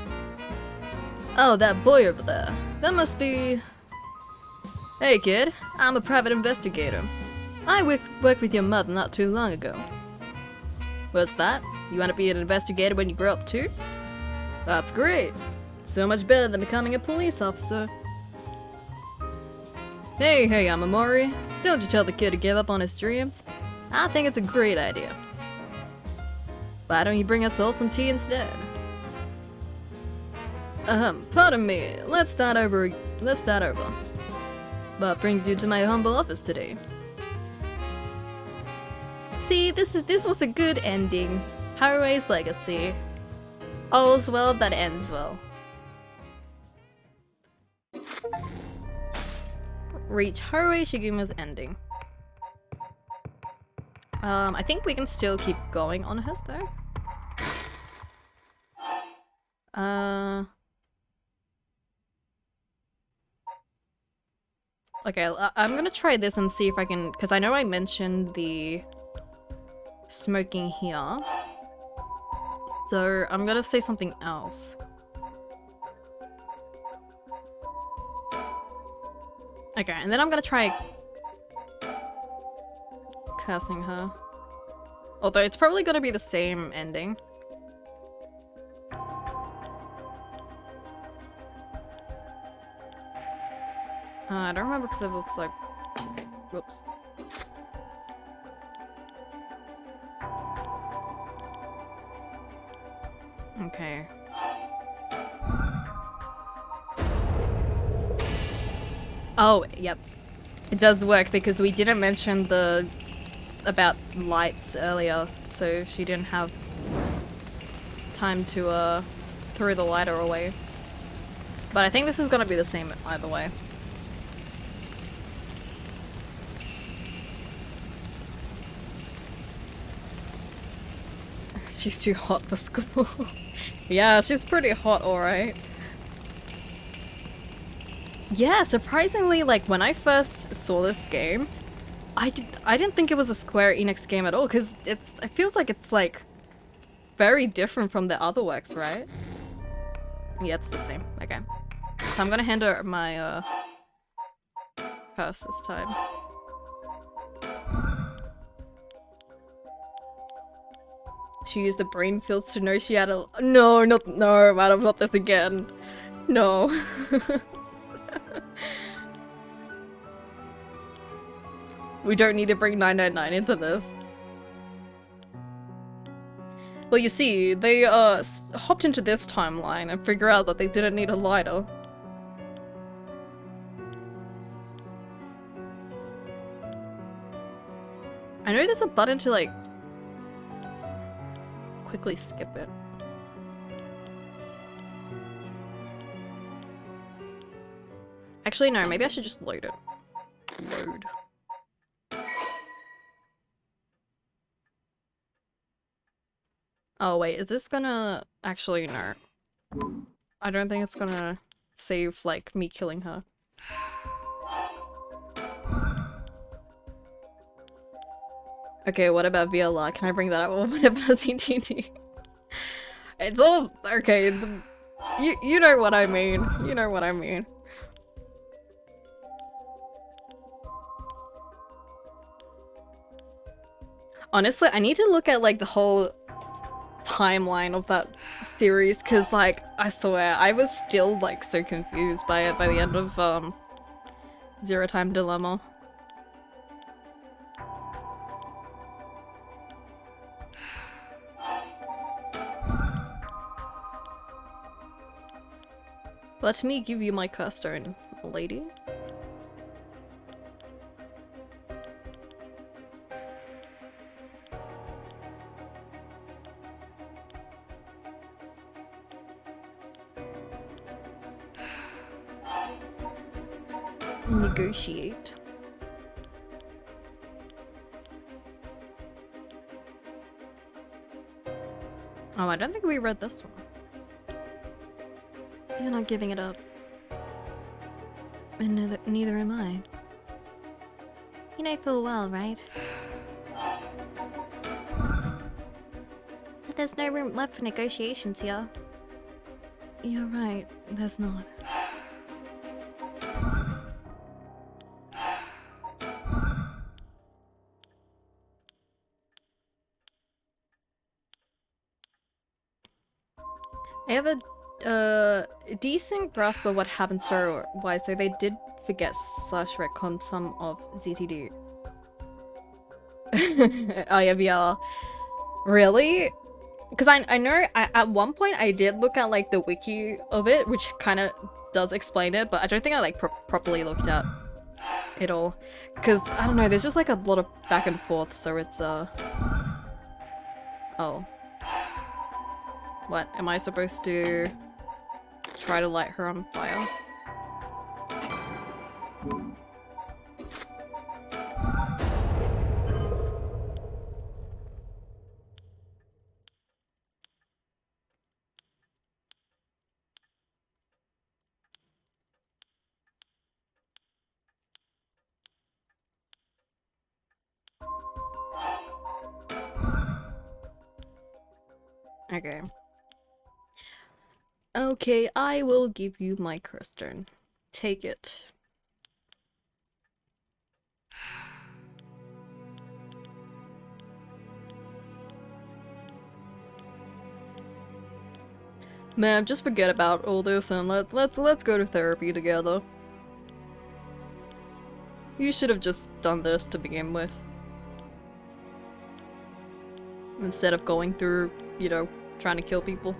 Oh, that boy over there. That must be... Hey kid, I'm a private investigator. I worked with your mother not too long ago. What's that? You want to be an investigator when you grow up too? That's great. So much better than becoming a police officer. Hey, Amamori. Don't you tell the kid to give up on his dreams. I think it's a great idea. Why don't you bring us all some tea instead? Pardon me. Let's start over. What brings you to my humble office today? See, this was a good ending. Harue's legacy. All's well that ends well. Reach Harue Shiguma's ending. I think we can still keep going on hers though. Okay, I'm gonna try this and see if I can, because I know I mentioned the smoking here. So I'm gonna say something else. Okay, and then I'm gonna try cursing her. Although it's probably gonna be the same ending. I don't remember because it looks like... Whoops. Okay. Oh, yep. It does work because we didn't mention the... about lights earlier, so she didn't have time to throw the lighter away. But I think this is gonna be the same either way. She's too hot for school. Yeah, she's pretty hot, alright. Yeah, surprisingly, like, when I first saw this game, I didn't think it was a Square Enix game at all, because it feels like it's, like, very different from the other works, right? Yeah, it's the same. Okay. So I'm gonna hand her my, curse this time. She used the brain fields to know she had a- No, no, madam, not this again. No. We don't need to bring 999 into this. Well, you see, they, hopped into this timeline and figure out that they didn't need a lighter. I know there's a button to, like, quickly skip it. Actually, no, maybe I should just load it. Load. Oh wait, is this gonna... Actually, no. I don't think it's gonna save, like, me killing her. Okay, what about VLR? Can I bring that up? What about CTT? It's all... Okay, you know what I mean. You know what I mean. Honestly, I need to look at, like, the whole timeline of that series, because like I swear I was still like so confused by it by the end of Zero Time Dilemma. Let me give you my Curstone, lady. Negotiate. Oh, I don't think we read this one. You're not giving it up. And neither am I. You know full well, right? That there's no room left for negotiations here. You're right, there's not. I have a decent grasp of what happened story-wise, so they did forget / retcon some of ZTD. Oh yeah, VR. Really? Because I know at one point I did look at like the wiki of it, which kind of does explain it, but I don't think I like properly looked at it all. Because I don't know, there's just like a lot of back and forth, so it's oh. What? Am I supposed to try to light her on fire? Okay. Okay, I will give you my Curstone. Take it. Man, just forget about all this and let's go to therapy together. You should have just done this to begin with. Instead of going through, you know, trying to kill people.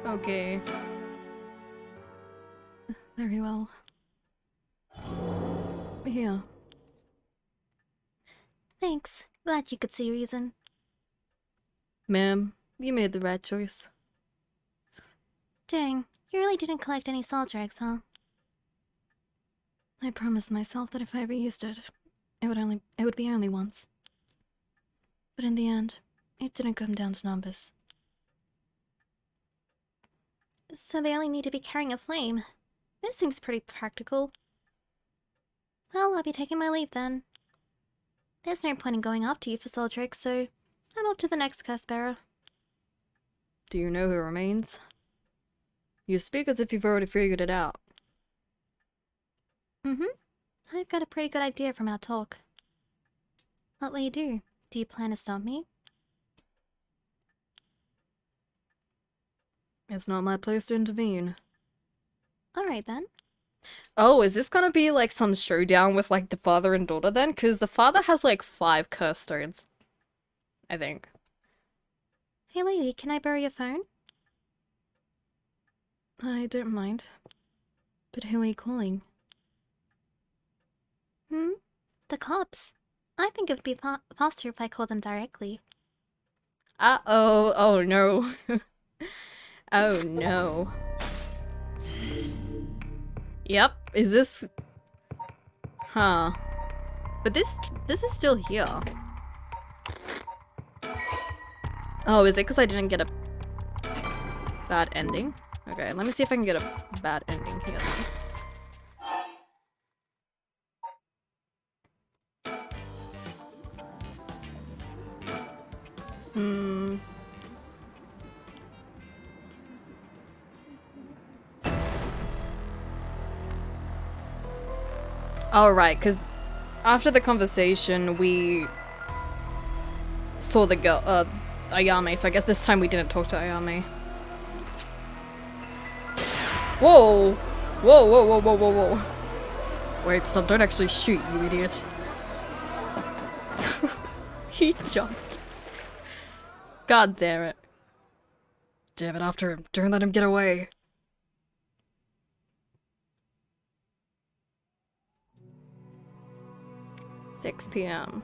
Okay. Very well. Here. Thanks. Glad you could see reason. Ma'am, you made the right choice. Dang, you really didn't collect any salt dregs, huh? I promised myself that if I ever used it, it would be only once. But in the end, it didn't come down to numbers. So they only need to be carrying a flame. This seems pretty practical. Well, I'll be taking my leave then. There's no point in going after you for Soldrick, so I'm off to the next curse bearer. Do you know who remains? You speak as if you've already figured it out. I've got a pretty good idea from our talk. What will you do? Do you plan to stop me? It's not my place to intervene. Alright then. Oh, is this gonna be like some showdown with like the father and daughter then? Because the father has like 5 curse stones. I think. Hey lady, can I borrow your phone? I don't mind. But who are you calling? The cops. I think it would be faster if I call them directly. Uh-oh. Oh no. Oh no. Yep. Is this... Huh. But this is still here. Oh, is it because I didn't get a bad ending? Okay, let me see if I can get a bad ending here then. Oh, right, because After the conversation, we saw the girl, Ayame, so I guess this time we didn't talk to Ayame. Whoa! Whoa, whoa, whoa, whoa, whoa, whoa. Wait, stop, don't actually shoot, you idiot. He jumped. God damn it. Damn it, after him. Don't let him get away. $6 p.m.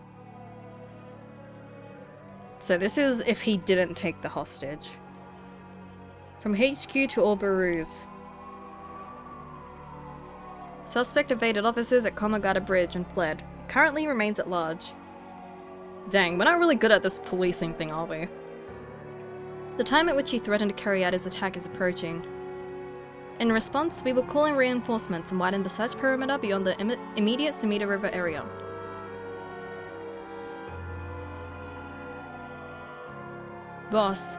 So this is if he didn't take the hostage. From HQ to Orberoos. Suspect evaded officers at Komagata Bridge and fled. Currently remains at large. Dang, we're not really good at this policing thing, are we? The time at which he threatened to carry out his attack is approaching. In response, we will call in reinforcements and widen the search perimeter beyond the immediate Sumida River area. Boss.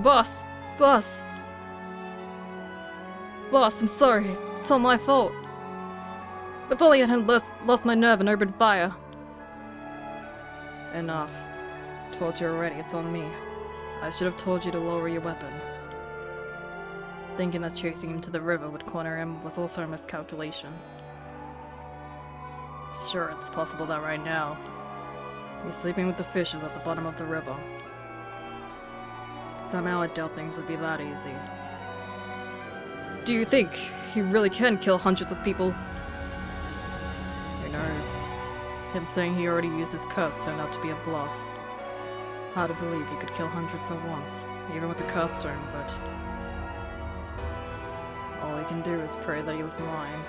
Boss! Boss! Boss, I'm sorry. It's all my fault. If only I hadn't lost my nerve and opened fire. Enough. Told you already, it's on me. I should have told you to lower your weapon. Thinking that chasing him to the river would corner him was also a miscalculation. Sure, it's possible that right now, he's sleeping with the fishes at the bottom of the river. Somehow I doubt things would be that easy. Do you think he really can kill hundreds of people? Who knows? Him saying he already used his curse turned out to be a bluff. Hard to believe he could kill hundreds at once, even with the curse stone, but all he can do is pray that he was lying.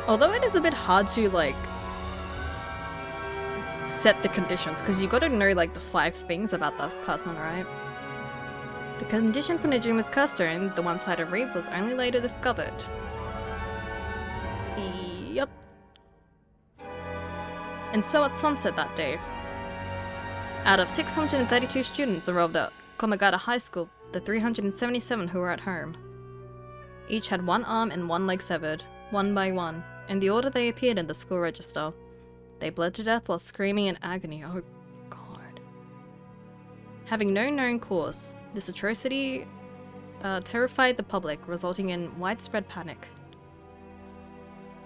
Although it is a bit hard to, like, set the conditions, because you gotta know, like, the 5 things about that person, right? The condition for Nejuma's curse stone, the one-sided reap, was only later discovered. Yup. And so at sunset that day, out of 632 students enrolled at Komagata High School, the 377 who were at home each had one arm and one leg severed, one by one, in the order they appeared in the school register. They bled to death while screaming in agony. Oh god. Having no known cause, this atrocity terrified the public, resulting in widespread panic.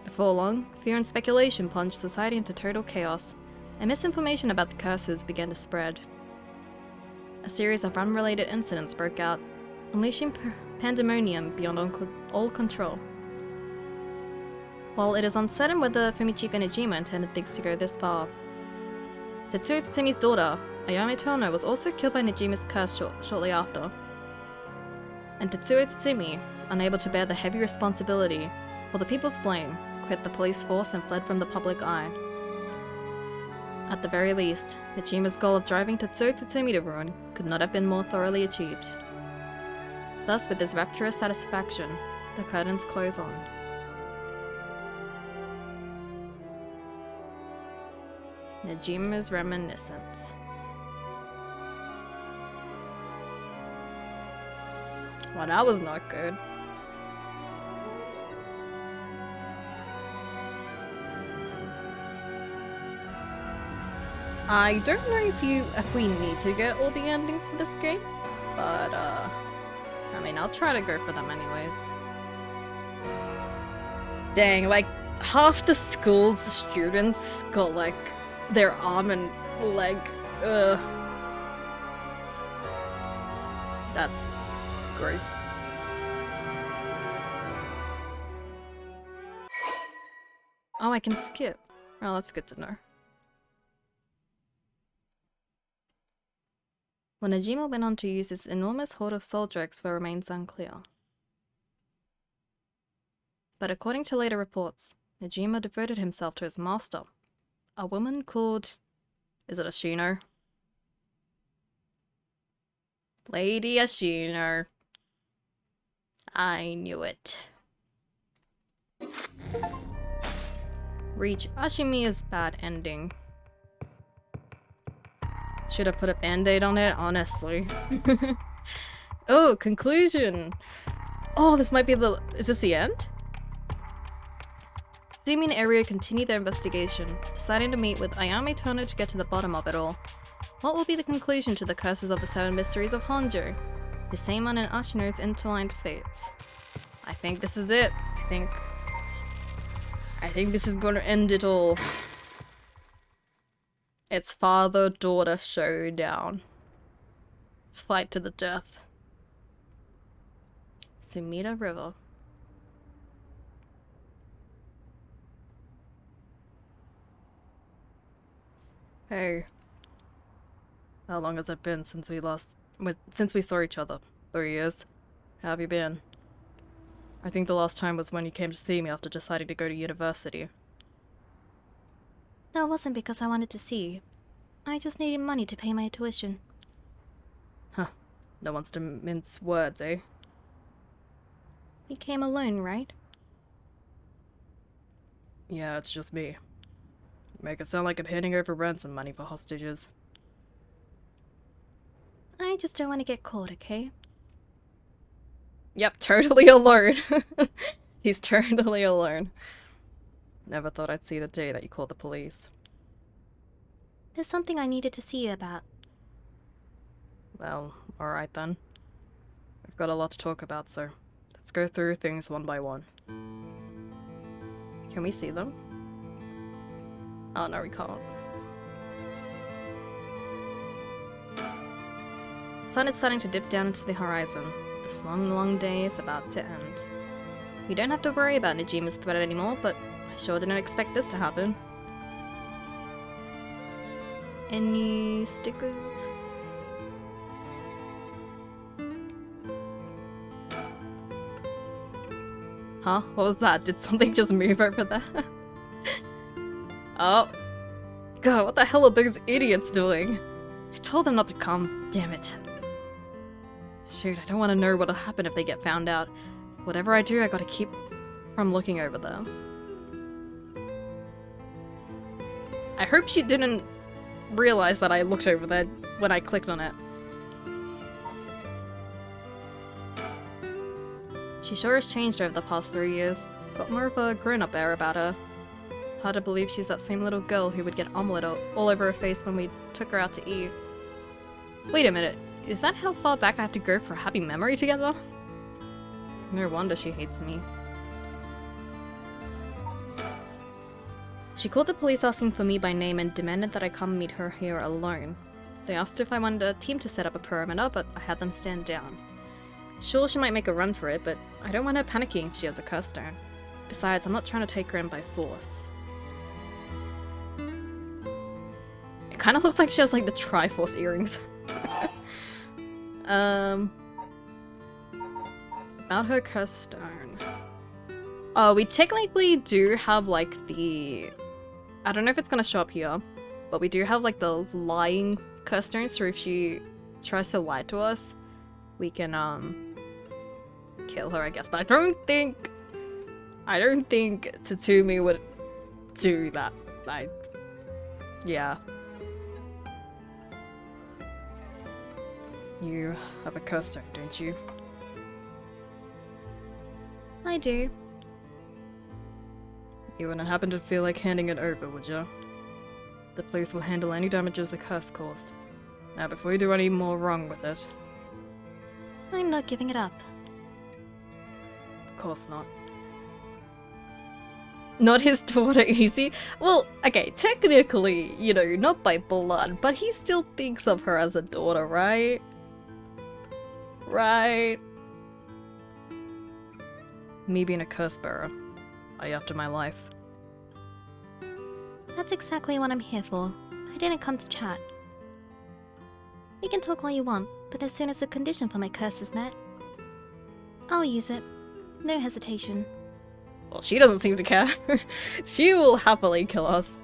Before long, fear and speculation plunged society into total chaos, and misinformation about the curses began to spread. A series of unrelated incidents broke out, unleashing pandemonium beyond all control. While it is uncertain whether Fumichika Nejima intended things to go this far, Tetsuo Tsumi's daughter, Ayame Tono, was also killed by Nejima's curse shortly after. And Tetsuo Tsumi, unable to bear the heavy responsibility or the people's blame, quit the police force and fled from the public eye. At the very least, Nejima's goal of driving Tetsuo Tsutsumi to ruin could not have been more thoroughly achieved. Thus, with this rapturous satisfaction, the curtains close on. Nejima's reminiscence. Well, that was not good. I don't know if we need to get all the endings for this game, but I mean, I'll try to go for them anyways. Dang, like half the school's students got like their arm and leg. Ugh. That's gross. Oh, I can skip. Well, that's good to know. When Nejima went on to use his enormous hoard of soul drugs remains unclear. But according to later reports, Nejima devoted himself to his master, a woman called... is it Ashino? Lady Ashino. I knew it. Reach Ashimiya's bad ending. Should have put a band-aid on it, honestly. Oh, conclusion! Oh, this might be the... Is this the end? Sumi and Area continue their investigation, deciding to meet with Ayame Tono to get to the bottom of it all. What will be the conclusion to the curses of the 7 mysteries of Honjo? The Seimon and Ashino's intertwined fates. I think this is it. I think this is gonna end it all. It's father-daughter showdown. Fight to the death. Sumida River. Hey. How long has it been since we saw each other? 3 years. How have you been? I think the last time was when you came to see me after deciding to go to university. That wasn't because I wanted to see you. I just needed money to pay my tuition. Huh. No one's to mince words, eh? You came alone, right? Yeah, it's just me. Make it sound like I'm handing over ransom money for hostages. I just don't want to get caught, okay? Yep, totally alone. He's totally alone. Never thought I'd see the day that you called the police. There's something I needed to see you about. Well, alright then. I've got a lot to talk about, so let's go through things one by one. Can we see them? Oh no, we can't. The sun is starting to dip down into the horizon. This long, long day is about to end. We don't have to worry about Najima's threat anymore, but I sure didn't expect this to happen. Any stickers? Huh? What was that? Did something just move over there? Oh. God, what the hell are those idiots doing? I told them not to come. Damn it. Shoot, I don't want to know what'll happen if they get found out. Whatever I do, I gotta keep from looking over there. I hope she didn't realize that I looked over there when I clicked on it. She sure has changed over the past 3 years. Got more of a grown-up air about her. Hard to believe she's that same little girl who would get omelette all over her face when we took her out to eat. Wait a minute, is that how far back I have to go for a happy memory together? No wonder she hates me. She called the police asking for me by name and demanded that I come meet her here alone. They asked if I wanted a team to set up a perimeter, but I had them stand down. Sure, she might make a run for it, but I don't want her panicking if she has a curse stone. Besides, I'm not trying to take her in by force. It kind of looks like she has like the Triforce earrings. About her curse stone. Oh, we technically do have like the... I don't know if it's gonna show up here, but we do have like the lying curse stone, so if she tries to lie to us, we can kill her, I guess. But I don't think Tatsumi would do that. Yeah. You have a curse stone, don't you? I do. You wouldn't happen to feel like handing it over, would you? The police will handle any damages the curse caused. Now, before you do any more wrong with it... I'm not giving it up. Of course not. Not his daughter, easy? Well, okay, technically, you know, not by blood, but he still thinks of her as a daughter, right? Right? Me being a curse bearer. Are you after my life? That's exactly what I'm here for. I didn't come to chat. We can talk all you want, but as soon as the condition for my curse is met, I'll use it. No hesitation. Well, she doesn't seem to care. She will happily kill us.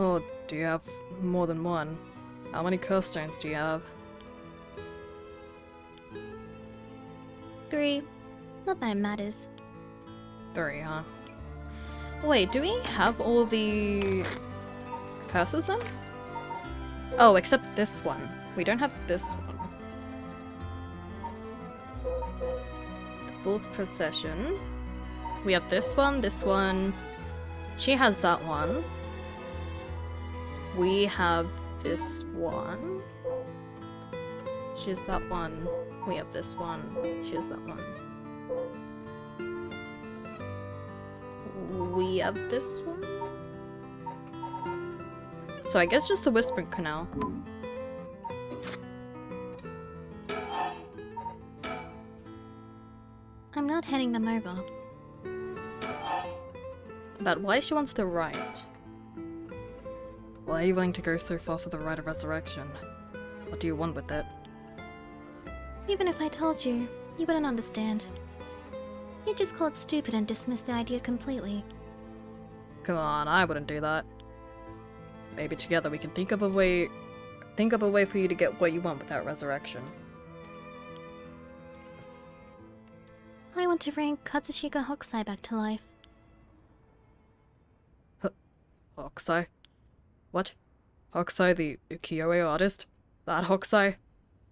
Oh, do you have more than one? How many curse stones do you have? 3. Not that it matters. 3, huh? Wait, do we have all the curses then? Oh, except this one. We don't have this one. Fool's Procession. We have this one, this one. She has that one. We have this one. She has that one. We have this one. She has that one. We have this one. So I guess just the Whispering Canal. I'm not heading them over. About why she wants the right. Why are you willing to go so far for the Rite of Resurrection? What do you want with it? Even if I told you, you wouldn't understand. You'd just call it stupid and dismiss the idea completely. Come on, I wouldn't do that. Maybe together we can think of a way for you to get what you want with that resurrection. I want to bring Katsushika Hokusai back to life. Hokusai? What? Hokusai, the ukiyo-e artist? That Hokusai?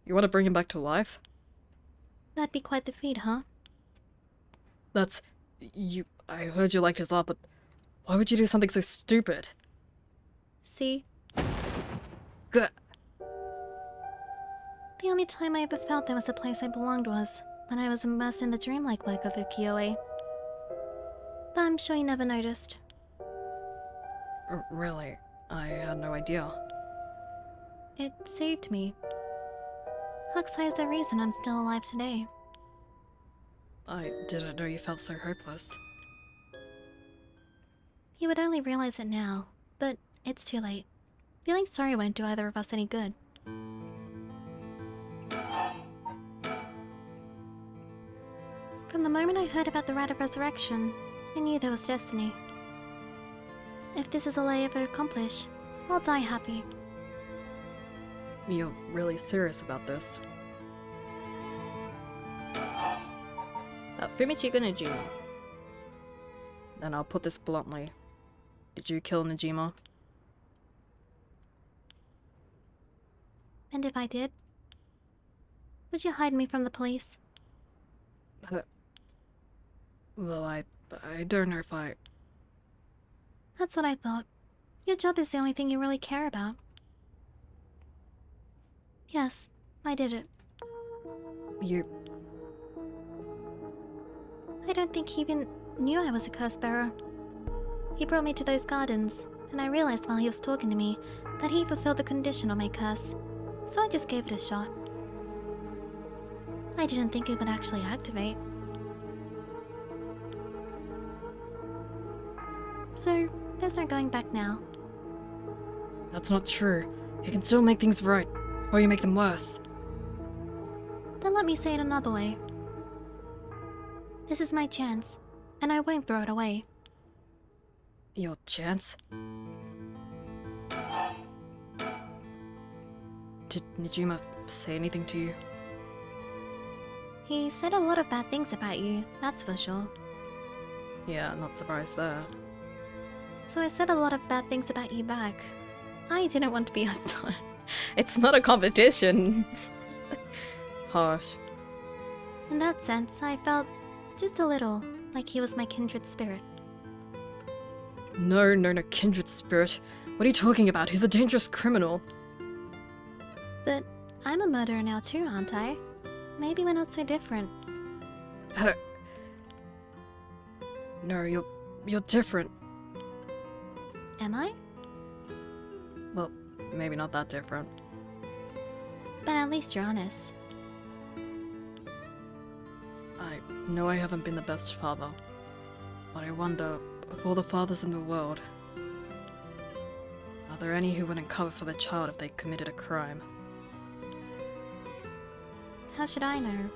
You want to bring him back to life? That'd be quite the feat, huh? That's... I heard you liked his art, but why would you do something so stupid? See? Gah. The only time I ever felt there was a place I belonged was when I was immersed in the dreamlike work of ukiyo-e. But I'm sure you never noticed. Really? I had no idea. It saved me. Hokusai is the reason I'm still alive today. I didn't know you felt so hopeless. You would only realize it now, but it's too late. Feeling sorry won't do either of us any good. From the moment I heard about the Rite of Resurrection, I knew there was destiny. If this is all I ever accomplish, I'll die happy. You're really serious about this? Fumichika Najima. Then I'll put this bluntly. Did you kill Najima? And if I did? Would you hide me from the police? Well, I don't know if I... That's what I thought. Your job is the only thing you really care about. Yes, I did it. You... I don't think he even knew I was a curse bearer. He brought me to those gardens, and I realized while he was talking to me that he fulfilled the condition on my curse, so I just gave it a shot. I didn't think it would actually activate. So, there's no going back now. That's not true. You can still make things right, or you make them worse. Then let me say it another way. This is my chance, and I won't throw it away. Your chance? Did Najima say anything to you? He said a lot of bad things about you, that's for sure. Yeah, not surprised there. So I said a lot of bad things about you back. I didn't want to be undone. It's not a competition. Harsh. In that sense, I felt just a little like he was my kindred spirit. No, kindred spirit. What are you talking about? He's a dangerous criminal. But I'm a murderer now too, aren't I? Maybe we're not so different. No, you're different. Am I? Well, maybe not that different. But at least you're honest. I know I haven't been the best father, but I wonder, of all the fathers in the world, are there any who wouldn't cover for their child if they committed a crime? How should I know?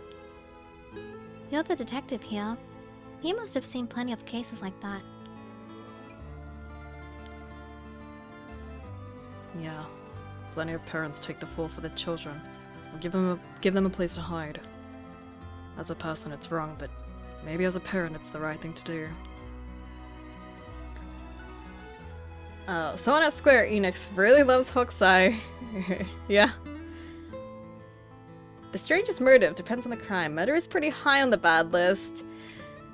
You're the detective here. You must have seen plenty of cases like that. Yeah, plenty of parents take the fall for their children, or give them a place to hide. As a person, it's wrong, but maybe as a parent, it's the right thing to do. Someone at Square Enix really loves Hokusai. Yeah. The strangest motive depends on the crime. Murder is pretty high on the bad list.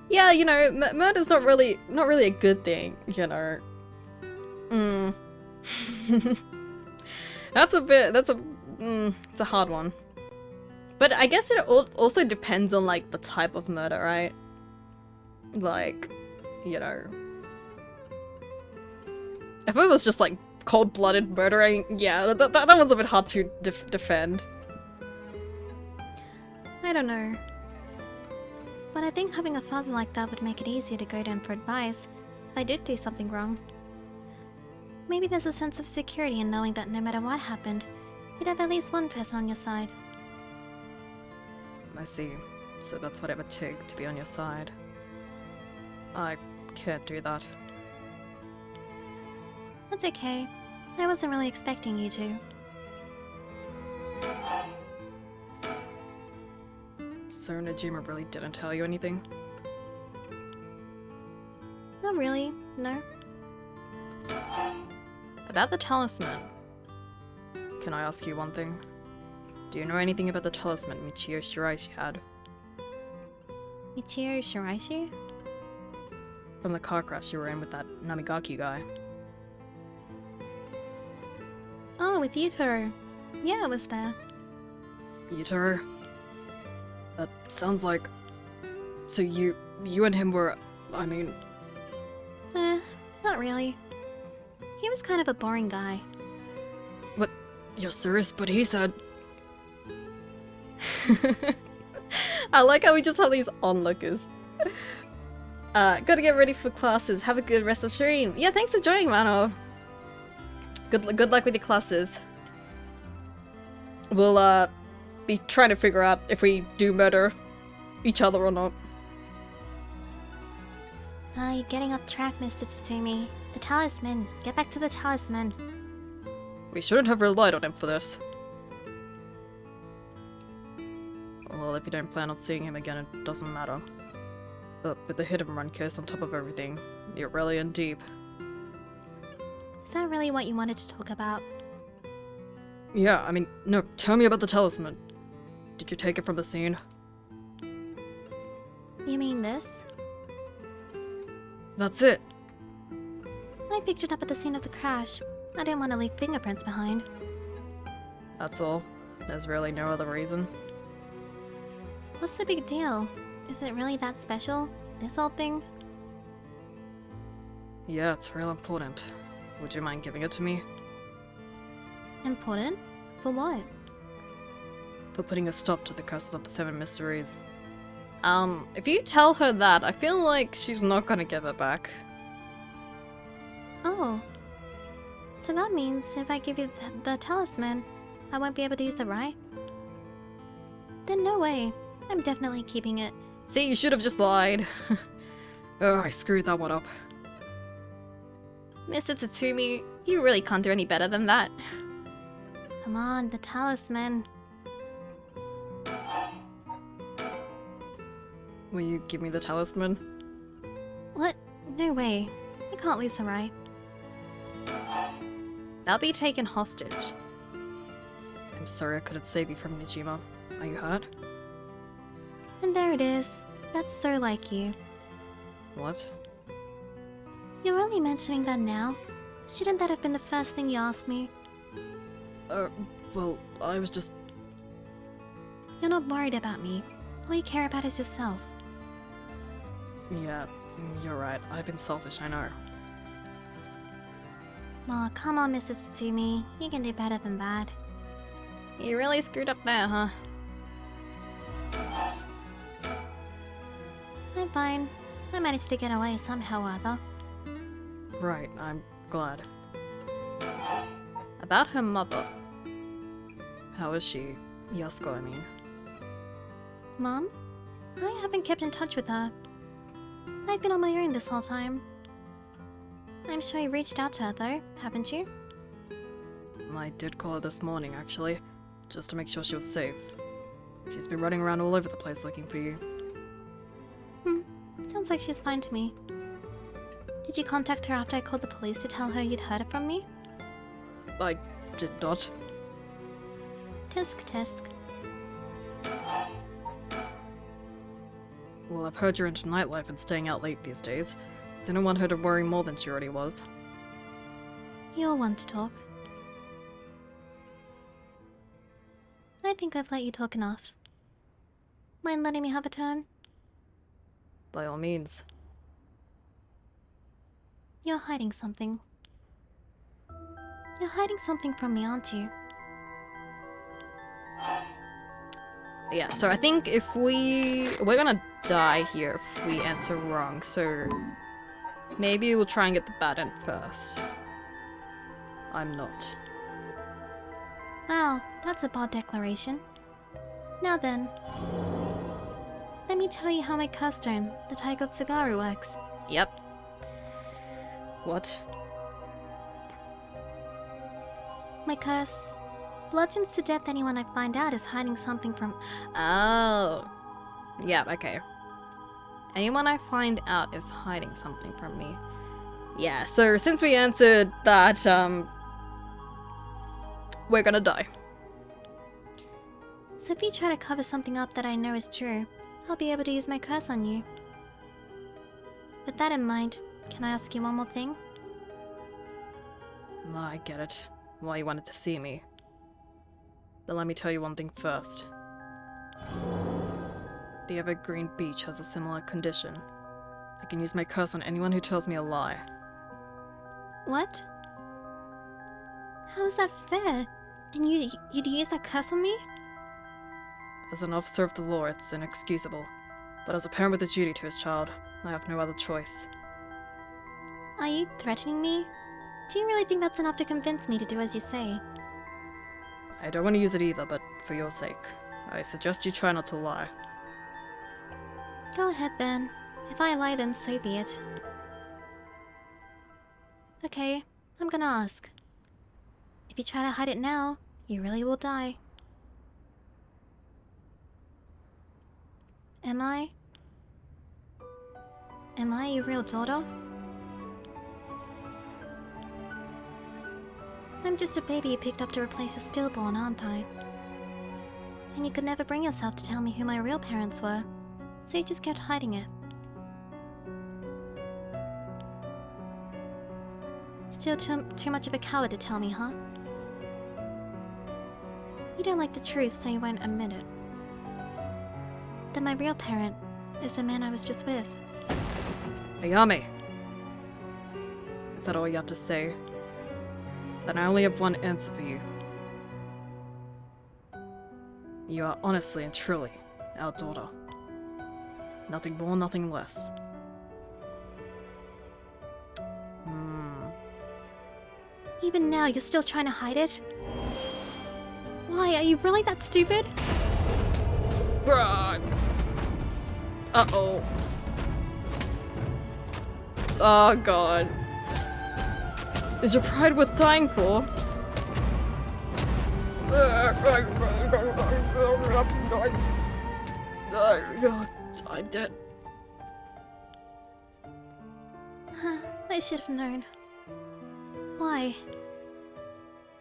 Yeah, you know, murder's not really a good thing, you know. It's a hard one. But I guess it also depends on, like, the type of murder, right? Like, you know. If it was just, like, cold-blooded murdering, yeah, that one's a bit hard to defend. I don't know. But I think having a father like that would make it easier to go to him for advice if I did do something wrong. Maybe there's a sense of security in knowing that no matter what happened, you'd have at least one person on your side. I see. So that's what it would take to be on your side. I can't do that. That's okay. I wasn't really expecting you to. So Najima really didn't tell you anything? Not really, no. About the talisman. Can I ask you one thing? Do you know anything about the talisman Michio Shiraishi had? Michio Shiraishi? From the car crash you were in with that Namigaki guy. Oh, with Yutaro. Yeah, I was there. Yutaro? That sounds like... So you and him were... I mean... Not really. He was kind of a boring guy. What? You're serious? But he said... I like how we just have these onlookers. Gotta get ready for classes. Have a good rest of stream. Yeah, thanks for joining, Mano. Good luck with your classes. We'll, be trying to figure out if we do murder each other or not. You're getting off track, Mr. Tsutomi. The talisman. Get back to the talisman. We shouldn't have relied on him for this. Well, if you don't plan on seeing him again, it doesn't matter. But with the hit and run case on top of everything, you're really in deep. Is that really what you wanted to talk about? Yeah, I mean, no, tell me about the talisman. Did you take it from the scene? You mean this? That's it. I picked it up at the scene of the crash. I didn't want to leave fingerprints behind. That's all. There's really no other reason. What's the big deal? Is it really that special? This whole thing? Yeah, it's real important. Would you mind giving it to me? Important? For what? For putting a stop to the curses of the 7 mysteries. If you tell her that, I feel like she's not gonna give it back. Oh. So that means if I give you the talisman, I won't be able to use it, right? Then no way. I'm definitely keeping it. See, you should have just lied. Oh, I screwed that one up. Mr. Tatsumi, you really can't do any better than that. Come on, the talisman. Will you give me the talisman? What? No way. I can't lose the right. They'll be taken hostage. I'm sorry I couldn't save you from Nijima. Are you hurt? And there it is. That's so like you. What? You're only mentioning that now. Shouldn't that have been the first thing you asked me? Well, I was just... You're not worried about me. All you care about is yourself. Yeah, you're right. I've been selfish, I know. Aw, come on, Mr. Tsutomi. You can do better than that. You really screwed up there, huh? I'm fine. I managed to get away somehow or other. Right, I'm glad. About her mother. How is she? Yasuko, I mean. Mom? I haven't kept in touch with her. I've been on my own this whole time. I'm sure you reached out to her though, haven't you? I did call her this morning, actually, just to make sure she was safe. She's been running around all over the place looking for you. Sounds like she's fine to me. Did you contact her after I called the police to tell her you'd heard it from me? I did not. Tisk tisk. Well, I've heard you're into nightlife and staying out late these days. Didn't want her to worry more than she already was. You're one to talk. I think I've let you talk enough. Mind letting me have a turn? By all means. You're hiding something. You're hiding something from me, aren't you? Yeah, so I think if we're gonna die here if we answer wrong, so maybe we'll try and get the bad end first. I'm not. Wow, that's a bold declaration. Now then, let me tell you how my custard, the Tiger of Tsugaru, works. Yep. What? My curse bludgeons to death anyone I find out is hiding something from. Oh. Yeah, okay. Anyone I find out is hiding something from me. Yeah, so since we answered that, we're gonna die. So if you try to cover something up that I know is true, I'll be able to use my curse on you. With that in mind, can I ask you one more thing? I get it. Why you wanted to see me. But let me tell you one thing first. The Evergreen Beach has a similar condition. I can use my curse on anyone who tells me a lie. What? How is that fair? And you'd use that curse on me? As an officer of the law, it's inexcusable. But as a parent with a duty to his child, I have no other choice. Are you threatening me? Do you really think that's enough to convince me to do as you say? I don't want to use it either, but for your sake, I suggest you try not to lie. Go ahead then. If I lie, then so be it. Okay, I'm gonna ask. If you try to hide it now, you really will die. Am I? Am I your real daughter? I'm just a baby you picked up to replace your stillborn, aren't I? And you could never bring yourself to tell me who my real parents were, so you just kept hiding it. Still too much of a coward to tell me, huh? You don't like the truth, so you won't admit it. Then my real parent is the man I was just with. Ayame! Is that all you have to say? Then I only have one answer for you. You are honestly and truly our daughter. Nothing more, nothing less. Even now, you're still trying to hide it? Why, are you really that stupid? Uh-oh. Oh god. Is your pride worth dying for? I'm dead. I should have known. Why?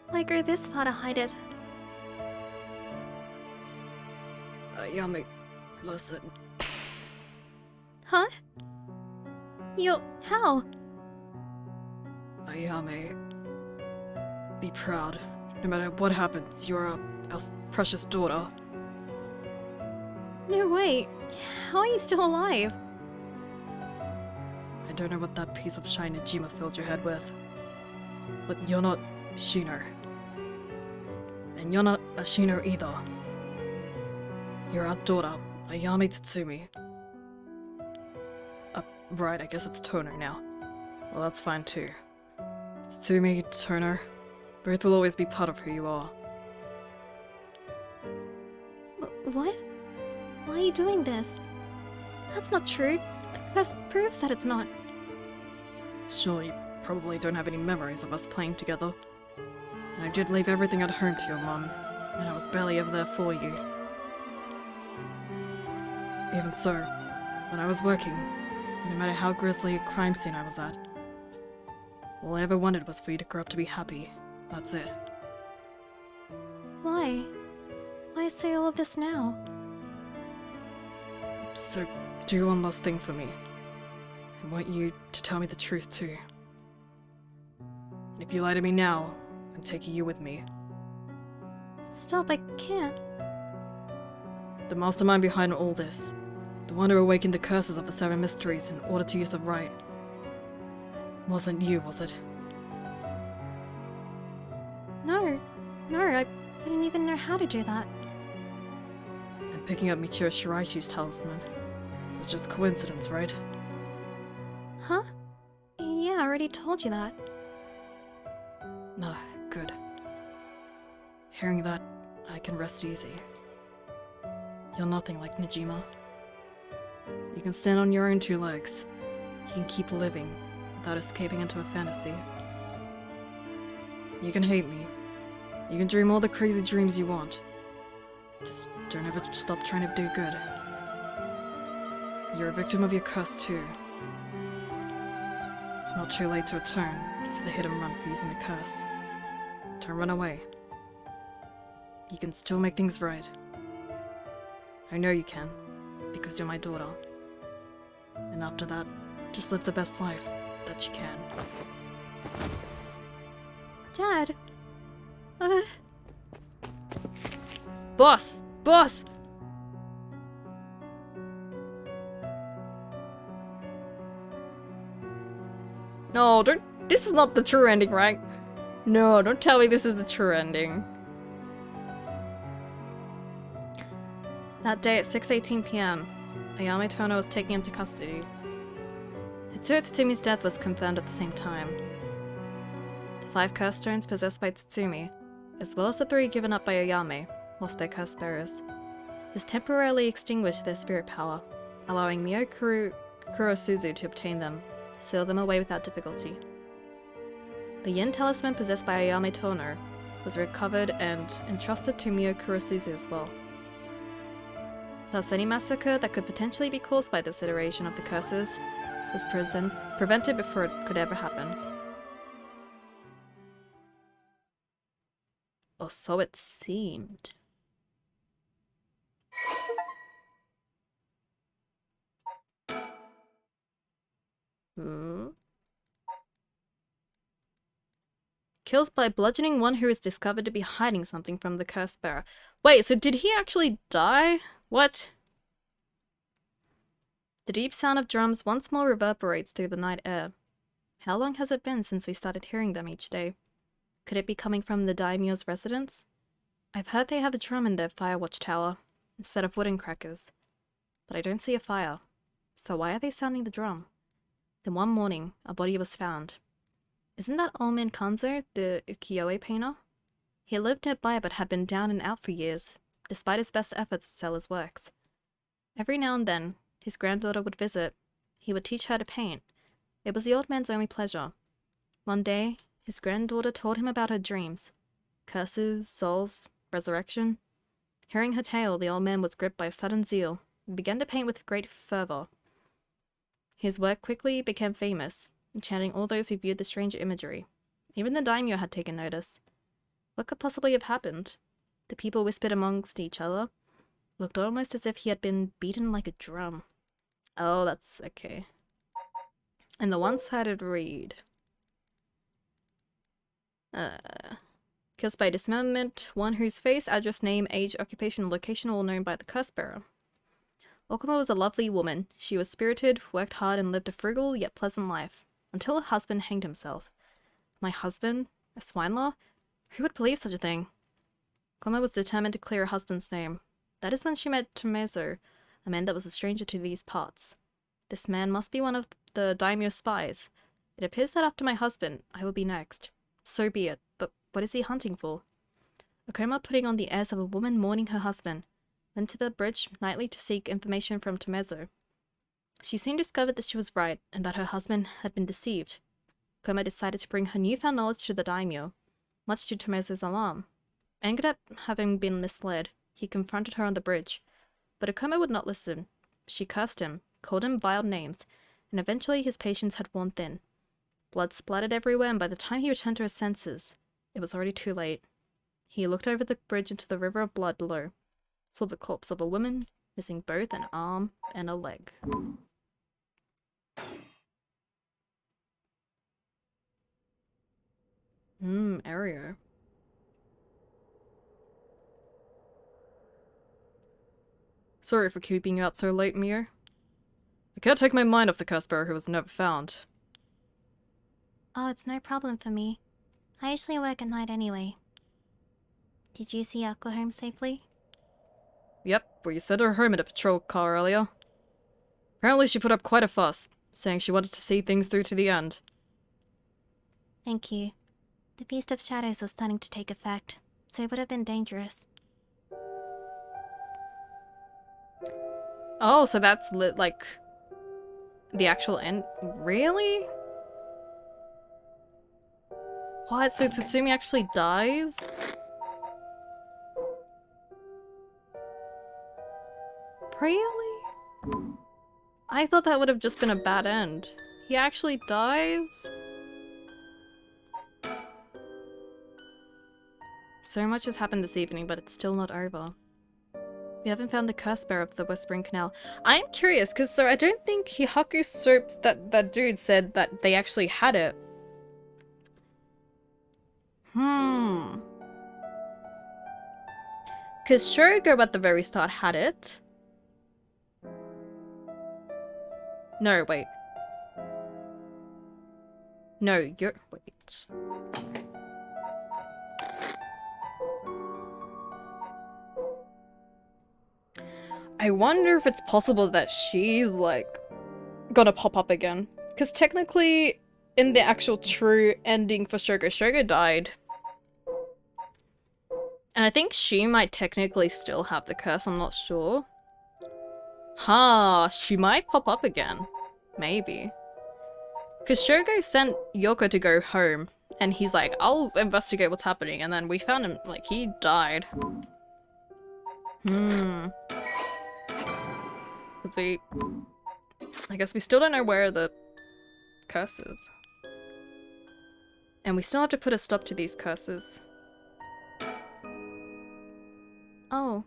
Why go this far to hide it? Ayame, listen. Huh? How? Ayame, be proud. No matter what happens, you're our precious daughter. No way. How are you still alive? I don't know what that piece of shiny Jima filled your head with, but you're not Shino. And you're not a Shino either. You're our daughter, Ayame Tsutsumi. Right, I guess it's Tono now. Well, that's fine too. Tsutsumi, Tono, both will always be part of who you are. What? Why are you doing this? That's not true. The curse proves that it's not. Sure, you probably don't have any memories of us playing together. And I did leave everything at home to your mum, and I was barely ever there for you. Even so, when I was working, no matter how grisly a crime scene I was at, All I ever wanted was for you to grow up to be happy. That's it. Why? Why say all of this now? So, do one last thing for me. I want you to tell me the truth too. If you lie to me now, I'm taking you with me. Stop, I can't. The mastermind behind all this. The one who awakened the curses of the Seven Mysteries in order to use the right. Wasn't you, was it? No, I didn't even know how to do that. And picking up Michiru Shiraishi's talisman. It was just coincidence, right? Huh? Yeah, I already told you that. No, good. Hearing that, I can rest easy. You're nothing like Najima. You can stand on your own two legs. You can keep living without escaping into a fantasy. You can hate me. You can dream all the crazy dreams you want. Just don't ever stop trying to do good. You're a victim of your curse too. It's not too late to atone for the hit and run for using the curse. Don't run away. You can still make things right. I know you can, because you're my daughter. And after that, just live the best life that you can. Dad. Boss! Boss! No, don't. This is not the true ending, right? No, don't tell me this is the true ending. That day at 6:18 p.m., Ayame Tono was taken into custody. Tetsuo Tsumi's death was confirmed at the same time. The 5 curse stones possessed by Tsutsumi, as well as the 3 given up by Ayame, lost their curse bearers. This temporarily extinguished their spirit power, allowing Mio Kurosuzu to obtain them, seal them away without difficulty. The Yin talisman possessed by Ayame Tono was recovered and entrusted to Mio Kurosuzu as well. Thus, any massacre that could potentially be caused by this iteration of the curses was prevented before it could ever happen. Or so it seemed. Kills by bludgeoning one who is discovered to be hiding something from the curse bearer. Wait, so did he actually die? What? The deep sound of drums once more reverberates through the night air. How long has it been since we started hearing them each day? Could it be coming from the daimyo's residence? I've heard they have a drum in their fire watchtower, instead of wooden crackers. But I don't see a fire. So why are they sounding the drum? Then one morning, a body was found. Isn't that old man Kanzo, the ukiyo-e painter? He lived nearby but had been down and out for years, despite his best efforts to sell his works. Every now and then, his granddaughter would visit. He would teach her to paint. It was the old man's only pleasure. One day, his granddaughter told him about her dreams. Curses, souls, resurrection. Hearing her tale, the old man was gripped by sudden zeal and began to paint with great fervor. His work quickly became famous, enchanting all those who viewed the strange imagery. Even the daimyo had taken notice. What could possibly have happened? The people whispered amongst each other. Looked almost as if he had been beaten like a drum. Oh, that's okay. And the one-sided read. Kills by dismemberment, one whose face, address, name, age, occupation, location all known by the curse bearer. Okuma was a lovely woman. She was spirited, worked hard, and lived a frugal yet pleasant life, until her husband hanged himself. My husband? A swine-law? Who would believe such a thing? Okuma was determined to clear her husband's name. That is when she met Tomezo, a man that was a stranger to these parts. This man must be one of the daimyo spies. It appears that after my husband, I will be next. So be it, but what is he hunting for? Okuma, putting on the airs of a woman mourning her husband, went to the bridge nightly to seek information from Tomezo. She soon discovered that she was right, and that her husband had been deceived. Okuma decided to bring her newfound knowledge to the daimyo, much to Tomezo's alarm. Angered at having been misled, he confronted her on the bridge, but Okuma would not listen. She cursed him, called him vile names, and eventually his patience had worn thin. Blood splattered everywhere, and by the time he returned to his senses, it was already too late. He looked over the bridge into the river of blood below, saw the corpse of a woman, missing both an arm and a leg. Ario. Sorry for keeping you out so late, Mio. I can't take my mind off the curse bearer who was never found. Oh, it's no problem for me. I usually work at night anyway. Did you see Aqua home safely? Yep, we sent her home in a patrol car earlier. Apparently she put up quite a fuss, saying she wanted to see things through to the end. Thank you. The Feast of Shadows was starting to take effect, so it would have been dangerous. Oh, so that's like the actual end? Really? What? So Tsutsumi actually dies? Really? I thought that would have just been a bad end. He actually dies? So much has happened this evening, but it's still not over. We haven't found the curse bearer of the Whispering Canal. I'm curious, because so I don't think Hihaku Soaps, that dude said that they actually had it. Because Shogo at the very start had it. No, wait. No, you're... wait. I wonder if it's possible that she's, like, gonna pop up again. Because technically, in the actual true ending for Shogo, Shogo died. And I think she might technically still have the curse, I'm not sure. She might pop up again. Maybe. Because Shogo sent Yoko to go home, and he's like, I'll investigate what's happening, and then we found him, like, he died. Because I guess we still don't know where the curse is. And we still have to put a stop to these curses. Oh.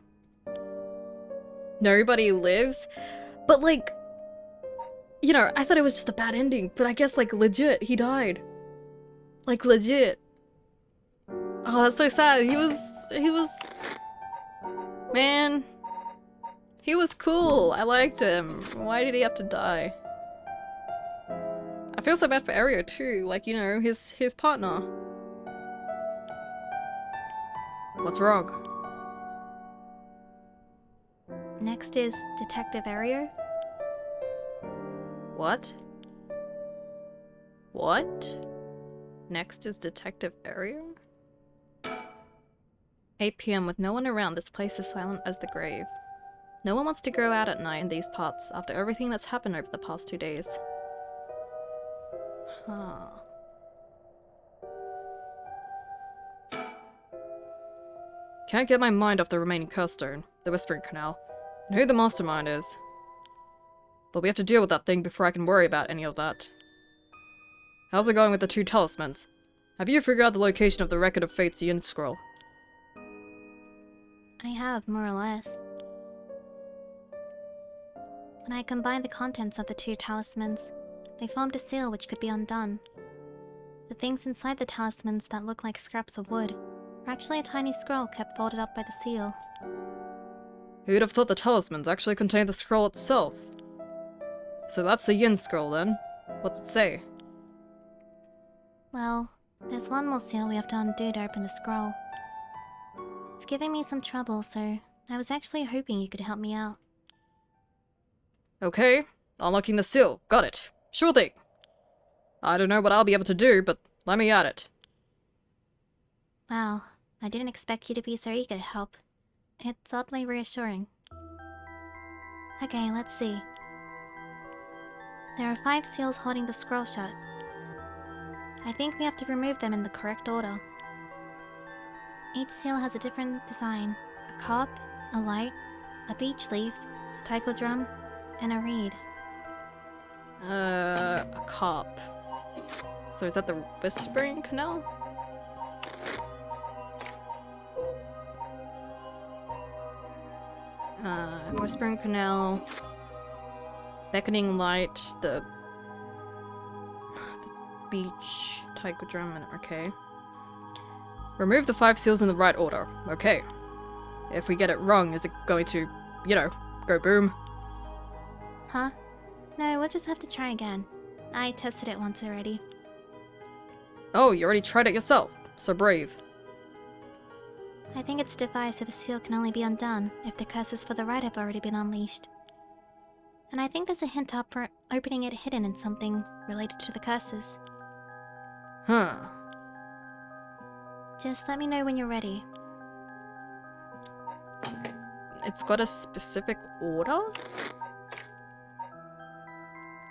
Nobody lives? But like, you know, I thought it was just a bad ending, but I guess like legit, he died. Like legit. Oh, that's so sad. He was... Man. He was cool. I liked him. Why did he have to die? I feel so bad for Ario too, like, you know, his partner. What's wrong? Next is Detective Ario. What? What? Next is Detective Ario? 8 PM with no one around, this place is silent as the grave. No one wants to go out at night in these parts after everything that's happened over the past 2 days. Can't get my mind off the remaining curse stone, the Whispering Canal, and who the mastermind is. But we have to deal with that thing before I can worry about any of that. How's it going with the 2 talismans? Have you figured out the location of the Record of Fate's Yin Scroll? I have, more or less. When I combined the contents of the 2 talismans, they formed a seal which could be undone. The things inside the talismans that look like scraps of wood are actually a tiny scroll kept folded up by the seal. Who'd have thought the talismans actually contained the scroll itself? So that's the Yin Scroll then. What's it say? Well, there's one more seal we have to undo to open the scroll. It's giving me some trouble, so I was actually hoping you could help me out. Okay, unlocking the seal. Got it. Sure thing. I don't know what I'll be able to do, but let me at it. Wow, I didn't expect you to be so eager to help. It's oddly reassuring. Okay, let's see. There are 5 seals holding the scroll shut. I think we have to remove them in the correct order. Each seal has a different design. A cup, a light, a beech leaf, taiko drum, and a reed. A cup. So is that the Whispering Canal? Whispering Canal, Beckoning Light, the beach, Taiko Drum, and okay. Remove the 5 seals in the right order. Okay. If we get it wrong, is it going to, you know, go boom? Huh? No, we'll just have to try again. I tested it once already. Oh, you already tried it yourself. So brave. I think it's devised so the seal can only be undone if the curses for the right have already been unleashed. And I think there's a hint up for opening it hidden in something related to the curses. Huh. Just let me know when you're ready. It's got a specific order?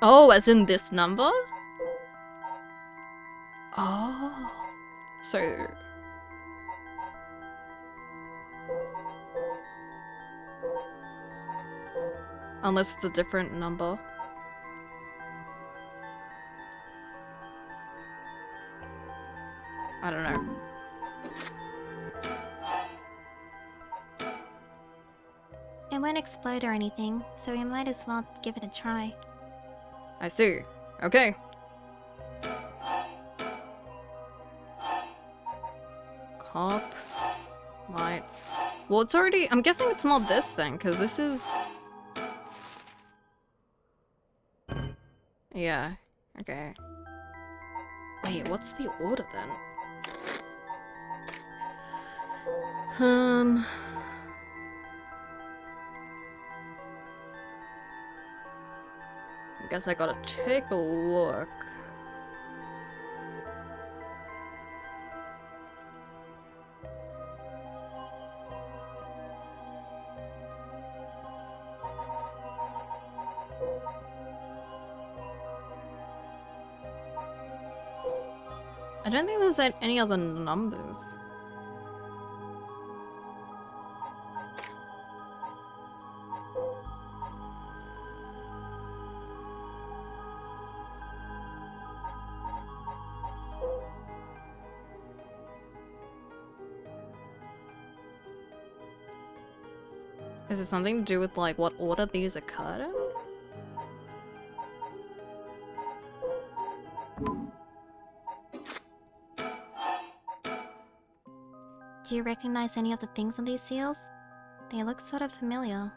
Oh, as in this number? Oh. So... Unless it's a different number. I don't know. It won't explode or anything, so we might as well give it a try. I see. Okay. Cop. Light. Well, it's already... I'm guessing it's not this thing, because this is... Yeah. Okay. Wait, what's the order then? I guess I gotta take a look. I don't think there's any other numbers. Is it something to do with, like, what order these occurred in? Do you recognize any of the things on these seals? They look sort of familiar.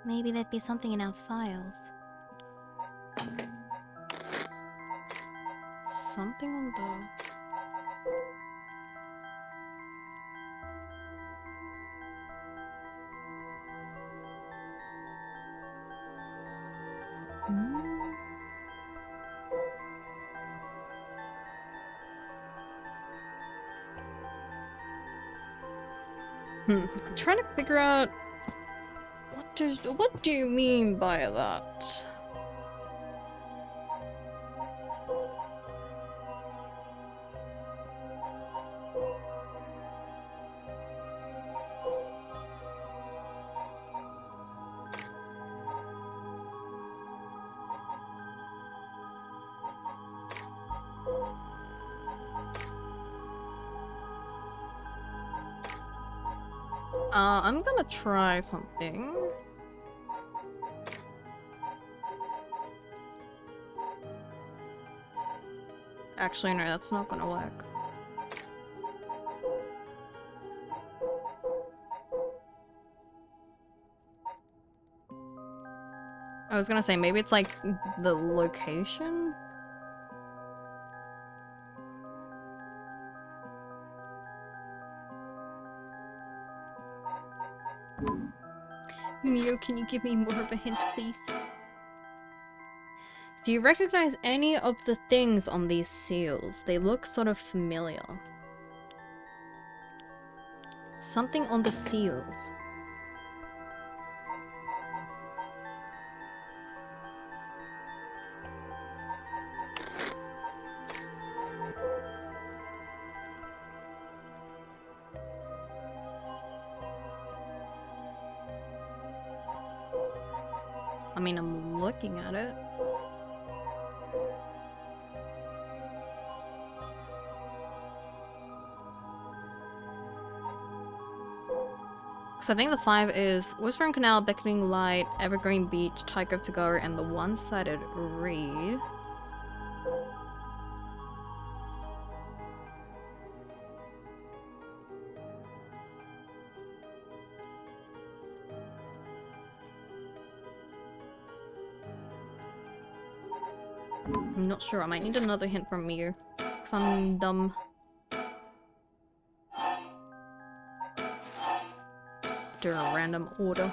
Maybe there'd be something in our files. Something on the... I'm trying to figure out what do you mean by that? I'm gonna try something. Actually, no, that's not gonna work. I was gonna say, maybe it's like the location? Mio, can you give me more of a hint, please? Do you recognize any of the things on these seals? They look sort of familiar. Something on the seals. I mean, I'm looking at it. So I think the 5 is Whispering Canal, Beckoning Light, Evergreen Beach, Tiger to Go, and the one-sided reed. I'm not sure. I might need another hint from you. Because I'm dumb. Just do a random order.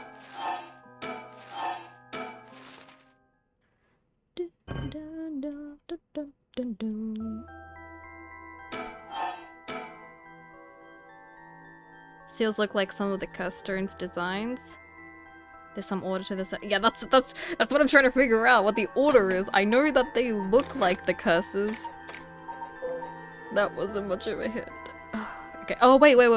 Seals look like some of the Curstone's designs. There's some order to this. Yeah, that's what I'm trying to figure out, what the order is. I know that they look like the curses. That wasn't much of a hit. Okay. Oh, wait. Wait.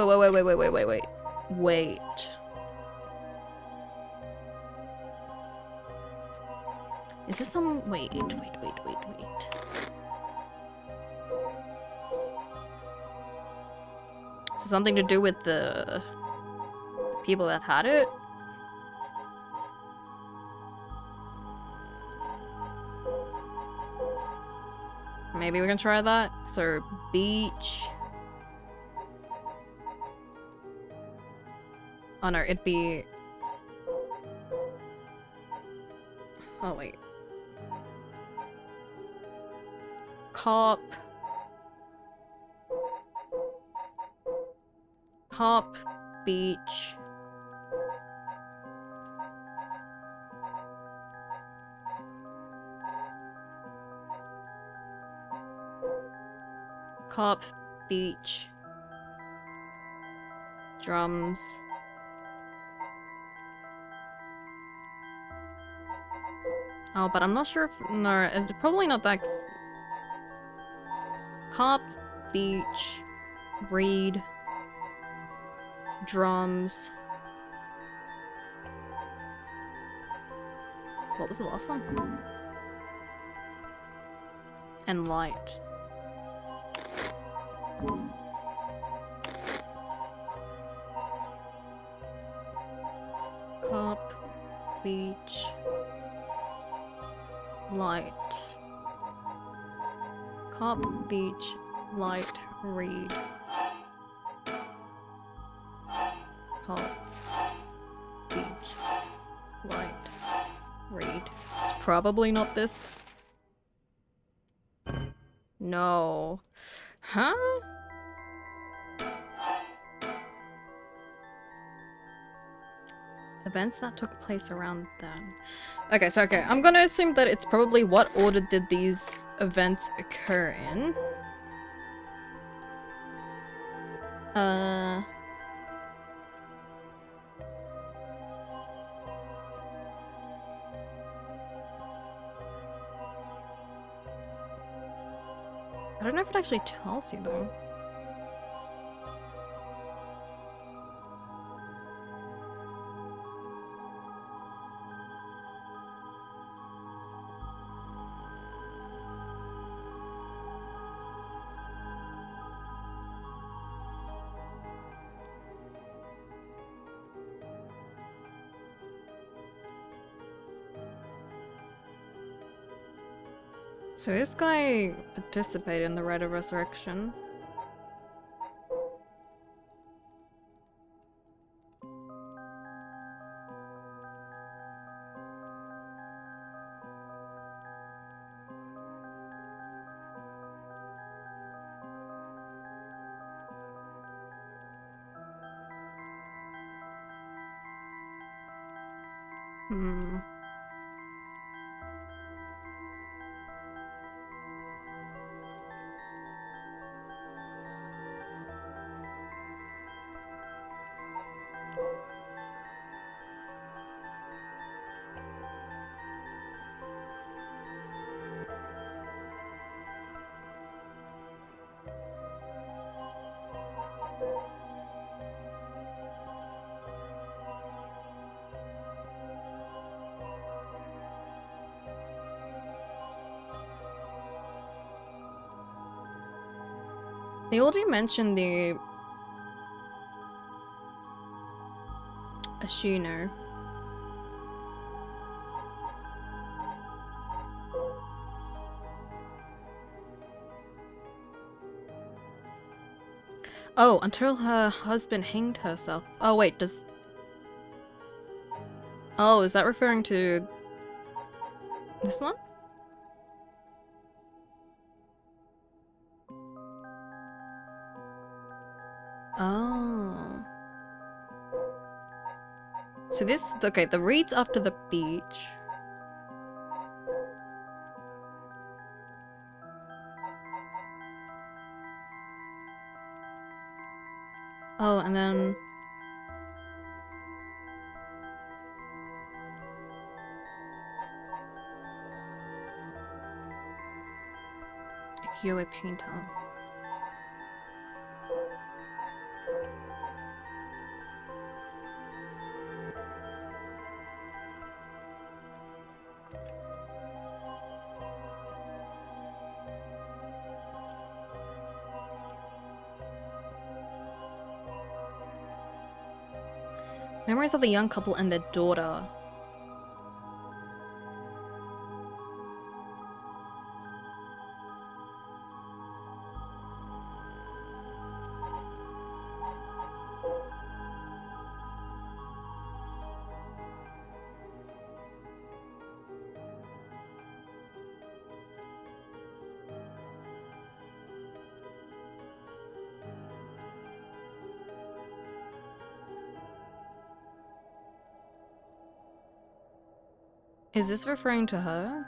Is this some... Wait. Is it something to do with the people that had it? Maybe we can try that. So, beach. Oh no, it'd be... Oh wait. Cop. Cop. Beach. Cop. Beach. Drums. Oh, but I'm not sure if... No, it's probably not that... Cop, beach, reed, drums. What was the last one? And light. Cop, beach, light. Cop, beach, light, reed. Cop, beach, light, reed. It's probably not this. No. Huh? Events that took place around then. Okay, so I'm gonna assume that it's probably what order did these events occur in. I don't know if it actually tells you though. So this guy participated in the Rite of Resurrection. Hmm. They already mentioned the Ashino. Oh, until her husband hanged herself. Oh wait, does... Oh, is that referring to this one? Oh. So this, okay, the reeds after the beach. Oh, and then... Kyoe painter. Memories of the young couple and their daughter. Is this referring to her?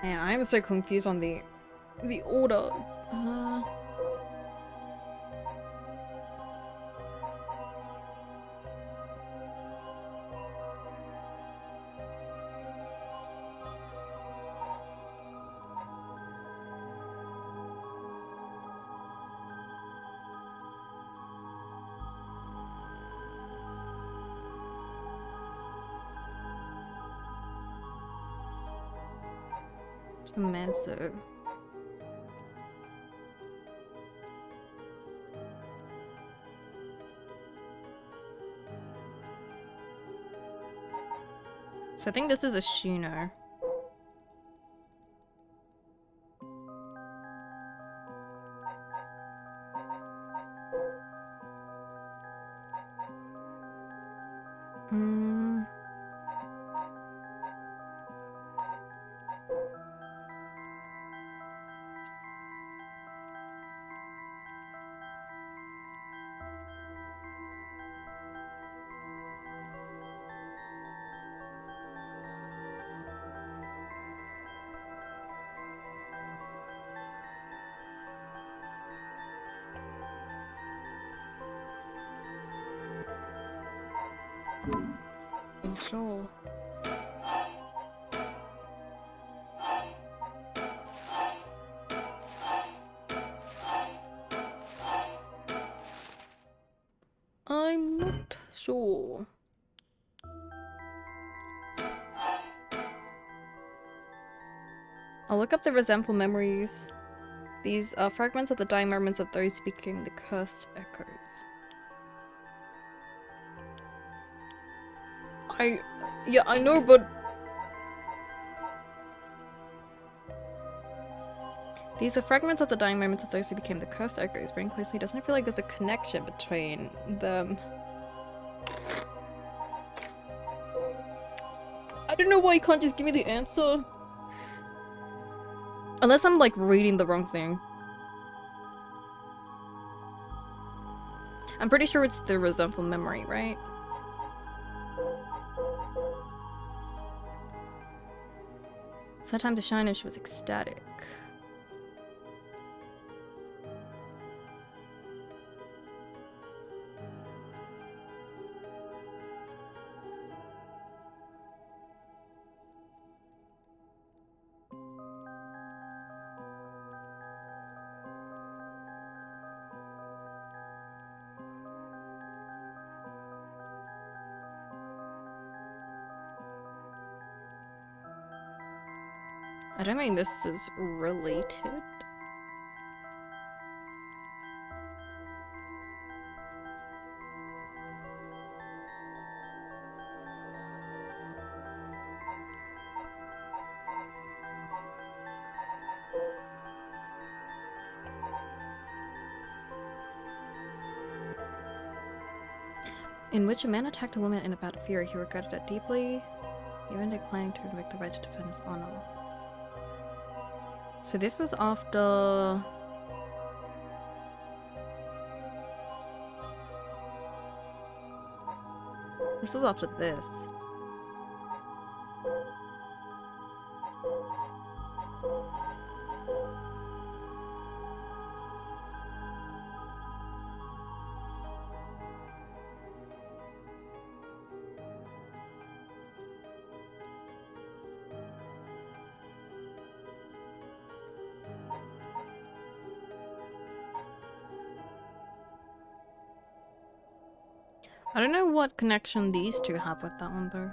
Man, I'm so confused on the order. Tommaso. So I think this is a Shino. Sure. I'm not sure. I'll look up the resentful memories. These are fragments of the dying moments of those who became the cursed echoes. Yeah, I know, but... These are fragments of the dying moments of those who became the cursed echoes. Reading closely doesn't feel like there's a connection between them. I don't know why you can't just give me the answer. Unless I'm, like, reading the wrong thing. I'm pretty sure it's the resentful memory, right? her time to shine and she was ecstatic. I don't think this is related. In which a man attacked a woman in a bout of fury. He regretted it deeply, even declining to invoke the right to defend his honor. So this was after... This was after this. I don't know what connection these two have with that one though.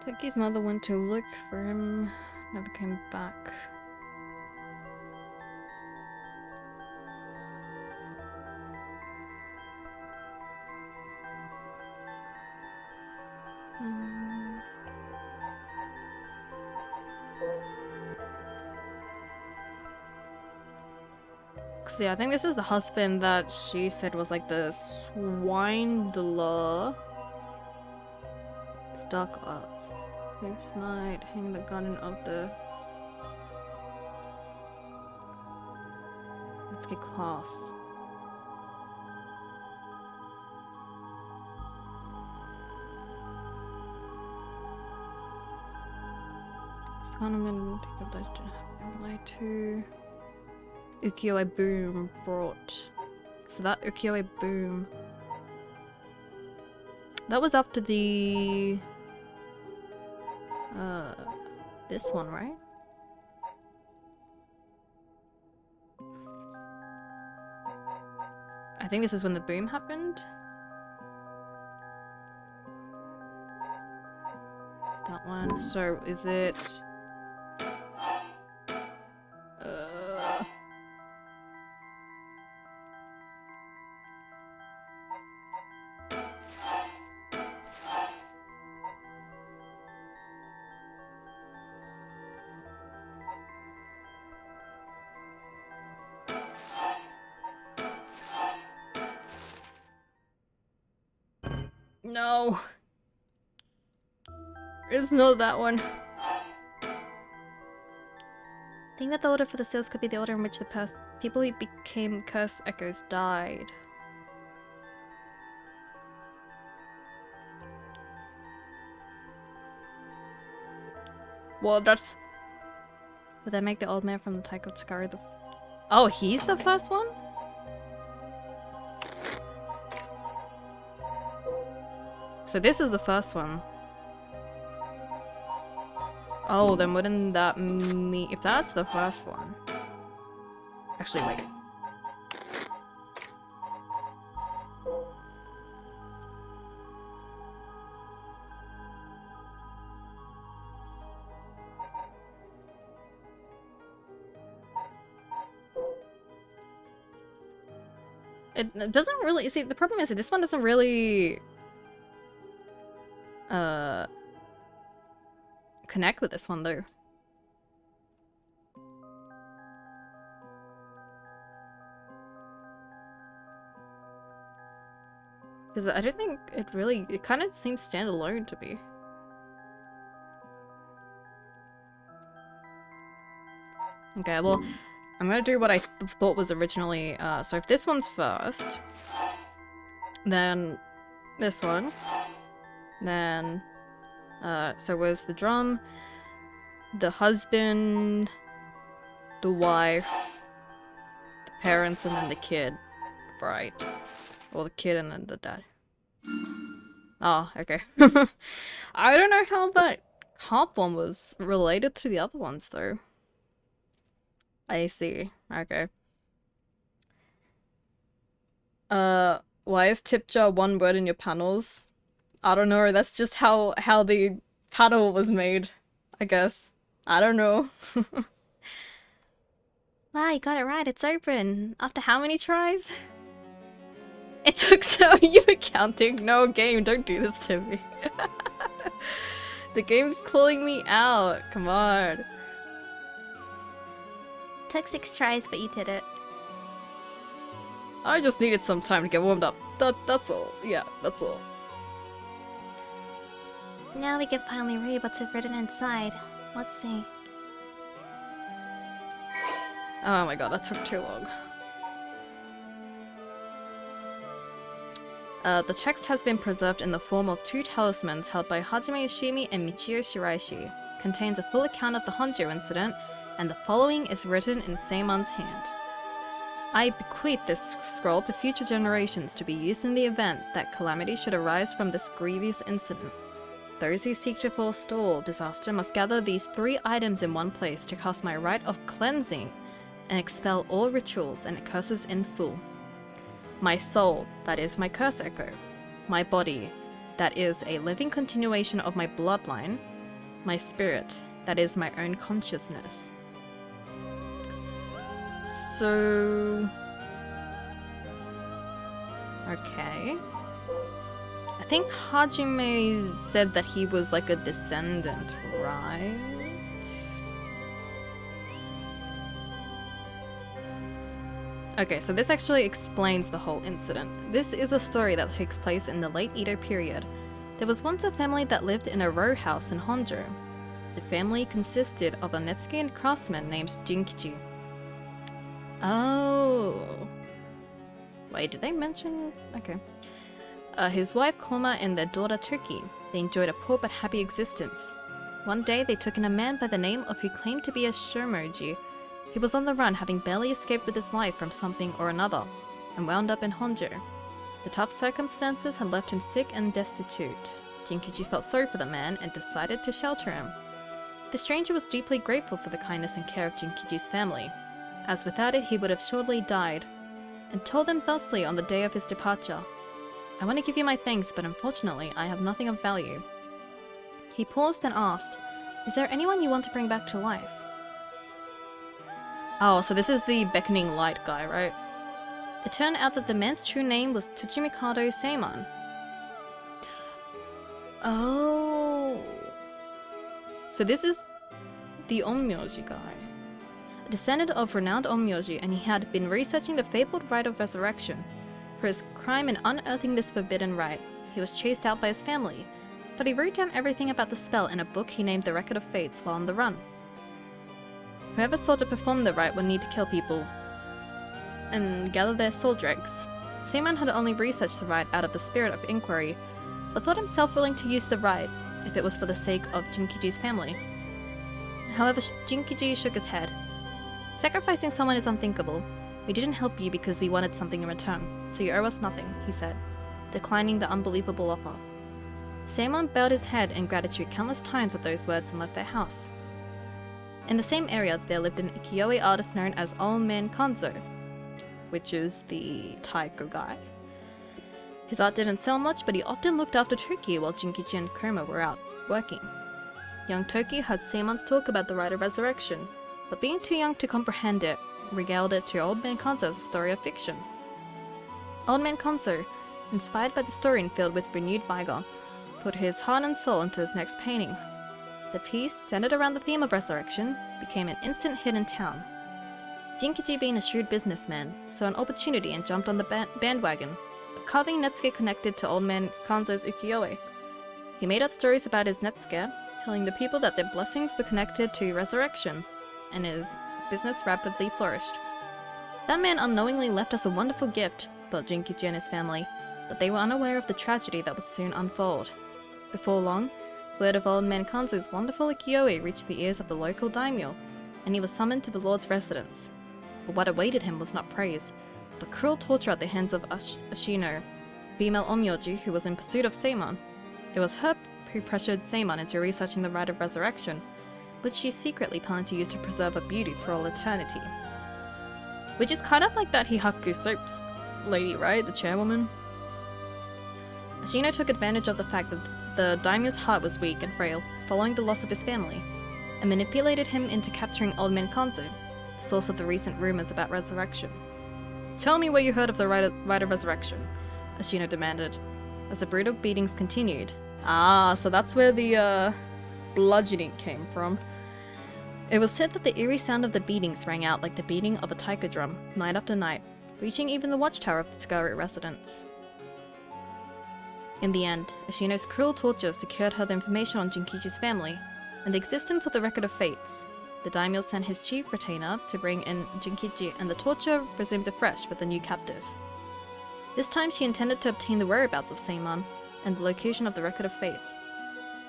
Toki's mother went to look for him, never came back. So yeah, I think this is the husband that she said was like the swindler. It's dark arts. Each night, hang the garden of the... Let's get class. Scannerman, take up those to reply to ukiyo-e boom brought. So that ukiyo-e boom. That was after the this one, right? I think this is when the boom happened. It's that one. So is it no. It's not that one. Think that the order for the seals could be the order in which the people who became curse echoes died. Well, that's... Would that make the old man from the Taiko Tsukari the... Oh, he's the first one? So this is the first one. Oh, then wouldn't that mean... If that's the first one... Actually, wait. It doesn't really... See, the problem is that this one doesn't really... connect with this one though. Because I don't think it really... It kind of seems standalone to me. Okay, well, I'm gonna do what I thought was originally, so if this one's first, then this one, then, so where's the drum, the husband, the wife, the parents, and then the kid, right? Or the kid and then the dad. Oh, okay. I don't know how that cop one was related to the other ones, though. I see. Okay. Why is tip jar one word in your panels? I don't know, that's just how the panel was made, I guess. I don't know. Wow, you got it right. It's open. After how many tries? It took so you were counting. No, game, don't do this to me. The game's calling me out. Come on. Took 6 tries, but you did it. I just needed some time to get warmed up. That's all. Yeah, that's all. Now we can finally read what's written inside. Let's see. Oh my god, that took too long. The text has been preserved in the form of 2 talismans held by Hajime Yoshimi and Michio Shiraishi. Contains a full account of the Honjo incident, and the following is written in Seimon's hand. I bequeath this scroll to future generations to be used in the event that calamity should arise from this grievous incident. Those who seek to forestall disaster must gather these 3 items in one place to cast my rite of cleansing and expel all rituals and curses in full. My soul, that is my curse echo. My body, that is a living continuation of my bloodline. My spirit, that is my own consciousness. So... okay. I think Hajime said that he was like a descendant, right? Okay, so this actually explains the whole incident. This is a story that takes place in the late Edo period. There was once a family that lived in a row house in Honjo. The family consisted of a Netsuke craftsman named Jinkichi. Oh. Wait, did they mention? Okay. His wife Koma and their daughter Toki. They enjoyed a poor but happy existence. One day they took in a man by the name of who claimed to be a shomoji. He was on the run, having barely escaped with his life from something or another, and wound up in Honjo. The tough circumstances had left him sick and destitute. Jinkichi felt sorry for the man and decided to shelter him. The stranger was deeply grateful for the kindness and care of Jinkichi's family, as without it he would have surely died, and told them thusly on the day of his departure, "I want to give you my thanks, but unfortunately I have nothing of value." He paused and asked, "Is there anyone you want to bring back to life?" Oh, so this is the beckoning light guy, right? It turned out that the man's true name was Tsuchimikado Seimon. Oh. So this is the Onmyoji guy. A descendant of renowned Onmyoji, and he had been researching the fabled rite of resurrection. For his crime in unearthing this forbidden rite, he was chased out by his family, but he wrote down everything about the spell in a book he named the Record of Fates while on the run. Whoever sought to perform the rite would need to kill people and gather their soul dregs. Seimon had only researched the rite out of the spirit of inquiry, but thought himself willing to use the rite if it was for the sake of Jinkichi's family. However, Jinkichi shook his head. "Sacrificing someone is unthinkable. We didn't help you because we wanted something in return, so you owe us nothing," he said, declining the unbelievable offer. Seimon bowed his head in gratitude countless times at those words and left their house. In the same area, there lived an ukiyo-e artist known as Old Man Kanzo, which is the taiko guy. His art didn't sell much, but he often looked after Toki while Jinkichi and Koma were out working. Young Toki heard Seimon's talk about the rite of resurrection, but being too young to comprehend it, regaled it to Old Man Kanzo as a story of fiction. Old Man Kanzo, inspired by the story and filled with renewed vigor, put his heart and soul into his next painting. The piece, centered around the theme of resurrection, became an instant hit in town. Jinkichi, being a shrewd businessman, saw an opportunity and jumped on the bandwagon, but carving Netsuke connected to Old Man Kanzo's ukiyo-e. He made up stories about his Netsuke, telling the people that their blessings were connected to resurrection, and his business rapidly flourished. That man unknowingly left us a wonderful gift, thought Jinkichi and his family, but they were unaware of the tragedy that would soon unfold. Before long, word of old man Kanzu's wonderful ukiyo-e reached the ears of the local daimyo, and he was summoned to the lord's residence. But what awaited him was not praise, but cruel torture at the hands of Ashino, female onmyoji who was in pursuit of Seimon. It was her who pressured Seimon into researching the rite of resurrection, which she secretly planned to use to preserve her beauty for all eternity. Which is kind of like that Hihaku soaps lady, right? The chairwoman? Ashino took advantage of the fact that the daimyo's heart was weak and frail, following the loss of his family, and manipulated him into capturing Old Man Kanzu, the source of the recent rumors about resurrection. Tell me where you heard of the rite of resurrection, Ashino demanded, as the brutal beatings continued. Ah, so that's where the, bludgeoning came from. It was said that the eerie sound of the beatings rang out like the beating of a taiko drum, night after night, reaching even the watchtower of the Scarlet residence. In the end, Ashino's cruel torture secured her the information on Jinkichi's family, and the existence of the Record of Fates. The daimyo sent his chief retainer to bring in Jinkichi, and the torture resumed afresh with the new captive. This time she intended to obtain the whereabouts of Seimon, and the location of the Record of Fates.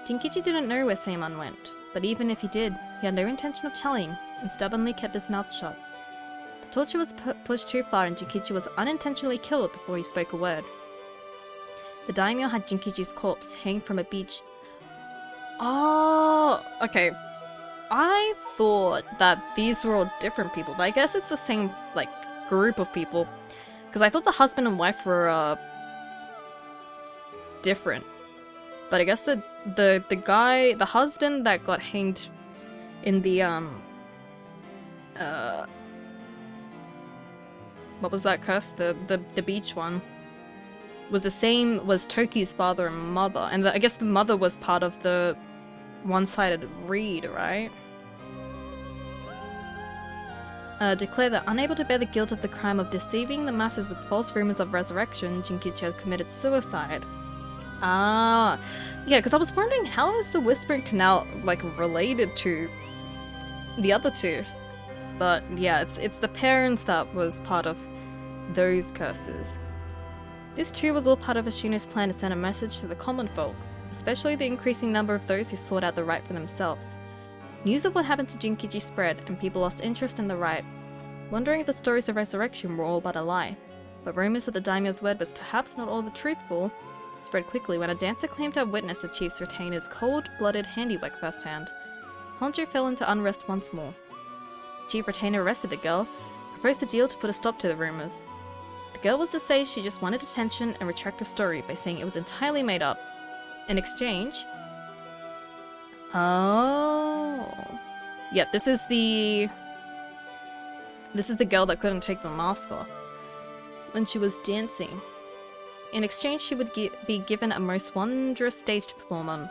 Jinkichi didn't know where Seimon went, but even if he did, he had no intention of telling, and stubbornly kept his mouth shut. The torture was pushed too far, and Jinkichi was unintentionally killed before he spoke a word. The daimyo had Jinkichi's corpse hanging from a beach. Oh, okay. I thought that these were all different people, but I guess it's the same, like, group of people. Because I thought the husband and wife were, different. But I guess the guy, the husband that got hanged in the, what was that curse? The beach one. Was the same, was Toki's father and mother. And I guess the mother was part of the one-sided reed, right? Declare that unable to bear the guilt of the crime of deceiving the masses with false rumors of resurrection, Jinkichi had committed suicide. Ah, yeah, because I was wondering, how is the Whispering Canal, like, related to the other two? But yeah, it's the parents that was part of those curses. This too was all part of Ashino's plan to send a message to the common folk, especially the increasing number of those who sought out the rite for themselves. News of what happened to Jinkichi spread, and people lost interest in the rite, wondering if the stories of resurrection were all but a lie. But rumors that the daimyo's word was perhaps not all the truthful spread quickly when a dancer claimed to have witnessed the chief's retainer's cold-blooded handiwork firsthand. Honjo fell into unrest once more. The chief retainer arrested the girl, proposed a deal to put a stop to the rumors. The girl was to say she just wanted attention and retract her story by saying it was entirely made up. In exchange... Oh... Yep, this is the girl that couldn't take the mask off when she was dancing. In exchange, she would be given a most wondrous stage to perform on.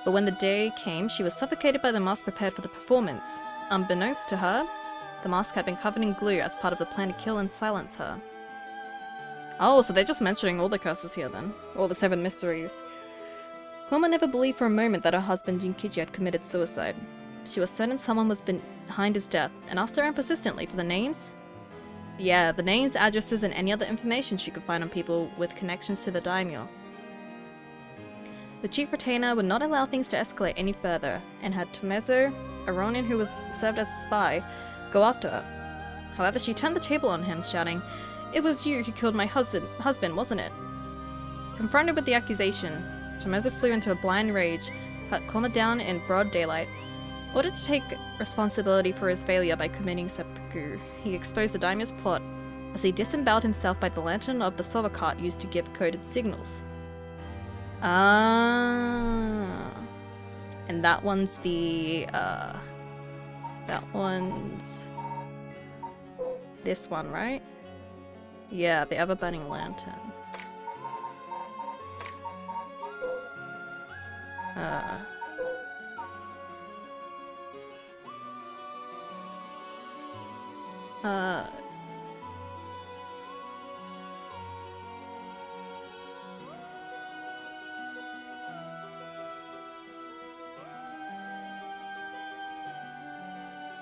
But when the day came, she was suffocated by the mask prepared for the performance. Unbeknownst to her, the mask had been covered in glue as part of the plan to kill and silence her. Oh, so they're just mentioning all the curses here then. All the 7 mysteries. Koma never believed for a moment that her husband Jinkichi had committed suicide. She was certain someone was behind his death, and asked around persistently for the names. Yeah, the names, addresses, and any other information she could find on people with connections to the daimyo. The chief retainer would not allow things to escalate any further, and had Tomezo, a ronin who was served as a spy, go after her. However, she turned the table on him, shouting, "It was you who killed my husband, wasn't it?" Confronted with the accusation, Tomezo flew into a blind rage, cut Koma down in broad daylight. Ordered to take responsibility for his failure by committing seppuku, he exposed the daimyo's plot as he disemboweled himself by the lantern of the soba cart used to give coded signals. Ah. And that one's the, that one's this one, right? Yeah, the ever-burning lantern.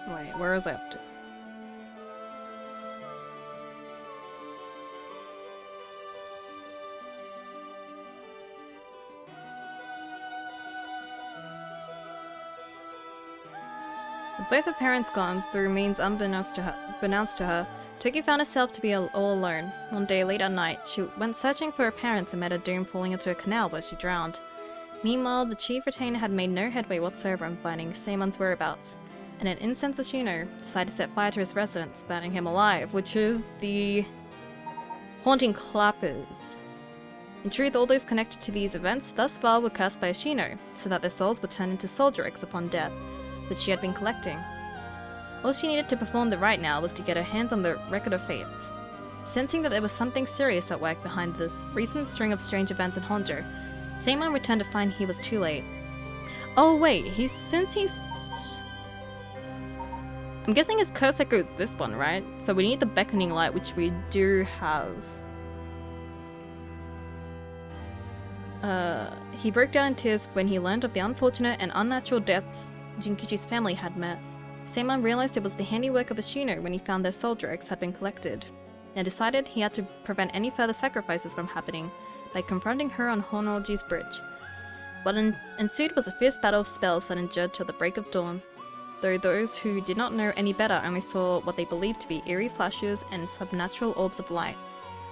Wait, where is I up to? With both her parents gone, through means unbeknownst to her, Toki found herself to be all alone. One day late at night, she went searching for her parents and met her doom falling into a canal where she drowned. Meanwhile, the chief retainer had made no headway whatsoever on finding Seimon's whereabouts, and an incensed Ashino decided to set fire to his residence, burning him alive, which is the haunting clappers. In truth, all those connected to these events thus far were cursed by Ashino, so that their souls would turn into soldier eggs upon death, which she had been collecting. All she needed to perform the rite now was to get her hands on the Record of Fates. Sensing that there was something serious at work behind this recent string of strange events in Honjo, Seimon returned to find he was too late. Oh wait, I'm guessing his curse echoes this one, right? So we need the Beckoning Light, which we do have. He broke down in tears when he learned of the unfortunate and unnatural deaths Jinkichi's family had met. Seimon realized it was the handiwork of Ashino when he found their soldier eggs had been collected, and decided he had to prevent any further sacrifices from happening by confronting her on Honoji's bridge. What ensued was a fierce battle of spells that endured till the break of dawn, though those who did not know any better only saw what they believed to be eerie flashes and supernatural orbs of light.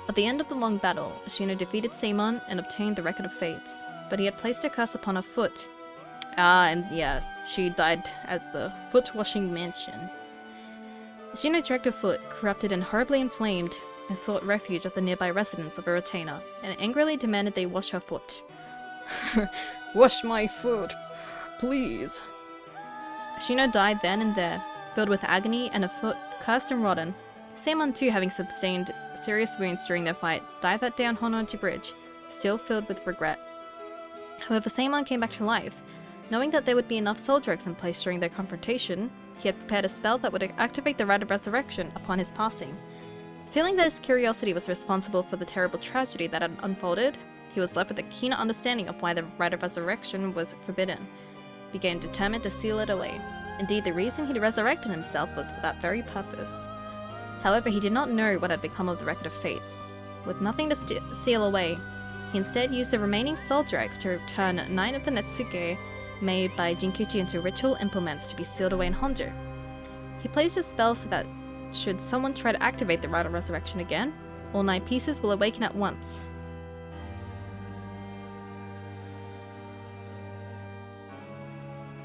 At the end of the long battle, Ashino defeated Seimon and obtained the Record of Fates, but he had placed a curse upon her foot. And yeah, she died as the foot-washing mansion. Ashino dragged her foot, corrupted and horribly inflamed, and sought refuge at the nearby residence of a retainer, and angrily demanded they wash her foot. Wash my foot, please. Ashino died then and there, filled with agony and a foot cursed and rotten. Seimon too, having sustained serious wounds during their fight, died that day on Honoji Bridge, still filled with regret. However, Seimon came back to life. Knowing that there would be enough soldier eggs in place during their confrontation, he had prepared a spell that would activate the Rite of Resurrection upon his passing. Feeling that his curiosity was responsible for the terrible tragedy that had unfolded, he was left with a keener understanding of why the Rite of Resurrection was forbidden. He became determined to seal it away. Indeed, the reason he'd resurrected himself was for that very purpose. However, he did not know what had become of the Record of Fates. With nothing to seal away, he instead used the remaining soldier eggs to turn 9 of the Netsuke made by Jinkichi into ritual implements to be sealed away in Honjo. He placed a spell so that should someone try to activate the Rite of Resurrection again, all 9 pieces will awaken at once.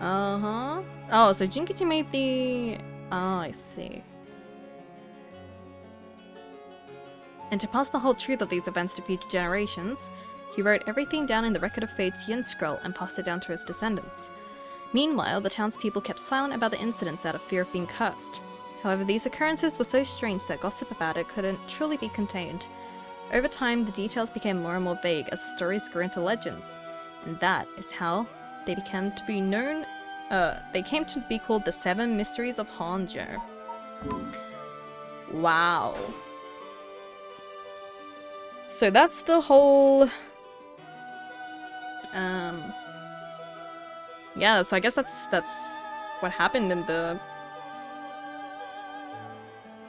Uh-huh. Oh, so Jinkichi made the... Oh, I see. And to pass the whole truth of these events to future generations, he wrote everything down in the Record of Fate's Yin Scroll and passed it down to his descendants. Meanwhile, the townspeople kept silent about the incidents out of fear of being cursed. However, these occurrences were so strange that gossip about it couldn't truly be contained. Over time, the details became more and more vague as the stories grew into legends, and that is how they came to be known. They came to be called the 7 Mysteries of Honjo. Wow. So that's the whole. Yeah, so I guess that's what happened in the...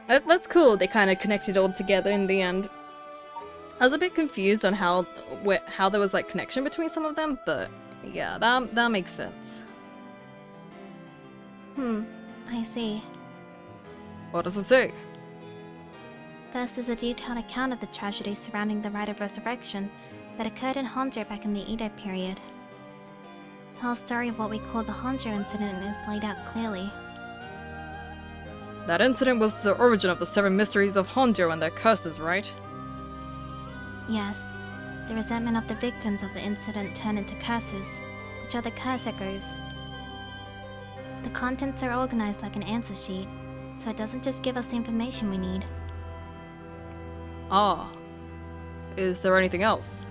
That's cool, they kind of connected all together in the end. I was a bit confused on how there was like connection between some of them, but yeah, that makes sense. I see. What does it say? This is a detailed account of the tragedy surrounding the Rite of Resurrection that occurred in Honjo back in the Edo period. The whole story of what we call the Honjo incident is laid out clearly. That incident was the origin of the 7 Mysteries of Honjo and their curses, right? Yes, the resentment of the victims of the incident turned into curses, which are the curse echoes. The contents are organized like an answer sheet, so it doesn't just give us the information we need. Ah. Is there anything else?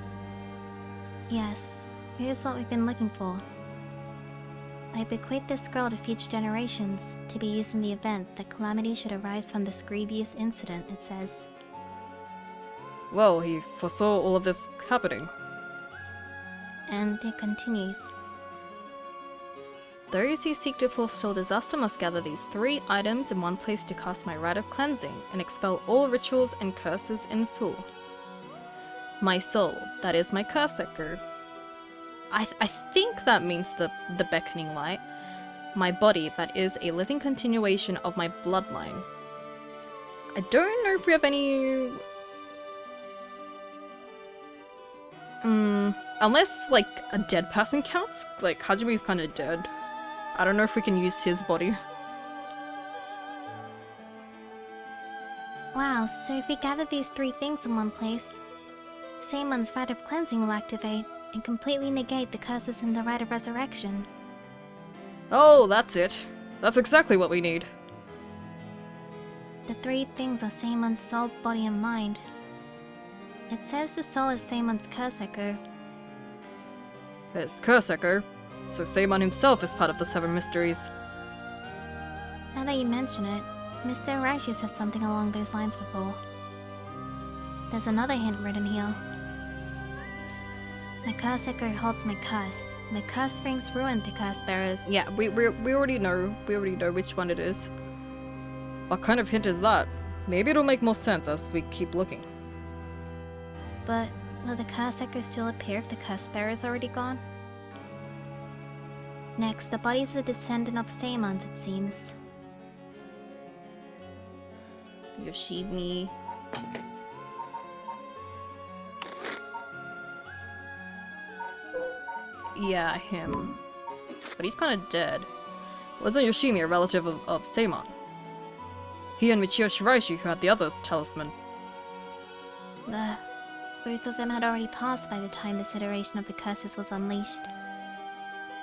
Yes, here's what we've been looking for. I bequeath this scroll to future generations to be used in the event that calamity should arise from this grievous incident, it says. Well, he foresaw all of this happening. And it continues. Those who seek to forestall disaster must gather these 3 items in one place to cast my rite of cleansing and expel all rituals and curses in full. My soul, that is my curse echo. I think that means the beckoning light. My body, that is a living continuation of my bloodline. I don't know if we have any... unless, like, a dead person counts. Like, Hajime's kinda dead. I don't know if we can use his body. Wow, so if we gather these 3 things in one place, Seimon's Rite of Cleansing will activate and completely negate the curses in the Rite of Resurrection. Oh, that's it. That's exactly what we need. The 3 things are Seimon's soul, body, and mind. It says the soul is Seimon's curse echo. It's curse echo, so Seimon himself is part of the 7 mysteries. Now that you mention it, Mr. Araishi said something along those lines before. There's another hint written here. My curse echo holds my curse. My curse brings ruin to curse bearers. Yeah, we already know. We already know which one it is. What kind of hint is that? Maybe it'll make more sense as we keep looking. But will the curse echo still appear if the curse bearer is already gone? Next, the body is a descendant of Seimon's, it seems. Yoshimi. Yeah, him. But he's kinda dead. Wasn't Yoshimi a relative of Seimon? He and Michio Shiraishi who had the other talisman. Both of them had already passed by the time this iteration of the curses was unleashed.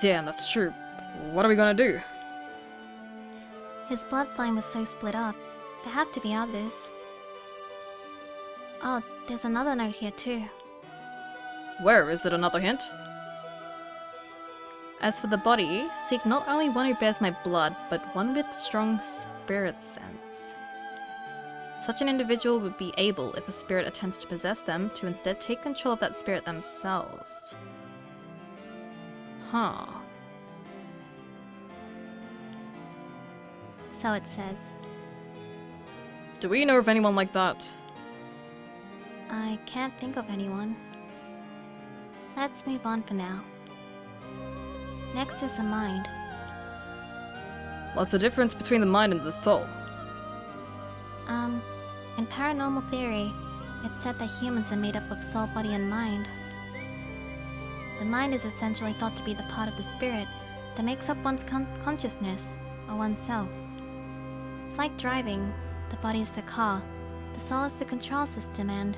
Damn, that's true. What are we gonna do? His bloodline was so split up. There have to be others. Oh, there's another note here too. Where? Is it another hint? As for the body, seek not only one who bears my blood, but one with strong spirit sense. Such an individual would be able, if a spirit attempts to possess them, to instead take control of that spirit themselves. Huh. So it says. Do we know of anyone like that? I can't think of anyone. Let's move on for now. Next is the mind. What's the difference between the mind and the soul? In paranormal theory, it's said that humans are made up of soul, body, and mind. The mind is essentially thought to be the part of the spirit that makes up one's consciousness, or oneself. It's like driving. The body is the car, the soul is the control system, and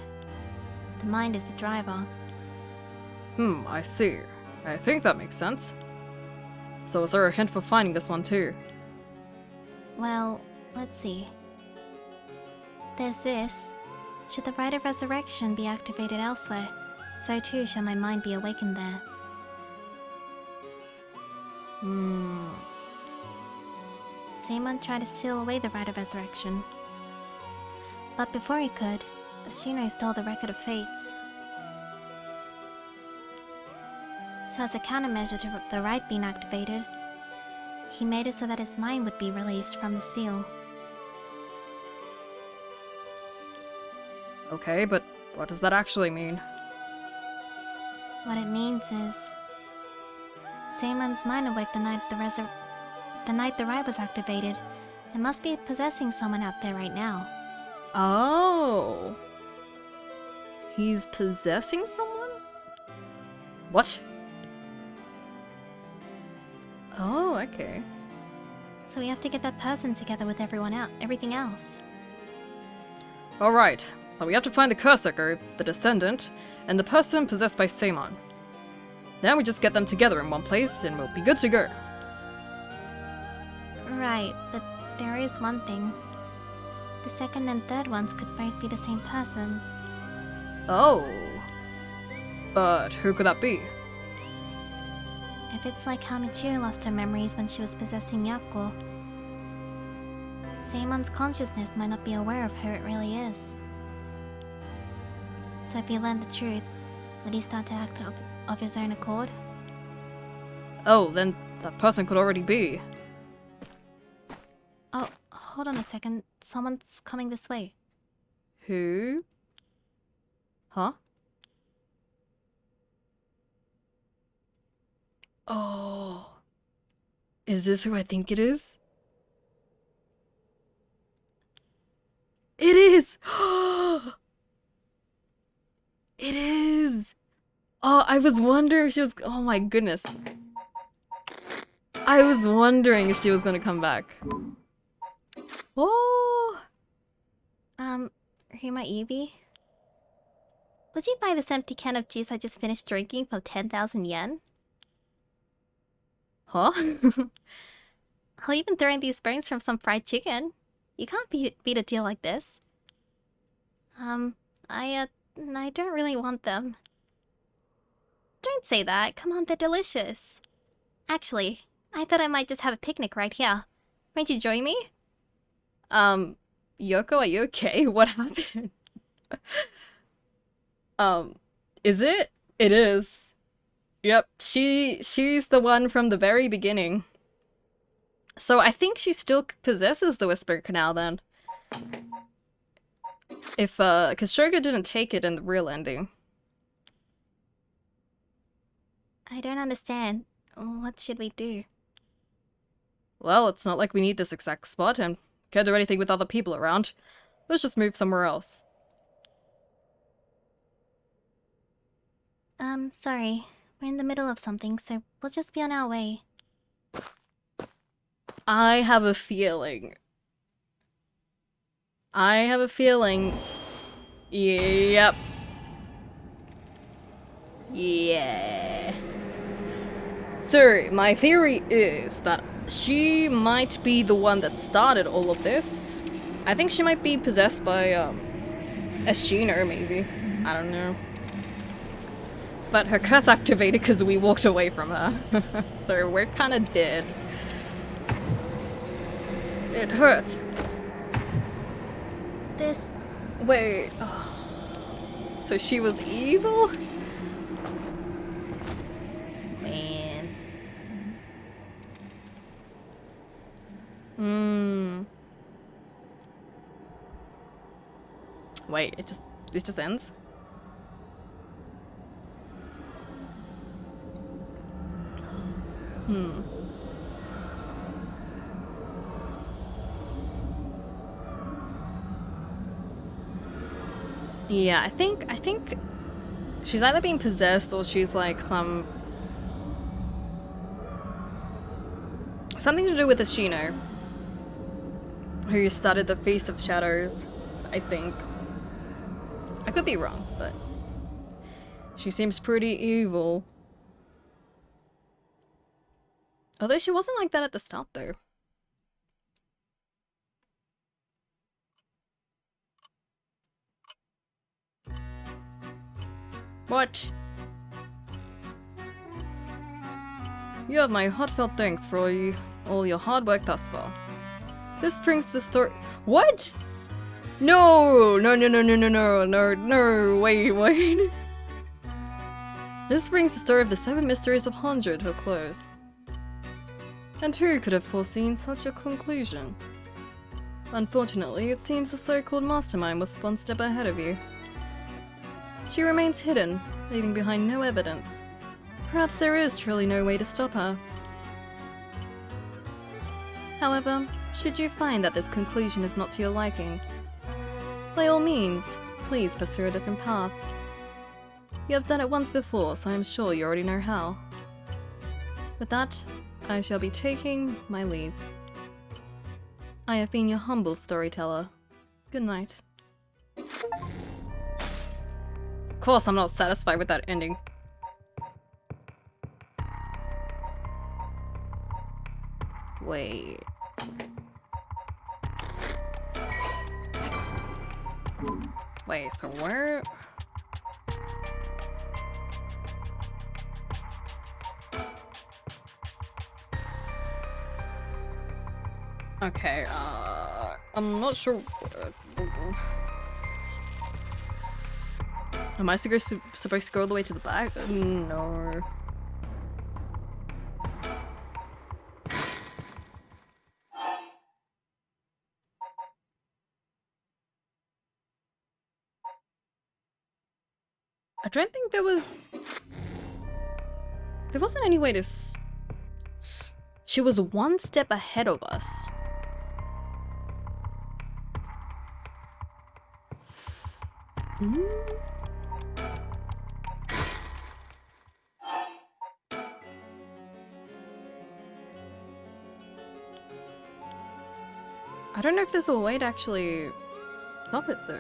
the mind is the driver. I see. I think that makes sense. So is there a hint for finding this one too? Well, let's see. There's this. Should the Rite of Resurrection be activated elsewhere, so too shall my mind be awakened there. Seimon tried to steal away the Rite of Resurrection. But before he could, Ashino stole the Record of Fates. So as a countermeasure to the rite being activated, he made it so that his mind would be released from the seal. Okay, but what does that actually mean? What it means is, Seimon's mind awoke the night the rite was activated, and must be possessing someone out there right now. Oh. He's possessing someone? What? Oh, okay. So we have to get that person together with everything else. Alright, so we have to find the Curser, the Descendant, and the person possessed by Seimon. Then we just get them together in one place and we'll be good to go. Right, but there is one thing. The second and third ones could both be the same person. Oh. But who could that be? If it's like how Michiru lost her memories when she was possessing Yakuko, Seimon's consciousness might not be aware of who it really is. So if he learned the truth, would he start to act of his own accord? Oh, then that person could already be. Oh, hold on a second. Someone's coming this way. Who? Huh? Oh. Is this who I think it is? It is! It is! Oh, I was wondering if she was- oh my goodness. I was wondering if she was gonna come back. Oh! Who might you be? Would you buy this empty can of juice I just finished drinking for 10,000 yen? Huh? I'll even throw in these bones from some fried chicken. You can't beat a deal like this. I don't really want them. Don't say that. Come on, they're delicious. Actually, I thought I might just have a picnic right here. Won't you join me? Yoko, are you okay? What happened? Is it? It is. Yep, she's the one from the very beginning. So I think she still possesses the Whisper Canal then. If, cause Shoga didn't take it in the real ending. I don't understand. What should we do? Well, it's not like we need this exact spot and can't do anything with other people around. Let's just move somewhere else. Sorry. We're in the middle of something, so we'll just be on our way. I have a feeling. Yep. Yeah. So, my theory is that she might be the one that started all of this. I think she might be possessed by, Eschino, maybe. I don't know. But her curse activated because we walked away from her. So we're kind of dead. It hurts. This... Wait. Oh. So she was evil? man... Wait, it just ends? Yeah, I think she's either being possessed or she's like something to do with Ashino, who started the Feast of Shadows, I think. I could be wrong, but she seems pretty evil. Although she wasn't like that at the start, though. What? You have my heartfelt thanks for all your hard work thus far. This brings the story— What? No, wait. This brings the story of the 7 mysteries of Honjo to a close. And who could have foreseen such a conclusion? Unfortunately, it seems the so-called mastermind was one step ahead of you. She remains hidden, leaving behind no evidence. Perhaps there is truly no way to stop her. However, should you find that this conclusion is not to your liking, by all means, please pursue a different path. You have done it once before, so I'm sure you already know how. With that, I shall be taking my leave. I have been your humble storyteller. Good night. Of course I'm not satisfied with that ending. Wait. Wait, so where? Okay, I'm not sure. Am I supposed to go all the way to the back? No. I don't think there was... There wasn't any way to... She was one step ahead of us. I don't know if there's a way to actually stop it though.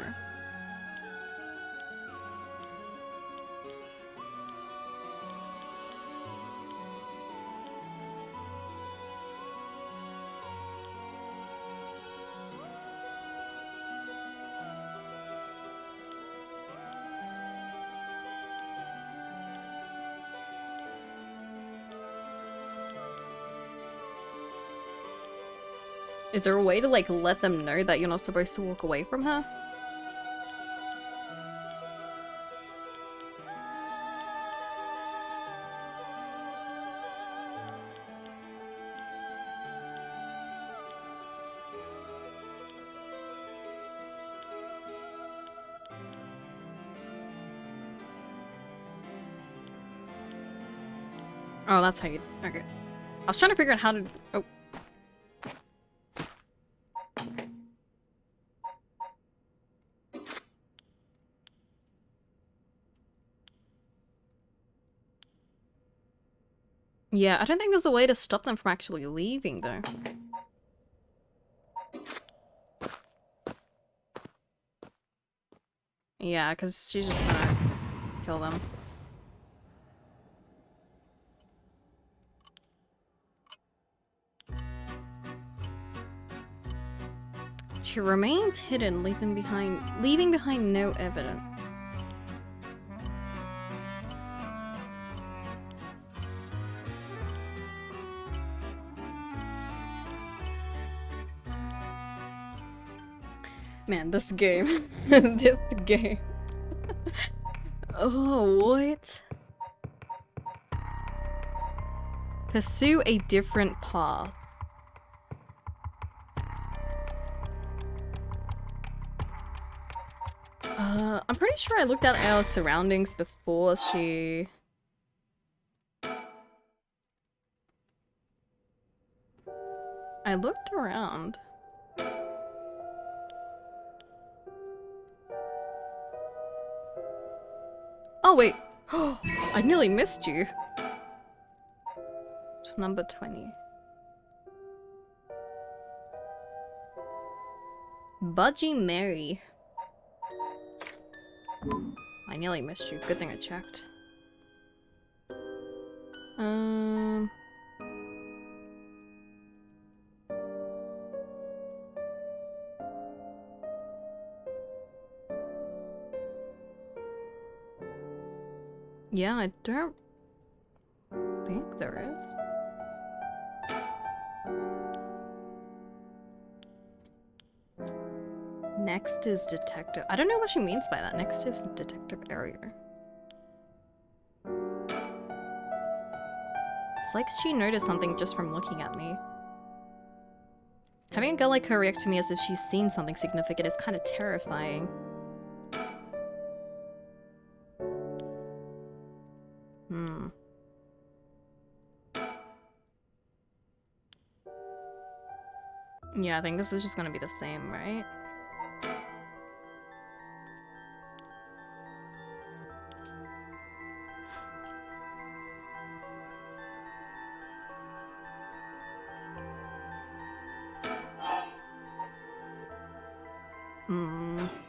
Is there a way to, like, let them know that you're not supposed to walk away from her? Oh, that's how you... Okay. I was trying to figure out how to... Oh. Yeah, I don't think there's a way to stop them from actually leaving, though. Yeah, because she's just gonna kill them. She remains hidden, leaving behind no evidence. Man, this game. This game. Oh, what? Pursue a different path. I'm pretty sure I looked at our surroundings before she... I looked around. Oh wait, I nearly missed you. Number 20. Budgie Mary. I nearly missed you. Good thing I checked. Yeah, I don't think there is. Next is detective. I don't know what she means by that. Next is detective area. It's like she noticed something just from looking at me. Having a girl like her react to me as if she's seen something significant is kind of terrifying. Yeah, I think this is just gonna be the same, right?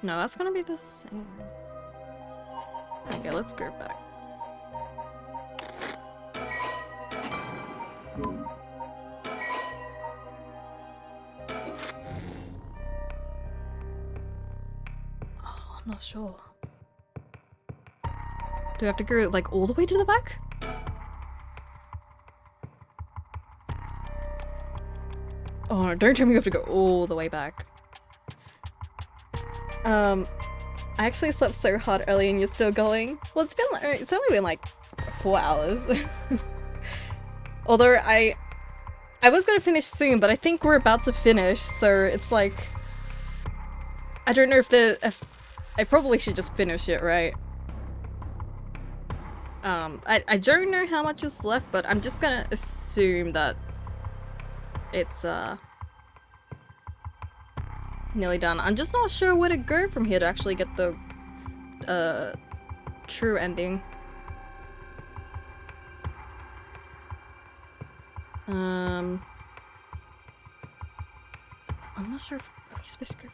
No, that's gonna be the same. Okay, let's go back. Oh, I'm not sure. Do we have to go, like, all the way to the back? Oh, no, don't tell me we have to go all the way back. I actually slept so hard early and you're still going. Well, it's only been like 4 hours. Although I was gonna finish soon, but I think we're about to finish, so it's like I don't know if I probably should just finish it, right? I don't know how much is left, but I'm just gonna assume that it's nearly done. I'm just not sure where to go from here to actually get the true ending. I'm not sure if I'm supposed to go.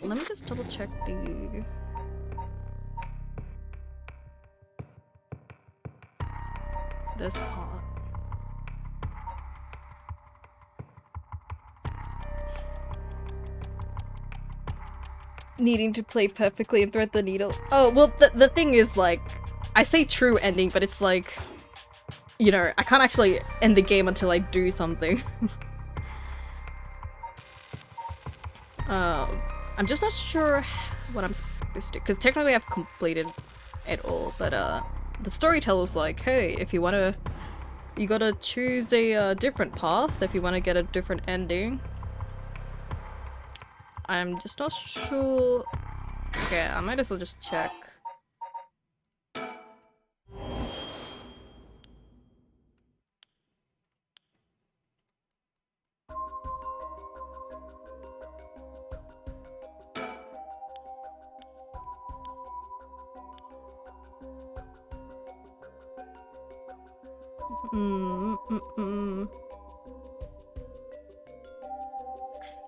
Let me just double check the this part. Needing to play perfectly and thread the needle. Oh, well, the thing is, like, I say true ending, but it's like, you know, I can't actually end the game until I do something. I'm just not sure what I'm supposed to do, because technically I've completed it all, but the storyteller's like, hey, if you wanna, you gotta choose a different path if you wanna get a different ending. I'm just not sure. Okay, I might as well just check.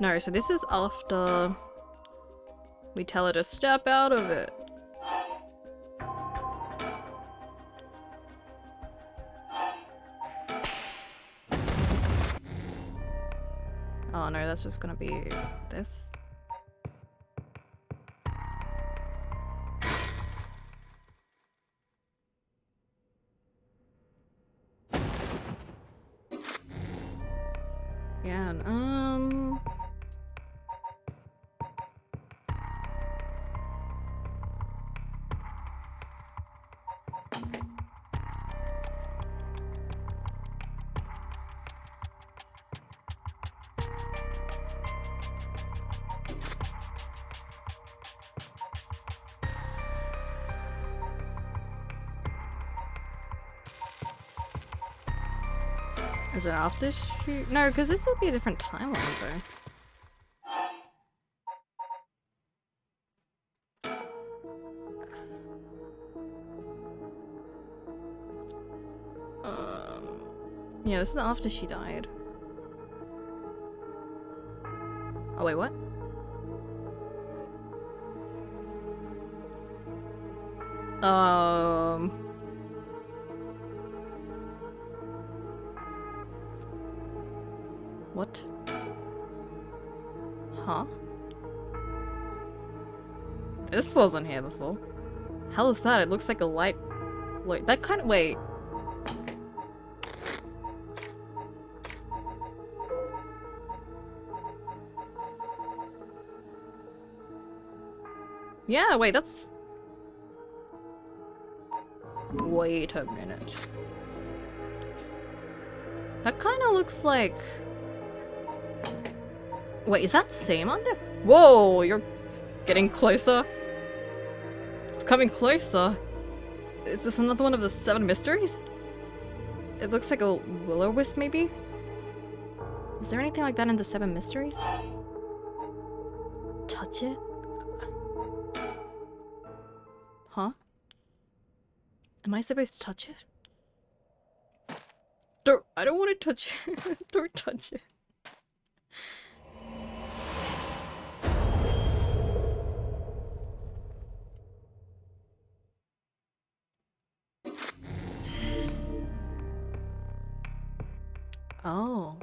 No, so this is after we tell her to step out of it. Oh no, that's just gonna be this. Yeah, is it after shoot? No, because this will be a different timeline though. Yeah, this is after she died. Oh wait, what? What? Huh? This wasn't here before. Hell is that? It looks like a light. Wait, that kind of. Wait. Yeah, wait, that's. Wait a minute. That kind of looks like. Wait, is that same on there? Whoa, you're getting closer. It's coming closer. Is this another one of the 7 mysteries? It looks like a will-o-wisp, maybe? Is there anything like that in the 7 mysteries? Touch it? Huh? Am I supposed to touch it? I don't want to touch it. Don't touch it. Oh.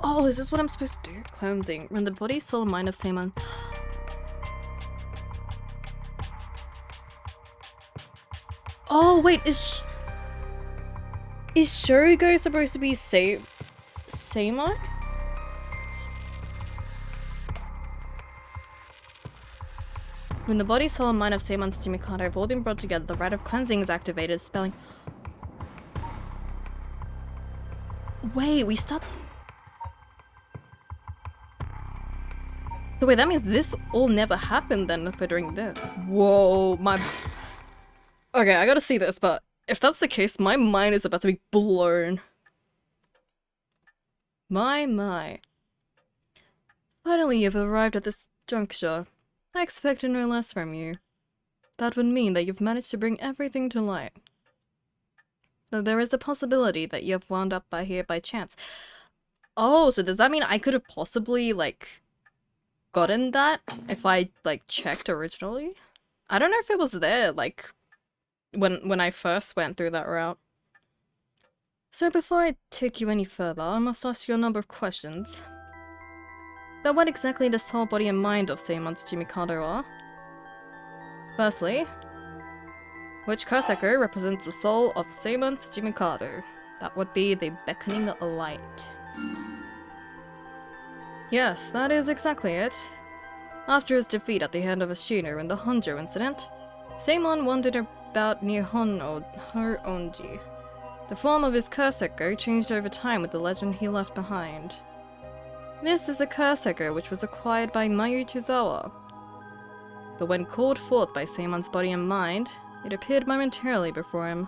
Oh, is this what I'm supposed to do? Cleansing. When the body, soul, and mind of Seaman. Oh, wait, is Shogo supposed to be Seimo? When the body, soul, and mind of Seimon's Mikado have all been brought together, the rite of cleansing is activated, spelling... Wait, we start... So wait, that means this all never happened then if we're doing this. Whoa, my... Okay, I gotta see this, but if that's the case, my mind is about to be blown. My. Finally, you've arrived at this juncture. I expected no less from you. That would mean that you've managed to bring everything to light. Though there is the possibility that you have wound up here by chance. Oh, so does that mean I could have possibly, like, gotten that if I, like, checked originally? I don't know if it was there, like, when I first went through that route. So before I take you any further, I must ask you a number of questions. But what exactly the soul, body, and mind of Seimon Tsuchimikado are? Firstly, which Kursaku represents the soul of Seimon Tsuchimikado? That would be the beckoning light. Yes, that is exactly it. After his defeat at the hand of Ashino in the Honjo incident, Seimon wandered about near Honji. The form of his Kursaku changed over time with the legend he left behind. This is the Kursaku which was acquired by Mayu Tozawa. But when called forth by Seimon's body and mind, it appeared momentarily before him.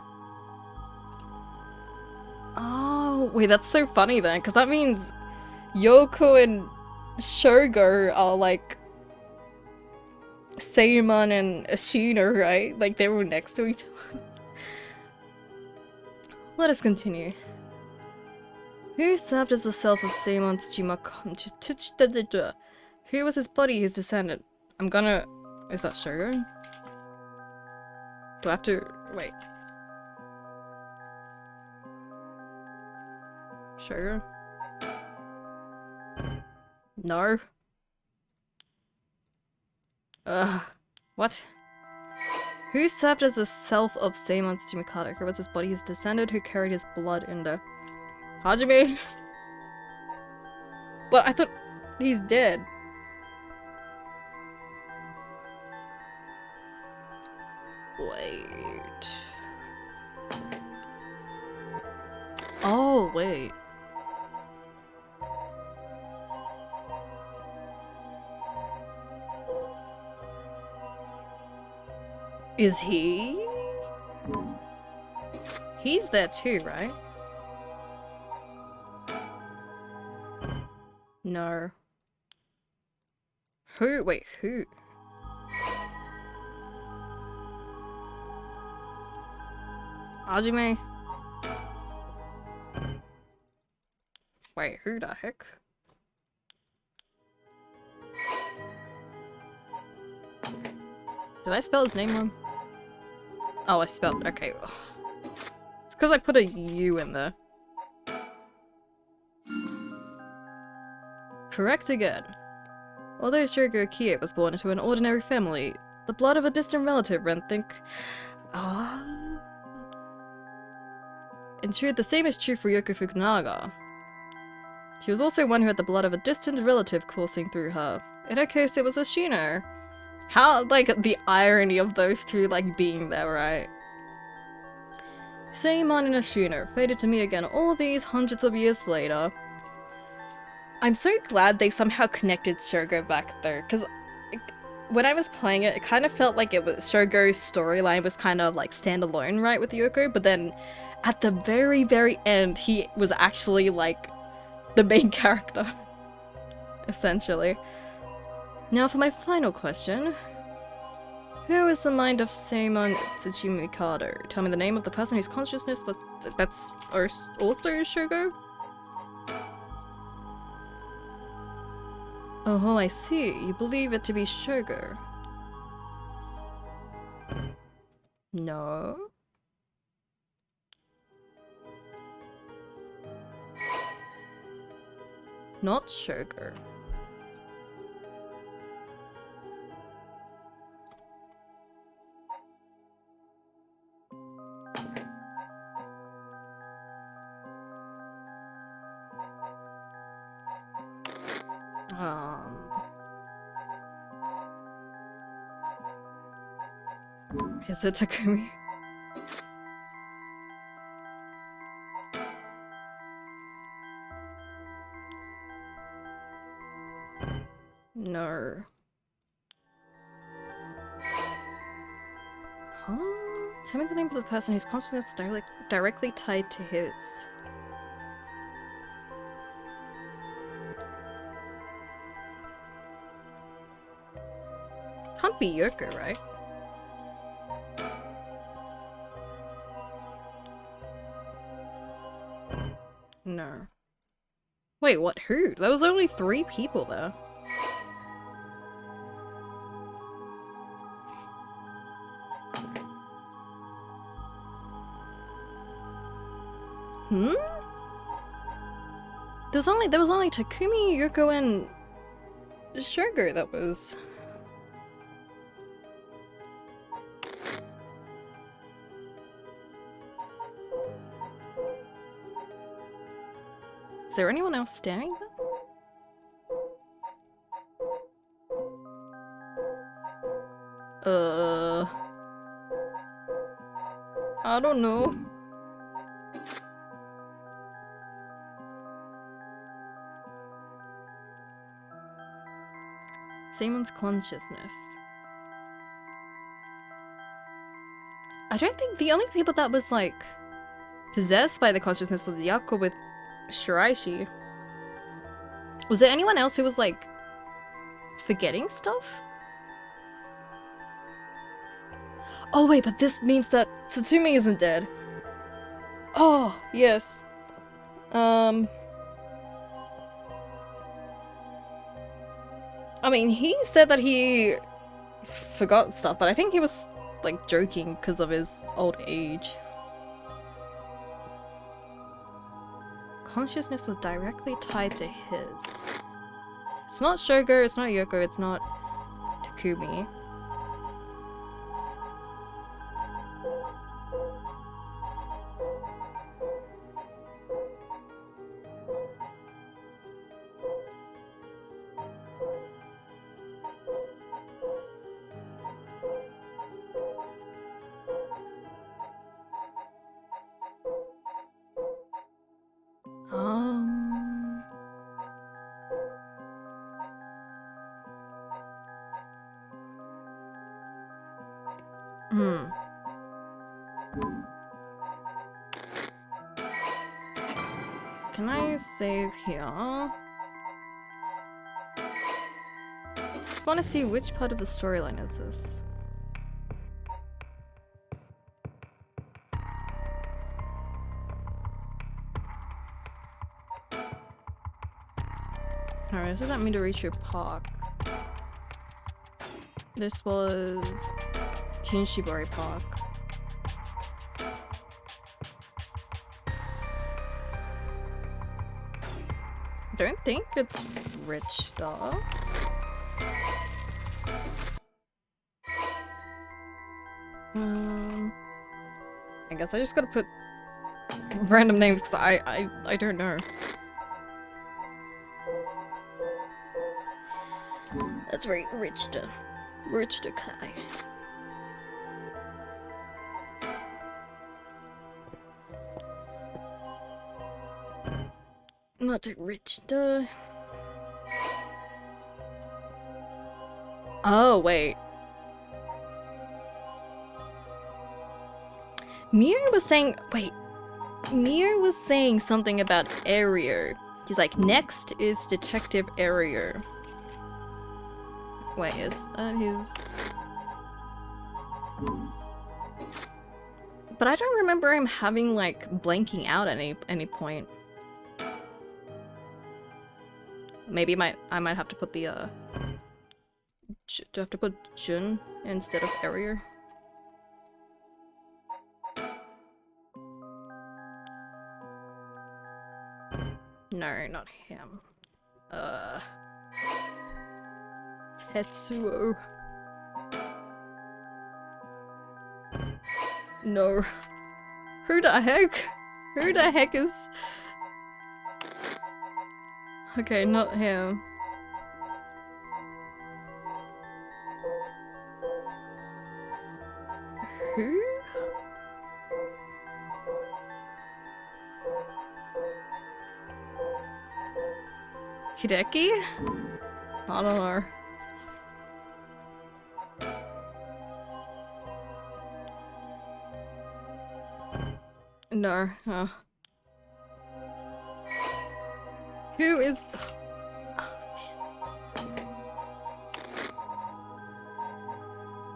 Oh, wait, that's so funny then, because that means Yoko and Shogo are like Seimon and Ashino, right? Like they were next to each other. Let us continue. Who served as the self of Seimon Tsuchimikado? Who was his body, his descendant? I'm gonna... Is that Shogo? Do I have to... Wait. Shogo? No. What? Who served as the self of Seimon Tsuchimikado? Who was his body, his descendant, who carried his blood in the... Hajime? Well, I thought he's dead. Wait. Oh, wait. Is he? He's there too, right? No. Who? Wait, who? Hajime? Wait, who the heck? Did I spell his name wrong? Oh, I spelled... Okay. It's because I put a U in there. Correct again. Although Shogo Kie was born into an ordinary family, the blood of a distant relative ran think... In truth, the same is true for Yoko Fukunaga. She was also one who had the blood of a distant relative coursing through her. In her case, it was Ashino. How, like, the irony of those two, like, being there, right? Seimon and Ashino fated to meet again all these hundreds of years later. I'm so glad they somehow connected Shogo back though, because when I was playing it, it kind of felt like it was Shogo's storyline was kind of like standalone, right, with Yoko, but then at the very, very end, he was actually like the main character, essentially. Now for my final question. Who is the mind of Seimon Tsuchimikado? Tell me the name of the person whose consciousness was... That's also Shogo? Oh, I see. You believe it to be Shogo. No? Not Shogo. Is it Takumi? No. Huh? Tell me the name of the person whose consciousness is directly tied to his. Can't be Yoko, right? No. Wait, what? Who? There was only 3 people there. Hmm? There was only Takumi, Yoko, and Shogo that was. Is there anyone else standing there? I don't know. Seaman's consciousness. I don't think the only people that was like possessed by the consciousness was Yako with Shiraishi. Was there anyone else who was like forgetting stuff? Oh wait, but this means that Tsutsumi isn't dead. Oh, yes. I mean, he said that he forgot stuff, but I think he was like joking because of his old age. Consciousness was directly tied to his. It's not Shogo, it's not Yoko, it's not Takumi. Can I save here? Just want to see which part of the storyline is this. Alright, this is at Midoricho Park. This was Kinshibari Park. Don't think it's Rich though. I guess I just gotta put random names because I don't know. That's right, Rich to Kai. Not Rich to. Oh wait. Mir was saying something about Ario. He's like, next is Detective Ario. Wait, is that his? But I don't remember him having like blanking out at any point. Maybe I might have to put the do I have to put Jun instead of Ario? No, not him. Tetsuo. No. Who the heck? Who the heck is... Okay, not him. Who? Hideki? I don't know. No. Who is...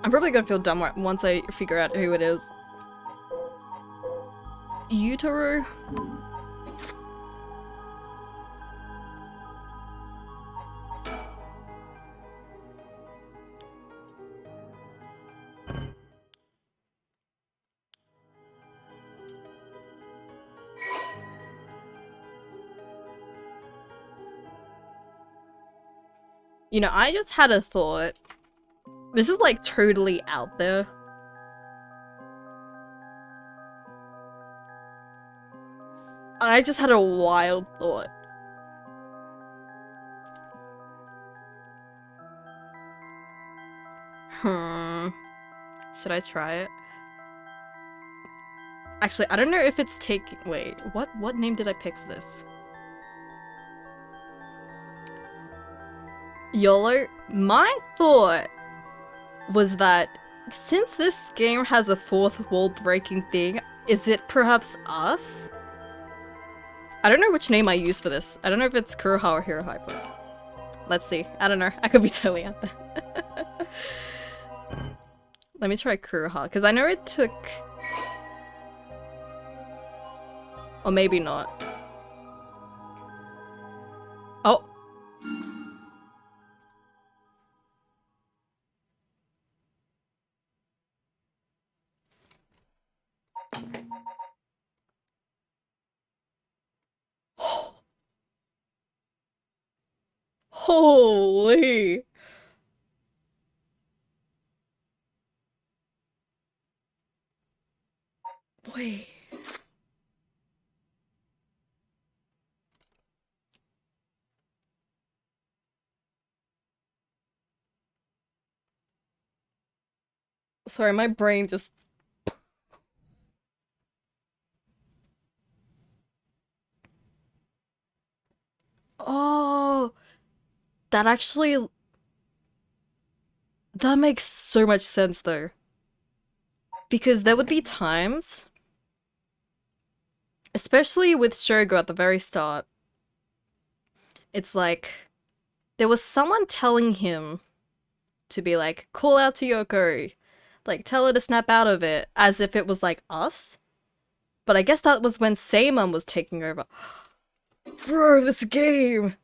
I'm probably gonna feel dumb once I figure out who it is. Yutaro? You know, I just had a thought. This is like totally out there. I just had a wild thought. Should I try it? Actually, I don't know if it's taking- wait, what name did I pick for this? YOLO? My thought was that since this game has a fourth wall breaking thing, is it perhaps us? I don't know which name I use for this. I don't know if it's Hiruha or Hiruha, but let's see. I don't know. I could be totally out there. Let me try Hiruha, because I know it took... or maybe not. Oh! Holy! Wait. Sorry, my brain just... Oh! That actually... that makes so much sense though. Because there would be times, especially with Shogo at the very start, it's like, there was someone telling him to be like, call out to Yoko, like tell her to snap out of it, as if it was like us. But I guess that was when Seimon was taking over. Bro, this game!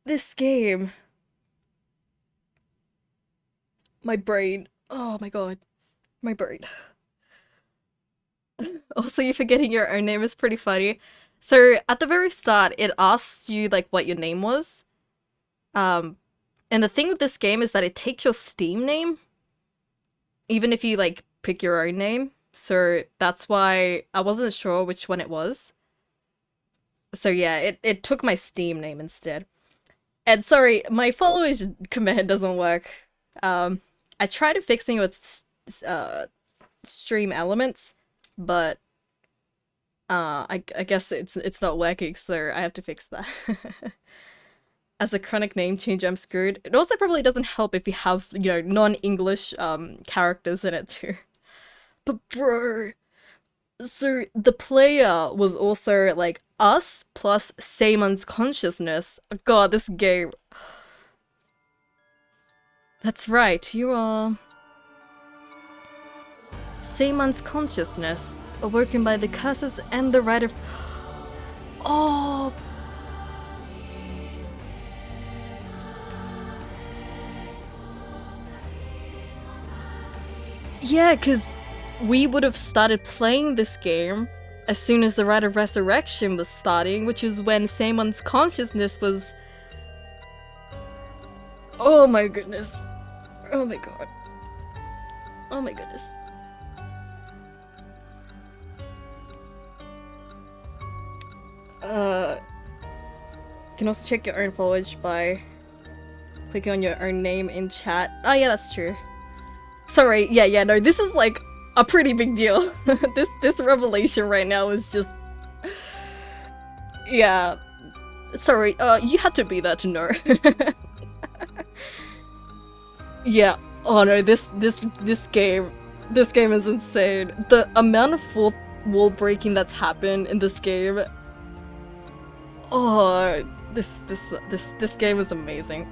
This game. My brain. Oh my god. My brain. Also, you forgetting your own name is pretty funny. So, at the very start, it asks you, like, what your name was. And the thing with this game is that it takes your Steam name. Even if you, like, pick your own name. So, that's why I wasn't sure which one it was. So, yeah, it took my Steam name instead. And sorry, my followers command doesn't work. I tried fixing it with stream elements, but I guess it's not working, so I have to fix that. As a chronic name change, I'm screwed. It also probably doesn't help if you have, you know, non-English characters in it too. But bro, so the player was also like us plus Seimon's consciousness. God, this game. That's right, you are... Seimon's consciousness, awoken by the curses and the rite of... Oh... Yeah, because we would have started playing this game as soon as the Rite of Resurrection was starting, which is when Seimon's consciousness was... Oh my goodness. Oh my god. Oh my goodness. You can also check your own foliage by clicking on your own name in chat. Oh yeah, that's true. Sorry, yeah, no, this is like a pretty big deal. This revelation right now is just... Yeah. Sorry, you had to be there to know. Yeah. Oh no, this game is insane. The amount of fourth wall breaking that's happened in this game. Oh, this game is amazing.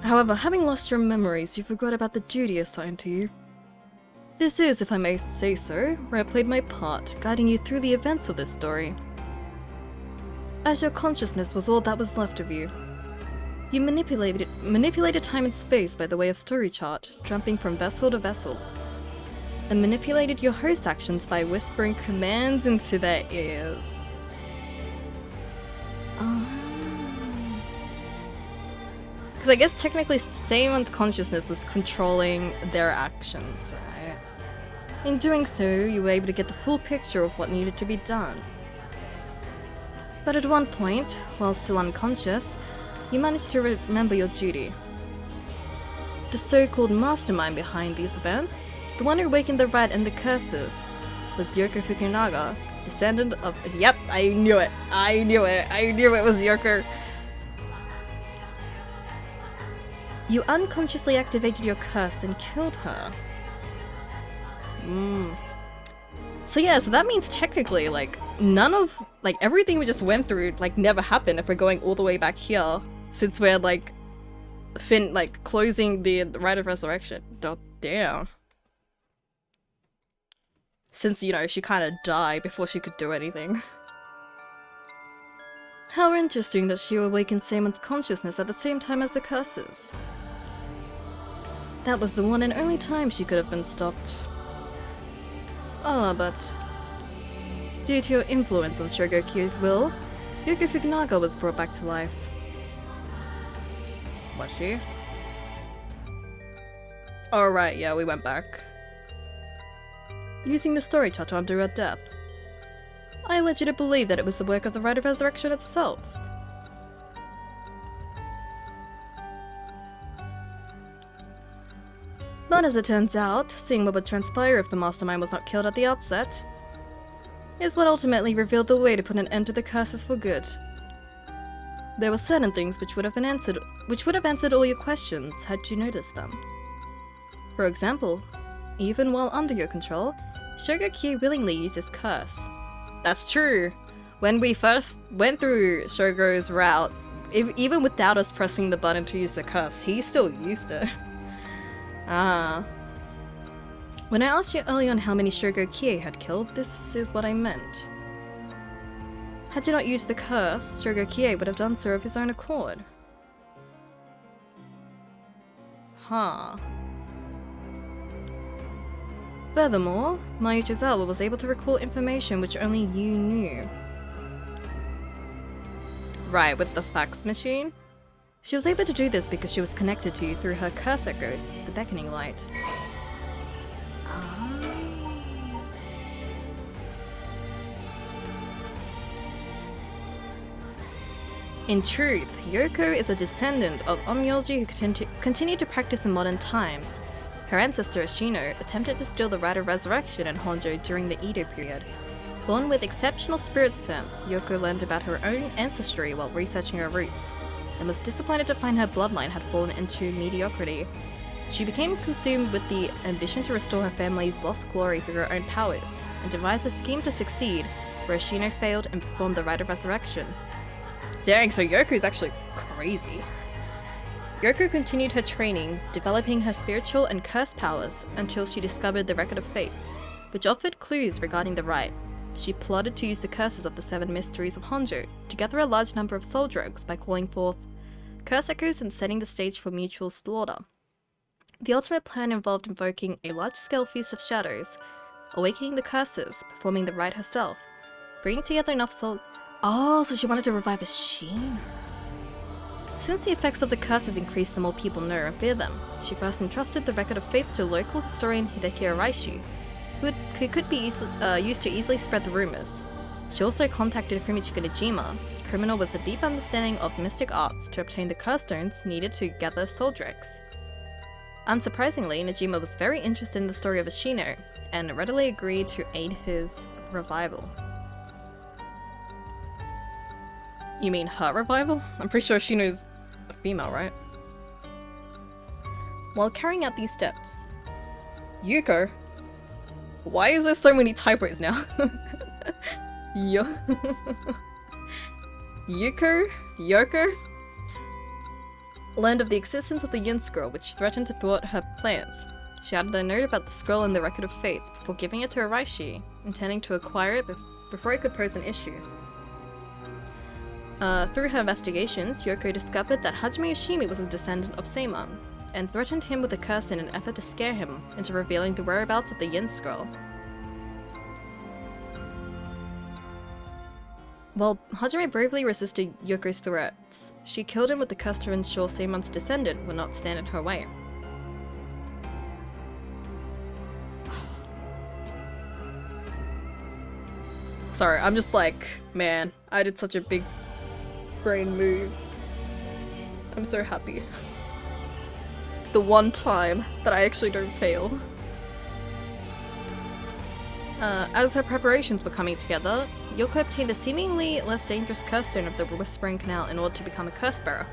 However, having lost your memories, you forgot about the duty assigned to you. This is, if I may say so, where I played my part, guiding you through the events of this story. As your consciousness was all that was left of you, you manipulated time and space by the way of story chart, jumping from vessel to vessel, and manipulated your host actions by whispering commands into their ears. Because I guess technically Seimon's consciousness was controlling their actions, right? In doing so, you were able to get the full picture of what needed to be done. But at one point, while still unconscious, you managed to remember your duty. The so-called mastermind behind these events, the one who awakened the rat and the curses, was Yoko Fukunaga, descendant of— Yep, I knew it! I knew it was Yoko! You unconsciously activated your curse and killed her. So yeah, so that means technically, like, none of— like, everything we just went through, like, never happened if we're going all the way back here. Since we're, like, closing the Rite of Resurrection. Oh, damn. Since, you know, she kind of died before she could do anything. How interesting that she awakened Seimon's consciousness at the same time as the curses. That was the one and only time she could have been stopped. Ah, but due to your influence on Shogokyu's will, Yoko Fukunaga was brought back to life. Was she? Oh right, yeah, we went back. Using the story chart to undo her death. I led you to believe that it was the work of the Rite of Resurrection itself. But as it turns out, seeing what would transpire if the mastermind was not killed at the outset, is what ultimately revealed the way to put an end to the curses for good. There were certain things which would have answered all your questions had you noticed them. For example, even while under your control, Shogokyu willingly used his curse. That's true! When we first went through Shogo's route, even without us pressing the button to use the curse, he still used it. When I asked you earlier on how many Shogokie had killed, this is what I meant. Had you not used the curse, Shogokie would have done so of his own accord. Huh. Furthermore, Mayuchizawa was able to recall information which only you knew. Right, with the fax machine? She was able to do this because she was connected to you through her curse echo, the beckoning light. In truth, Yoko is a descendant of Onmyoji who continued to practice in modern times. Her ancestor Ashino attempted to steal the Rite of Resurrection in Honjo during the Edo period. Born with exceptional spirit sense, Yoko learned about her own ancestry while researching her roots, and was disappointed to find her bloodline had fallen into mediocrity. She became consumed with the ambition to restore her family's lost glory through her own powers, and devised a scheme to succeed, where Ashino failed and performed the Rite of Resurrection. Dang, so Yoko's actually crazy. Yoko continued her training, developing her spiritual and curse powers until she discovered the Record of Fates, which offered clues regarding the rite. She plotted to use the curses of the 7 mysteries of Honjo to gather a large number of soul drugs by calling forth curse echoes and setting the stage for mutual slaughter. The ultimate plan involved invoking a large-scale feast of shadows, awakening the curses, performing the rite herself, bringing together enough soul— Oh, so she wanted to revive Ashino. Since the effects of the curses increased the more people know and fear them, she first entrusted the Record of Fates to local historian Hideki Araishi, who could be used to easily spread the rumors. She also contacted Fumichika Nijima, a criminal with a deep understanding of mystic arts, to obtain the curse stones needed to gather soul dregs. Unsurprisingly, Nijima was very interested in the story of Ashino, and readily agreed to aid his revival. You mean her revival? I'm pretty sure Shino's a female, right? While carrying out these steps, Yuko. Why is there so many typos now? Yoko? Learned of the existence of the Yin Scroll, which threatened to thwart her plans. She added a note about the scroll in the Record of Fates before giving it to Araishi, intending to acquire it before it could pose an issue. Through her investigations, Yoko discovered that Hajime Yoshimi was a descendant of Seimon, and threatened him with a curse in an effort to scare him into revealing the whereabouts of the Yin Scroll. While Hajime bravely resisted Yoko's threats, she killed him with the curse to ensure Seimon's descendant would not stand in her way. Sorry, I'm just like, man, I did such a big brain move. I'm so happy. The one time that I actually don't fail. As her preparations were coming together, Yoko obtained the seemingly less dangerous curse stone of the Whispering Canal in order to become a curse bearer.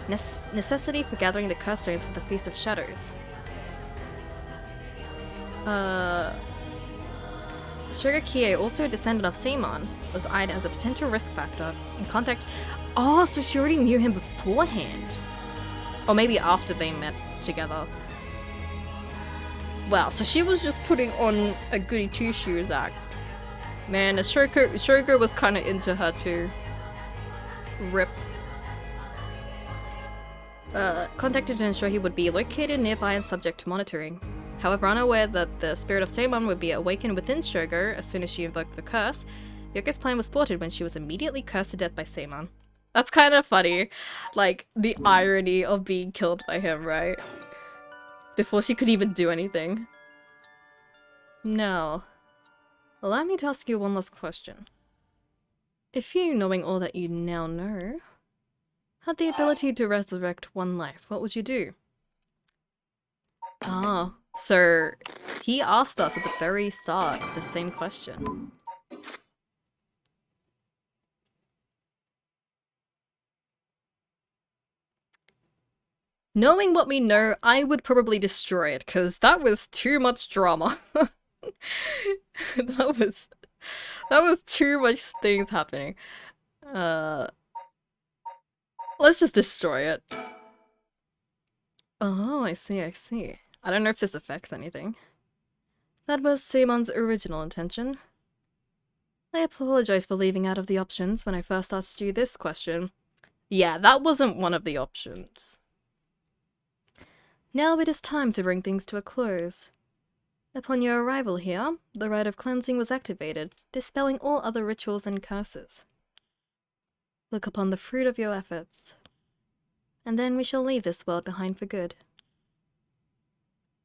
Necessity for gathering the curse stones for the Feast of Shadows. Sugar Kie, also a descendant of Seimon, was eyed as a potential risk factor in contact. Oh, so she already knew him beforehand. Or maybe after they met together. Wow, so she was just putting on a goody two-shoes act. Man, Shogo was kind of into her too. Rip. Contacted to ensure he would be located nearby and subject to monitoring. However, unaware that the spirit of Seimon would be awakened within Shogo as soon as she invoked the curse, Yoko's plan was thwarted when she was immediately cursed to death by Seimon. That's kind of funny. Like, the irony of being killed by him, right? Before she could even do anything. Now, allow me to ask you one last question. If you, knowing all that you now know, had the ability to resurrect one life, what would you do? Ah, so he asked us at the very start the same question. Knowing what we know, I would probably destroy it, because that was too much drama. that was too much things happening. Let's just destroy it. Oh, I see. I don't know if this affects anything. That was Seimon's original intention. I apologize for leaving out of the options when I first asked you this question. Yeah, that wasn't one of the options. Now it is time to bring things to a close. Upon your arrival here, the rite of cleansing was activated, dispelling all other rituals and curses. Look upon the fruit of your efforts, and then we shall leave this world behind for good.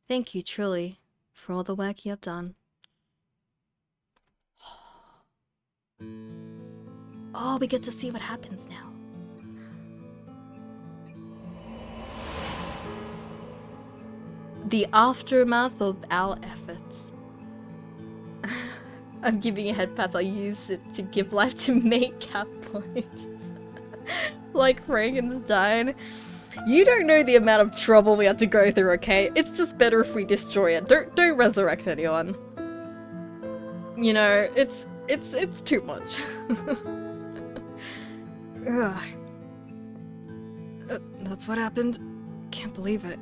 Thank you truly for all the work you have done. Oh, we get to see what happens now. The aftermath of our efforts. I'm giving you head pats. I use it to give life to make cat boys. Like Frankenstein. You don't know the amount of trouble we had to go through, okay? It's just better if we destroy it. Don't resurrect anyone. You know, it's too much. That's what happened. Can't believe it.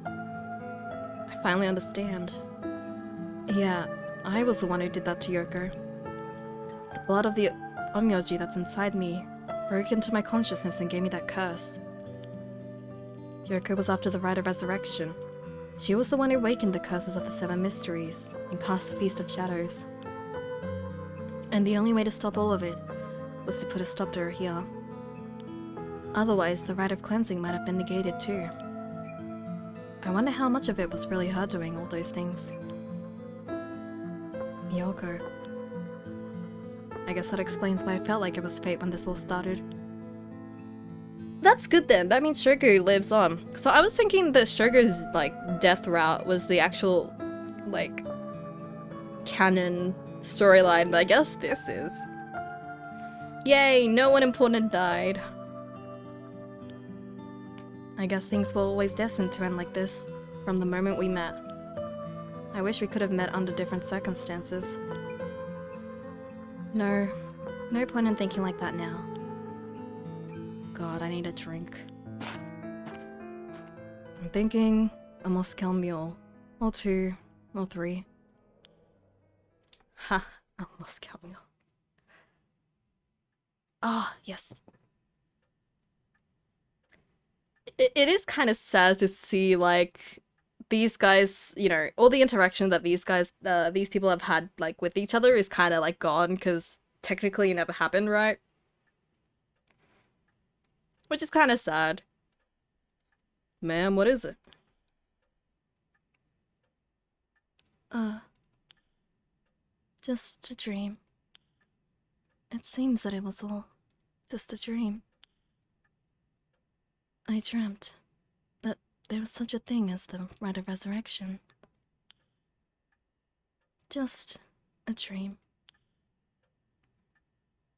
I finally understand. Yeah, I was the one who did that to Yoko. The blood of the Onmyoji that's inside me broke into my consciousness and gave me that curse. Yoko was after the rite of resurrection. She was the one who awakened the curses of the Seven Mysteries and cast the Feast of Shadows. And the only way to stop all of it was to put a stop to her here. Otherwise, the rite of cleansing might have been negated too. I wonder how much of it was really her doing all those things. Yoko. I guess that explains why I felt like it was fate when this all started. That's good then, that means Shogo lives on. So I was thinking that Shogo's, like, death route was the actual, like, canon storyline, but I guess this is. Yay, no one important died. I guess things were always destined to end like this, from the moment we met. I wish we could have met under different circumstances. No point in thinking like that now. God, I need a drink. I'm thinking a Moscow Mule. Or 2, or 3. Ha, a Moscow Mule. Ah, yes. It is kind of sad to see, like, these guys, you know, all the interaction that these guys, these people have had, like, with each other is kind of, like, gone, because technically it never happened, right? Which is kind of sad. Ma'am, what is it? Just a dream. It seems that it was all just a dream. I dreamt that there was such a thing as the rite of resurrection. Just a dream.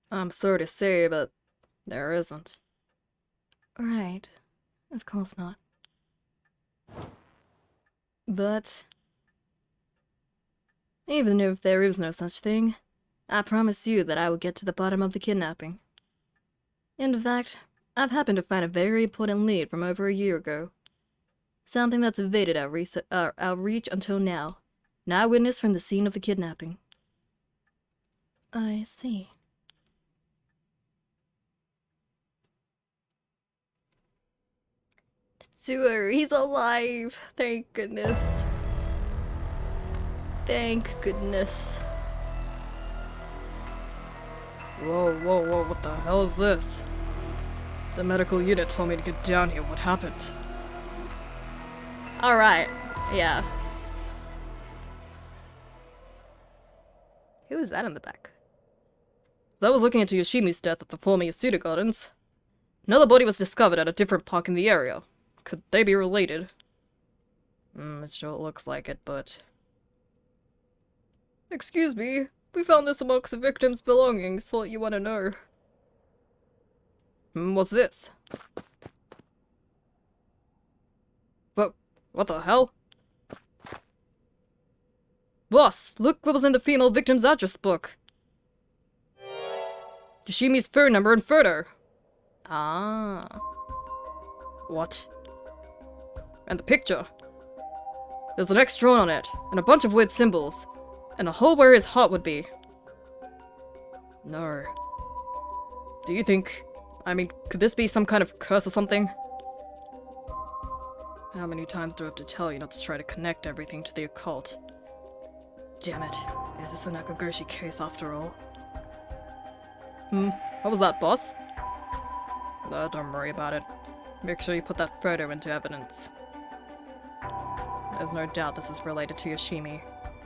I'm sorry to say, but there isn't. Right. Of course not. But even if there is no such thing, I promise you that I will get to the bottom of the kidnapping. In fact, I've happened to find a very important lead from over a year ago. Something that's evaded our reach until now. An eyewitness from the scene of the kidnapping. I see. Tetsuo, he's alive! Thank goodness. Thank goodness. Whoa, what the hell is this? The medical unit told me to get down here. What happened? Alright, yeah. Who is that in the back? So I was looking into Yoshimi's death at the former Yasuda Gardens. Another body was discovered at a different park in the area. Could they be related? It sure looks like it, but... Excuse me, we found this amongst the victim's belongings. Thought you want to know. What's this? What the hell? Boss, look what was in the female victim's address book. Yoshimi's phone number and photo. Ah. What? And the picture. There's an X drawn on it, and a bunch of weird symbols, and a hole where his heart would be. No. Do you think... I mean, could this be some kind of curse or something? How many times do I have to tell you not to try to connect everything to the occult? Damn it. Is this a Nakagoshi case after all? What was that, boss? Don't worry about it. Make sure you put that photo into evidence. There's no doubt this is related to Yoshimi.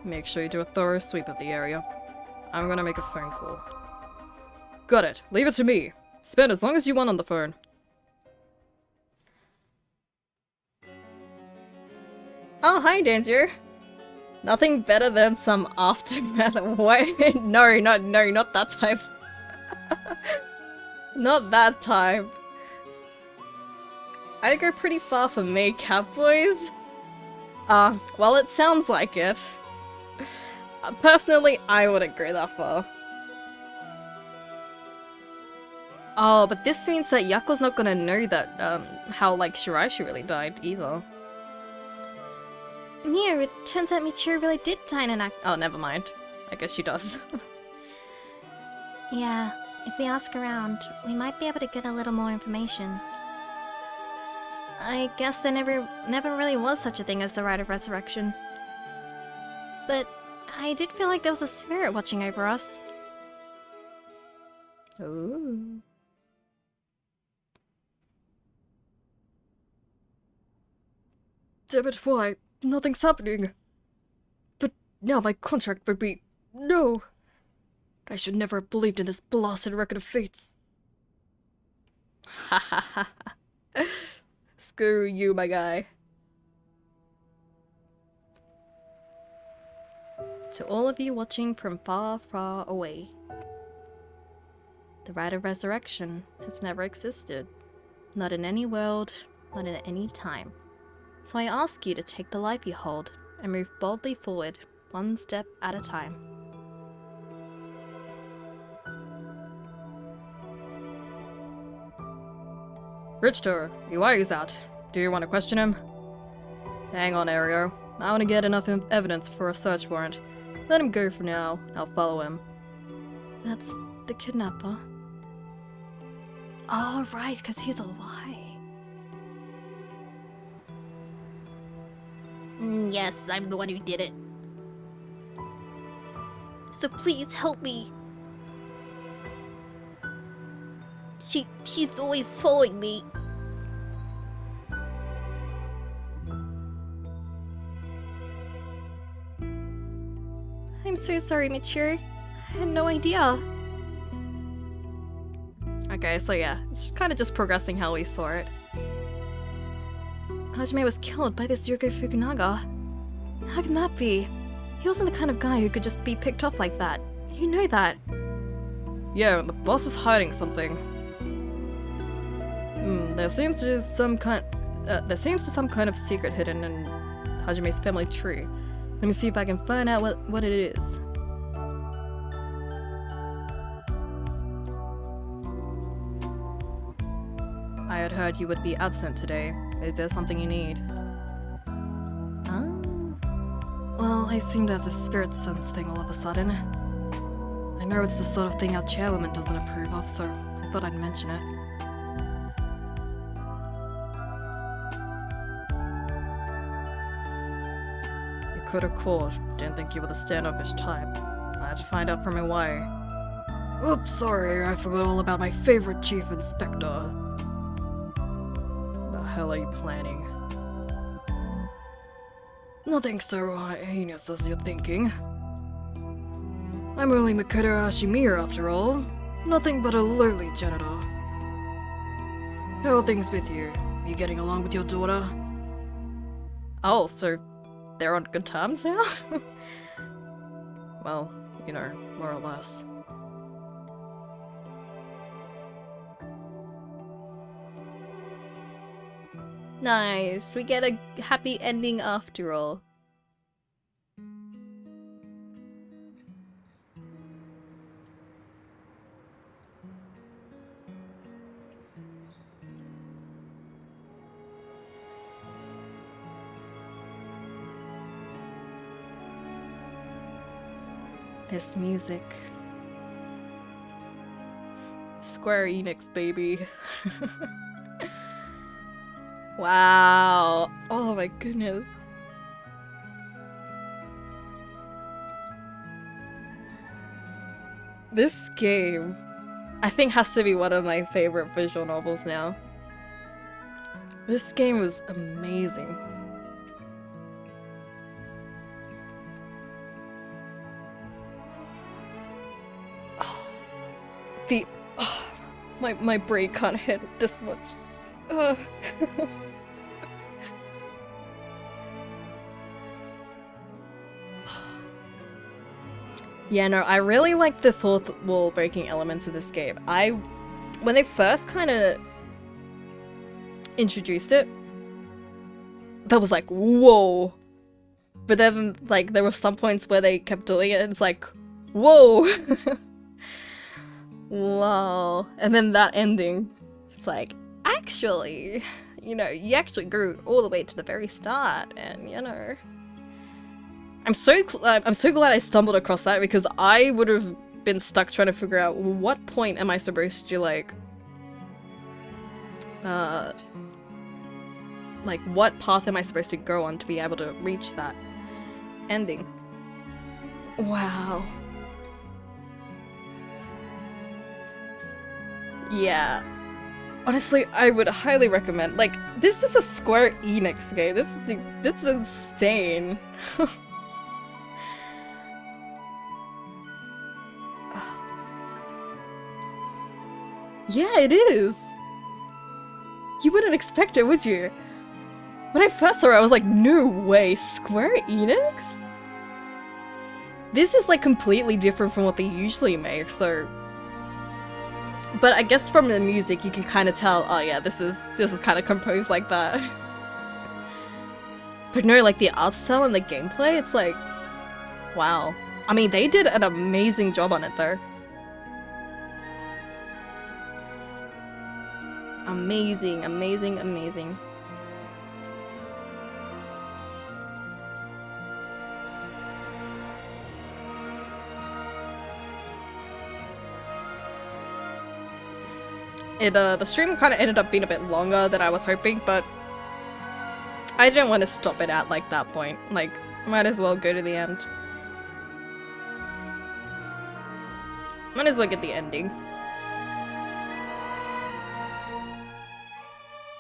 Make sure you do a thorough sweep of the area. I'm gonna make a phone call. Got it. Leave it to me. Spend as long as you want on the phone. Oh, hi, Danger. Nothing better than some aftermath. What? No, not that time. Not that time. I go pretty far for me, Catboys. Well, it sounds like it. Personally, I wouldn't go that far. Oh, but this means that Yako's not gonna know that, how, like, Shiraishi really died, either. Mir, it turns out Michiru really did die in an act. Oh, never mind. I guess she does. Yeah, if we ask around, we might be able to get a little more information. I guess there never really was such a thing as the Rite of Resurrection. But I did feel like there was a spirit watching over us. Ooh. Damn it, why? Nothing's happening. But now my contract would be... No! I should never have believed in this blasted record of fates. Ha ha ha. Screw you, my guy. To all of you watching from far, far away. The rite of resurrection has never existed. Not in any world, not in any time. So I ask you to take the life you hold and move boldly forward, one step at a time. Richter, your wire's out. Do you want to question him? Hang on, Ario. I want to get enough evidence for a search warrant. Let him go for now. I'll follow him. That's the kidnapper. Oh, right, because he's alive. Yes, I'm the one who did it. So please help me. She's always following me. I'm so sorry, Michiru. I had no idea. Okay, so yeah, it's kind of just progressing how we saw it. Hajime was killed by this Yuriko Fukunaga. How can that be? He wasn't the kind of guy who could just be picked off like that. You know that. Yeah, the boss is hiding something. There seems to some kind of secret hidden in Hajime's family tree. Let me see if I can find out what it is. I had heard you would be absent today. Is there something you need? Well, I seem to have a spirit sense thing all of a sudden. I know it's the sort of thing our chairwoman doesn't approve of, so I thought I'd mention it. You could have called. Didn't think you were the standoffish type. I had to find out from him why. Oops, sorry, I forgot all about my favorite chief inspector. The hell are you planning? Nothing so heinous as you're thinking. I'm only Makoto Ashimiya after all. Nothing but a lowly janitor. How are things with you? You getting along with your daughter? Oh, so they're on good terms now? Well, you know, more or less. Nice, we get a happy ending after all. This music. Square Enix, baby. Wow. Oh my goodness. This game, I think, has to be one of my favorite visual novels now. This game was amazing. My brain can't handle this much. Yeah, no, I really like the fourth wall breaking elements of this game. When they first kind of introduced it, that was like, whoa. But then, like, there were some points where they kept doing it and it's like, whoa. Wow. And then that ending, it's like, actually, you know, you actually grew all the way to the very start, and you know, I'm so glad I stumbled across that, because I would have been stuck trying to figure out what point am I supposed to like what path am I supposed to go on to be able to reach that ending. Wow. Yeah. Honestly, I would highly recommend. Like, this is a Square Enix game. This is insane. Yeah, it is. You wouldn't expect it, would you? When I first saw it, I was like, no way, Square Enix? This is like completely different from what they usually make, so But I guess from the music you can kind of tell, oh yeah, this is kind of composed like that. But no, like the art style and the gameplay, it's like, wow. I mean, they did an amazing job on it though. Amazing, amazing, amazing. The stream kind of ended up being a bit longer than I was hoping, but I didn't want to stop it at like that point. Like, might as well go to the end. Might as well get the ending.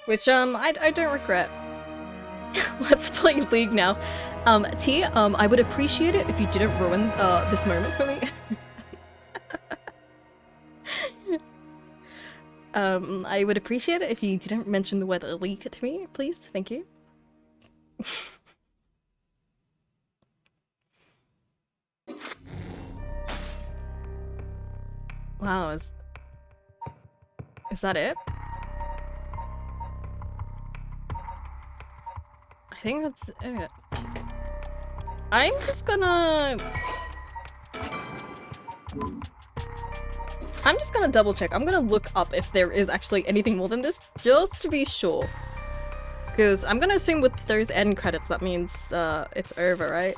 Which, I don't regret. Let's play League now. T, I would appreciate it if you didn't ruin, this moment for me. I would appreciate it if you didn't mention the word leak to me, please. Thank you. Wow, is that it? I think that's it. I'm just gonna double check. I'm gonna look up if there is actually anything more than this, just to be sure. Because I'm gonna assume with those end credits that means it's over, right?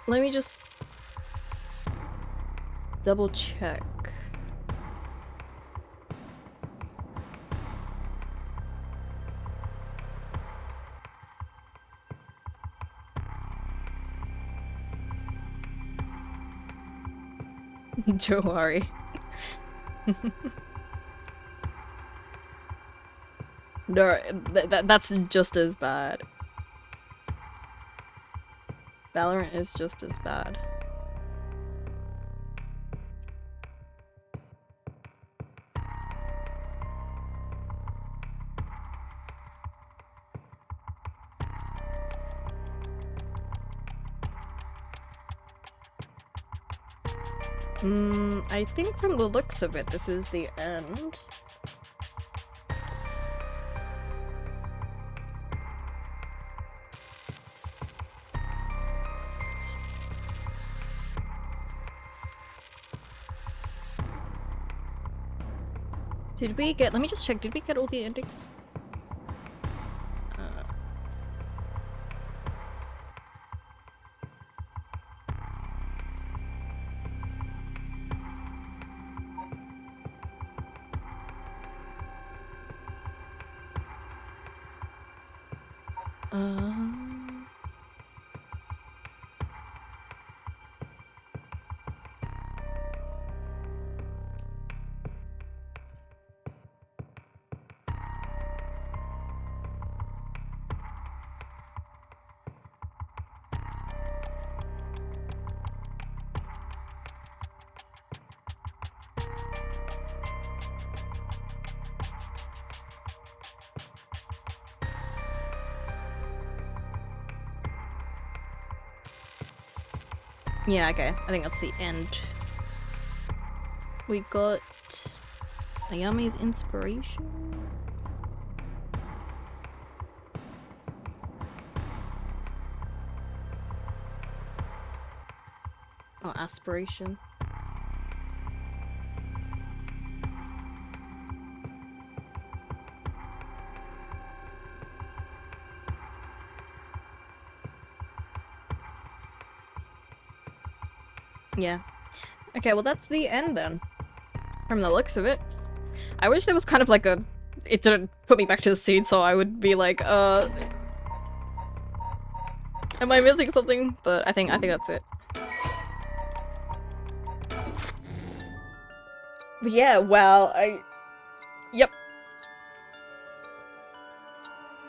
Let me just double check. Don't worry. No, that's just as bad. Valorant is just as bad. I think from the looks of it, this is the end. Did we get, let me just check, did we get all the endings? Yeah, okay. I think that's the end. We got Ayami's inspiration. Oh, aspiration. Yeah. Okay, well that's the end then. From the looks of it. I wish there was kind of like a... It didn't put me back to the scene, so I would be like, am I missing something? But I think that's it. But yeah, well, Yep.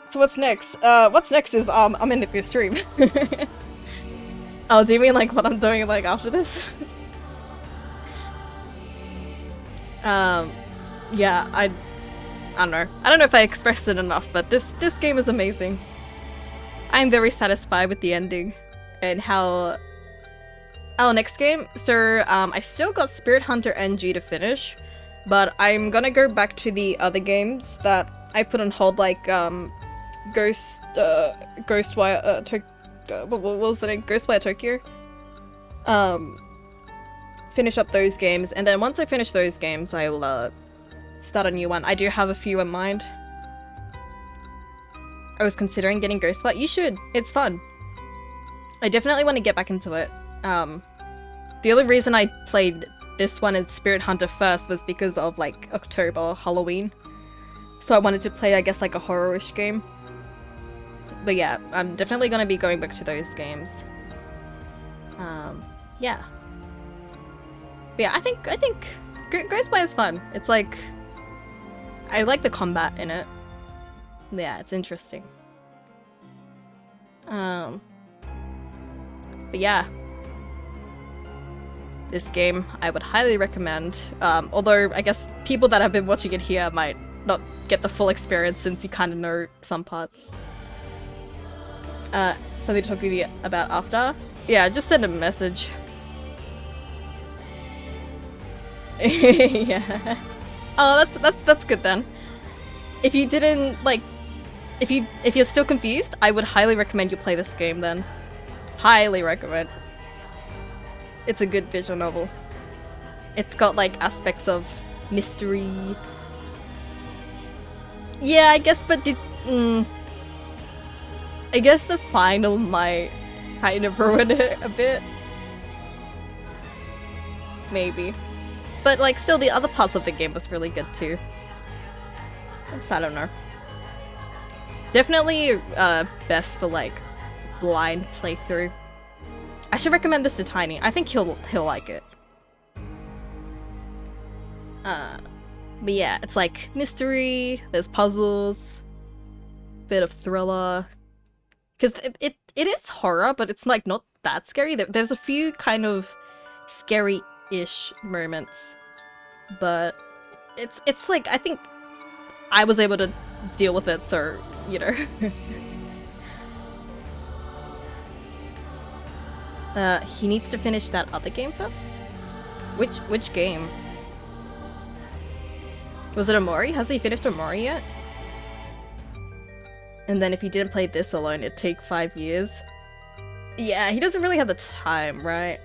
So what's next? What's next is, I'm in the stream. Oh, do you mean like what I'm doing like after this? Yeah, I don't know. I don't know if I expressed it enough, but this game is amazing. I'm very satisfied with the ending and how Oh, next game? So, I still got Spirit Hunter NG to finish, but I'm gonna go back to the other games that I put on hold, like, Ghostwire, what was the name? Ghostwire Tokyo? Finish up those games, and then once I finish those games, I'll, start a new one. I do have a few in mind. I was considering getting Ghostwire. You should! It's fun. I definitely want to get back into it. The only reason I played this one and Spirit Hunter first was because of, like, October, Halloween. So I wanted to play, I guess, like, a horror-ish game. But yeah, I'm definitely gonna be going back to those games. Yeah. But yeah, I think Ghostwire is fun. It's like, I like the combat in it. Yeah, it's interesting. But yeah. This game, I would highly recommend. Although, I guess people that have been watching it here might not get the full experience since you kind of know some parts. Something to talk with you about after? Yeah, just send a message. Yeah. Oh, that's good then. If you didn't, like, if you're still confused, I would highly recommend you play this game then. Highly recommend. It's a good visual novel. It's got, like, aspects of mystery. Yeah, I guess, but I guess the final might kind of ruin it a bit. Maybe. But, like, still the other parts of the game was really good too. So I don't know. Definitely best for, like, blind playthrough. I should recommend this to Tiny. I think he'll like it. But yeah, it's like mystery, there's puzzles, bit of thriller. Because it is horror, but it's like not that scary. There's a few kind of scary-ish moments. But it's like, I think I was able to deal with it, so, you know. He needs to finish that other game first? Which game? Was it Omori? Has he finished Omori yet? And then if he didn't play this alone, it'd take 5 years. Yeah, he doesn't really have the time, right?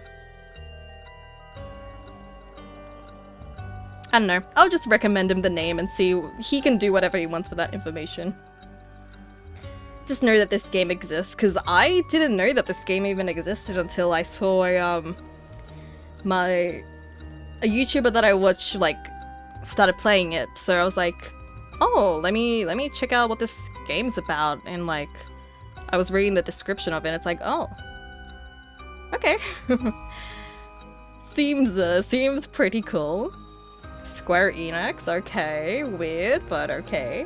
I don't know. I'll just recommend him the name and see. He can do whatever he wants with that information. Just know that this game exists, because I didn't know that this game even existed until I saw a YouTuber that I watch, like, started playing it. So I was like, oh, let me check out what this game's about. And, like, I was reading the description of it, and it's like, oh, okay. Seems pretty cool. Square Enix, okay, weird, but okay.